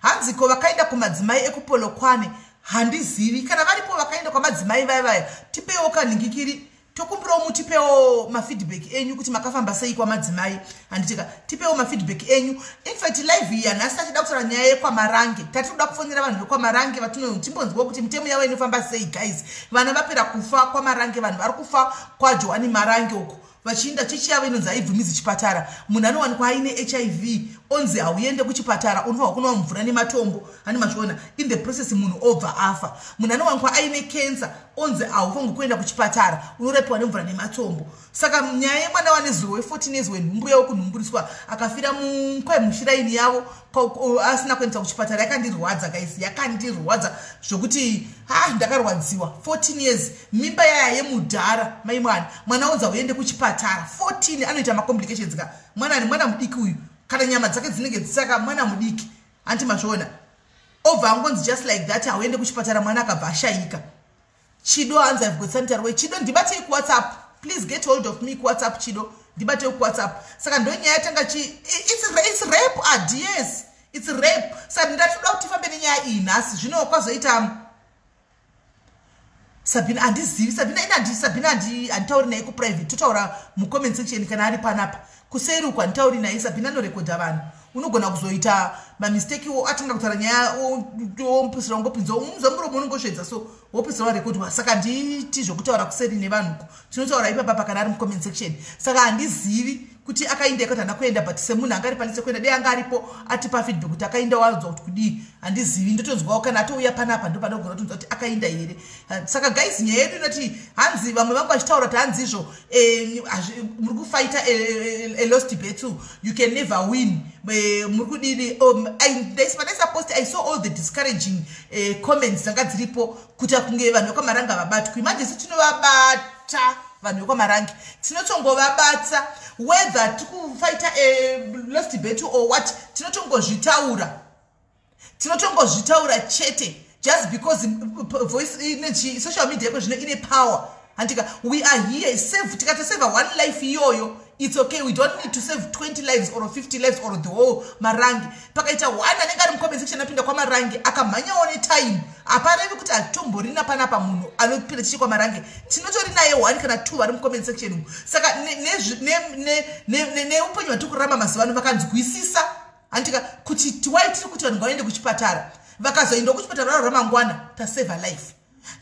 hanziko vakaenda kumadzimai ekupolokwane handizivi kana varipo vakaenda kwamadzimai vaya tipewo kanhingikiri tokumbirawo mutipewo mafeedback enyu kuti makafamba sei kwamadzimai handitika tipewo mafeedback enyu infact live iyi hanhasi tachida kutaura nyaya yekwamarange tatinoda kufonera vanhu vekwamarange vatinotimbonzwawo kuti mitemo yavo inofamba sei guys vana vapera kufa kwamarange vanhu vari kufa kwajohani marange uko vachiinda chechi yavo inonzi haibvumizi chipatara munhu anowanikwa aine HIV onzi hauende kuchipatara unofanwa kunwa mvura nematombo hani mazviona in the process munhu obva afa munhu anowanikwa aine cancer onzi haufanwi kuenda kuchipatara unorapiwa nemvura nematombo saka nyaya yemwana wanezuro we14 years wenhumbuya wokunhumburiswa akafira mushiraini yavo asina kuendesa kuchipatara yakandirwadza guys yakandirwadza zvokuti ndakarwadziwa 14 years mimba yaya yemudhara mai mwana onzi hauende kuchipatara 14 anoita macomplications ka mwana mudiki uyu kana nyama dzake dzinenge dzisaka mwana mudiki anti mazviona over angonzi just like that hauende kuchipatara mwana akabva ashayika. Chido hanzi I've got sanitary way. Chido ndibate ku WhatsApp. Please get hold of me ku WhatsApp Chido. Ndibate ku WhatsApp. Saka ndonyaya tanga it's rape yes. It's rape. Saka ndatoda kuti fambe nenyaya iyi nhasi. Zvino kwazoita Sabina andizivi Sabina anditauri naye ku private totaura mu comment section kana ari panapa kuseri uko anditauri naye Sabina no record vanhu unogona kuzoita ma mistake wo atanga kutaura nyaya ompisira ngopinzo umuzamuro unongosvedza so wopisira record saka nditi zvokutaura kuseri nevanhu tinotaura ipapa kana ari mu comment section saka andizivi kuti akaenda kana kuenda but semunhu angari palise kuenda dei anga aripo atipa feedback kuti akaenda wazo kuti kudi andizivi ndotonzwawo kana atouya panapa ndo panogona kutonzwa kuti akaenda here saka guys nyaya yedu inoti hanzi vamwe vangu vachitaura kuti hanzi izvo muri kufighta a lost battle you can never win muri kudini ndaisa post I saw all the discouraging comments dzanga dziripo kuti kunge vanhu vekwamaranga vabatwa imagine tinovabata vanhu vekwamaranga tinotongovabata whether tikufighta a lost battle or what tinotongozvitaura chete just because voice social media yako zvino ine power andika we are here save tikatoseva one life iyoyo it's okay we don't need to save 20 lives or 50 lives or the whole marangi pakaita one anenge ari mucomment section apinda kwamarangi akamhanyawo netime aparevi kuti atomborina panapa munhu anopinda chichi kwamarangi tinotori naye one kana two vari mucomment section umu saka neupenyu vatiri kurarama mazuva ano vakanzwisisa andika kuti tiwai tiri kuti vanhu ngavaende kuchipatara vakazoenda kuchipatara raro ramangwana tasave life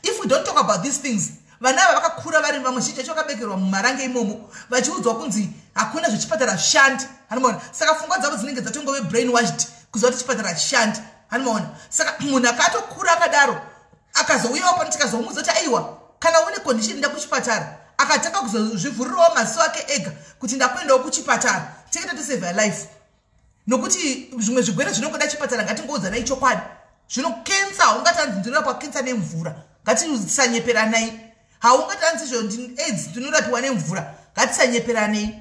if we don't talk about these things vana ava vakakura vari vamwe zhinji vacho vakabekerwa mumarange imomo vachiudzwa kunzi hakuna zvechipatara zvishandi hanomaona saka pfungwa dzavo dzinenge dzatongove brainwashed kuziva kuti chipatara chishandi hanomaona saka munhu akatokura akadaro akazouyawo pano tikazomuudza kuti aiwa kana une condition nda kuchipatara akatanga kuzozvivhurirawo maziso ake ega kuti ndakuendawo kuchipatara tikete tisave life nokuti zvimwe zvigwere zvinongoda chipatara ngatingoudzanai chokwadi zvino kensa haungatanzi ndinorapwa kensa nemvura ngatisanyeperanai haungati anzi izvo AIDS ndinorapiwa nemvura ngatisanyeperanei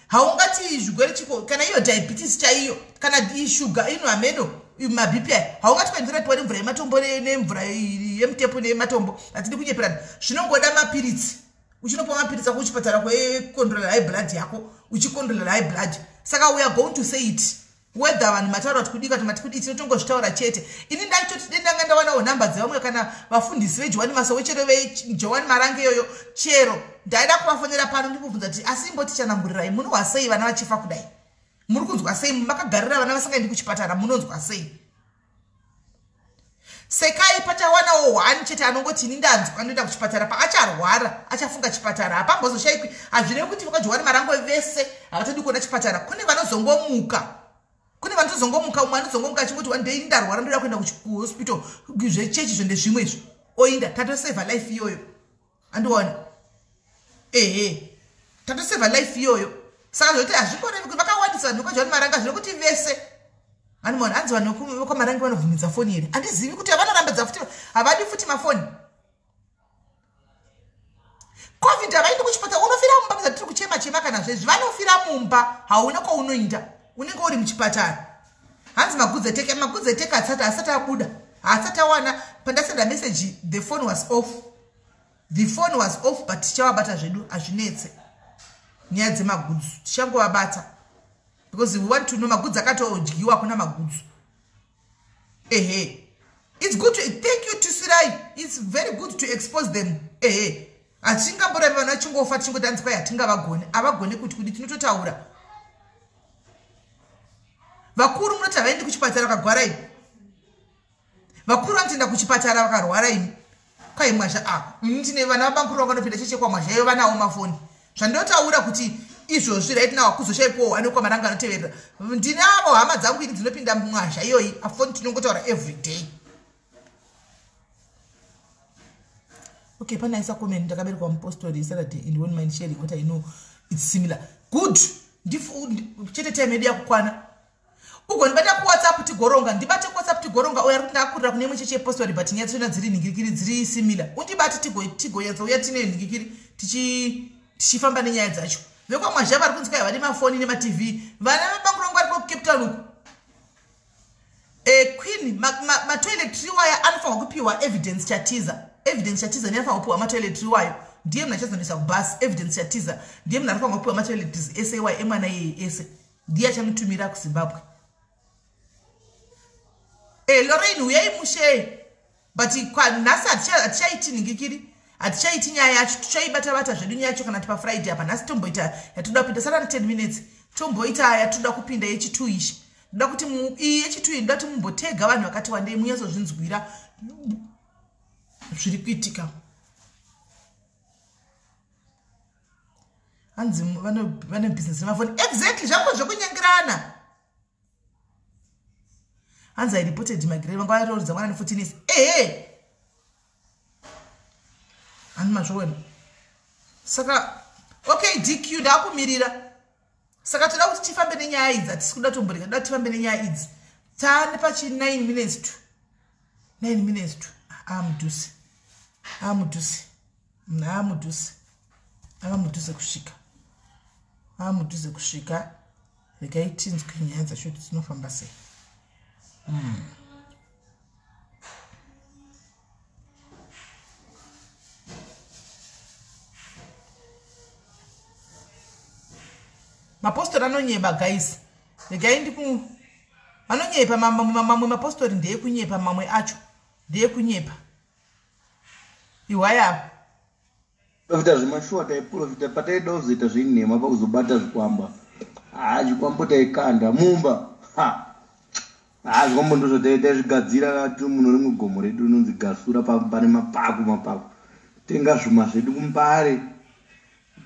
haungati zvigwere chiko kana iyo diabetes chaiyo kana ishuga ino ameno mabp haungati kwandirapiwa nemvura yematombo nemvura yemutepu nematombo hatidi kunyeperana zvinongoda mapiritsi uchinopa mapiritsi ako kuchipatara kwekondrola high blood yako uchikondrola high blood saka we are going to say it whether vanhu mataura kuti kudii kuti matikudii tinotongozvitaura chete ini ndaitoti dendanga ndawanawo nhamba dzevamwe kana vafundisi vejowani masowe chero vejowani marange iyoyo chero ndaida kuvafonera pano ndikubvunza kuti asi imboti chanangurirai munonzwa sei vana vachifa kudai muri kunzwa sei makagarira vana vasingaendi kuchipatara munonzwa sei sekai patawanawo one chete anongoti ini ndanzwa ndoenda kuchipatara paacharwara achafunga chipatara hapambozoshaikwi hazvirevi kuti vakajowani marango vese havatodi kuona chipatara kune vanozongomuka umwe anozongomuka achingoti one day ndarwara ndoda kuenda kuhospital zvechechi zvo ndezvimwezvo oinda tatoseva life iyoyo andiona tatoseva life iyoyo saka zvokuti hazvikorevi kuti vakawandisa vanhu vekajowani maranga zvinokuti vese andiona hanzi vanhu vekwamarangi vanovhunidza foni here handizivi kuti vanorambedza futi havadi futi mafoni covid havaindi kuchipatara unofira mumba kuza tiri kuchema kana zvezvi vanofira mumba hauna kwaunoinda unenge uri muchipatara hanzi magudzeteka asati abuda haasati awana pandasenda message the phone was off but tichavabata zvedu hazvinetse nyaya dzemagudzu tichangovabata because we want to know magudzu akatodyiwa kuna magudzu it's good to thank you to Sirai it's very good to expose them hatingamboramba vanhu vachingofa tichingoti hanzi kwai hatingavagone havagone kuti kudi tinototaura vakuru munoti havaendi kuchipatara vakagwara imi vakuru vanotoenda kuchipatara vakarwara imi kwai mwazha tine vana vabankuru vanganopinda chechekwa mwazha iyo vanawo mafoni zvandotaura kuti izvozvi raitinawa kuzoshaipowo anekwamaranga anoteverera ndinavo hama dzangu ini dzinopinda mwazha iyoyi afoni tinongotaura every day okay panaisa comment ndakaberekwa mupostori Saturday and one mind sharing what I know it's similar good chete time yedu yakukwana ugonibata kuwhatsapp tigoronga ndibate kuwhatsapp tigoronga oya kuti ndakurira kune imwe cheche postori but nyaya dzona dziri nhingirikiri dziri similar undibate tigoedza uya tine nhingirikiri tichifamba nenyaya dzacho vekwamwazha vari kunzi kai havadi mafoni nematv vana vabangurongo vari kucape town uku Queen ma-toiletry wire anofanirwa kupiwa evidence chatiza ndiyanofanirwa kupiwa ma-toiletry wire ndiye munhu achazonisa kubhasi evidence chatiza ndiye munhu anofanirwa kupiwa ma-toiletries ese emwana iyeye ese ndiye achamutumira kuZimbabwe. Lorraine uyai mushe but nhasi hatichaiti ningikiri hatichaiti nyaya yacho tichaibata zvedu nyaya yacho kana tipa Friday apa nhasi tomboita yatoda kupinda sara 10 minutes tomboita yatoda kupinda yechi2 ishi ndoda kuti iyi yechi2 ndoda kuti mumbotega vanhu vakati wandei munyazozvinzwira zviri kuitika. Hanzi vane business nemafoni exactly zvangu zvokunyengerana. Hanzi I reported migrate vanga varoridza mwana ne14 years. Hanzi mazvoona. Saka okay DQ ndakumirira. Saka toda kuti tifambe nenyaya idzi hatisi kuda tomboreka toda tifambe nenyaya idzi. Tane pachi 9 minutes to. Amudhuze kusvika. Regai tinzwe nyaya dzacho kuti dzinofamba sei. Mapostori anonyepa guys. Regai ndiku anonyepa mamwe mapostori ndeye kunyepa mamwe acho ndeye kunyepa. Iwaya profita zvimashuwa taiprofita pataidauzita zvinhema pakuzobata zvikwamba. Zvikwambo taikanda mumba. Zvikwambo ndozvo taitazvigadzira tiri muno rimwe gomo redu rinonzi Gasura pane mapaku. Tenga zvuma zvedu kumbare.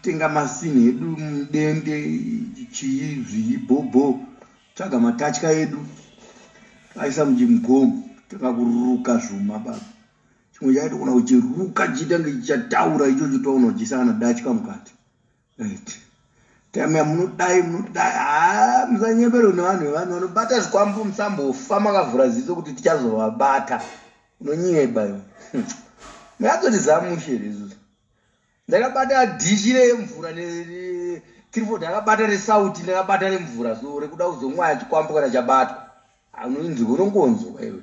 Tenga masini edu mudende chii zvibhobho. Tsvaga matatya edu. Aisa muchimugomo. Takakuruka zvuma baba. Chimwe chaito kuna uchiruka chitange chichataura ichocho taona uchisana datya mukati. Right. Tamya munodai musanyembero nevanhu vanobata zvikwambo musambofa makavhura ziso kuti tichazovabata. Unonyeba iwe. Ndakati zamushere izvo. Ndakabata dhishi remvura Clifford ndakabata resauti ndakabata remvura so rekuda kuzomwaya chikwambo kana chabatwa. Unonzi unongonzwa iwe.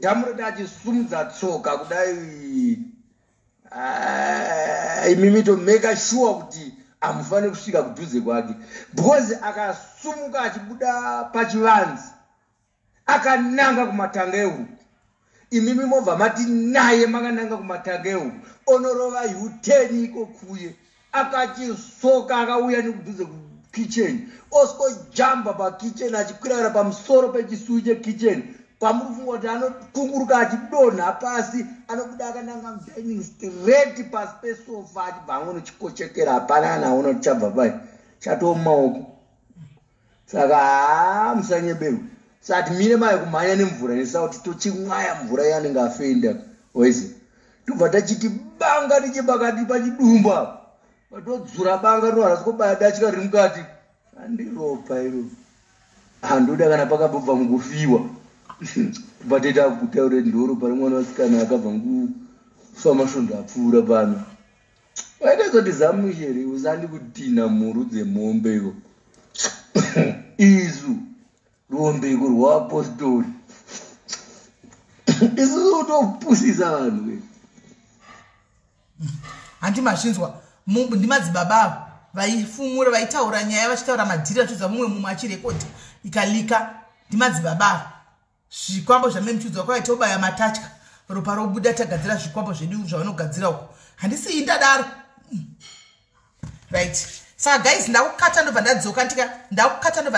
Dhamu dachisumudza tsoka kudai imimi to make sure kuti amufane kusvika kudhuze kwake because akasumuka achibuda pachivanzi akananga kumatanga ehuku. Imimi movha mati naye makananga kumatanga ehuku onorova U10 iko kuye akachisoka akauya nekudhuze kitchen osiko-jamba pakitchen achikwira pamusoro pechisuyu chekitchen. Pamurufungwa kuti anokunguruka achidonha pasi anobuda akananga mudhining straight pasi pesofa achibva angone chikochekera hapana anaona kuti chabva pai chatoo mumaoko. Saka musanyeberwa. Sati mine mai kumhanya nemvura nesauti tochimwaya mvura yanenge afenda wese tobva tachiti banga tichibakati pachidumba patodzura banga toharasiko dachika riri mukati. Handiropa iro handoda kana pakabva mukufiwa. Bateta kutaura ndoro pari mwana wasikana akabva ngufa masvondo apfuura pano. Waitazoti zamushere usandi kutina mhuru dzemombe iko. Izu ruombeko rwaapostoli. Isu topusisa vanhu. Handi mazvinzwa ndimadzibaba vaifumura vaitaura nyaya vachitaura madhiri achidza mumwe achirekodha ikalika ndimadzibaba. Zvikwambo zvamemuchudzwa kwaitobaya matatya ropa robuda tagadzira zvikwambo zvedu zvavanogadzira uko. Handisi ndadaro. Right. Saka guys ndakukata ndobva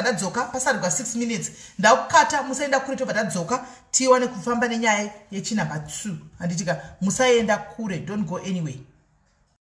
ndadzoka pasari kwa 6 minutes. Ndakukata musaenda kure tobva ndadzoka tiwane kufamba nenyaya yechinamba 2. Handitika musaenda kure, don't go anyway.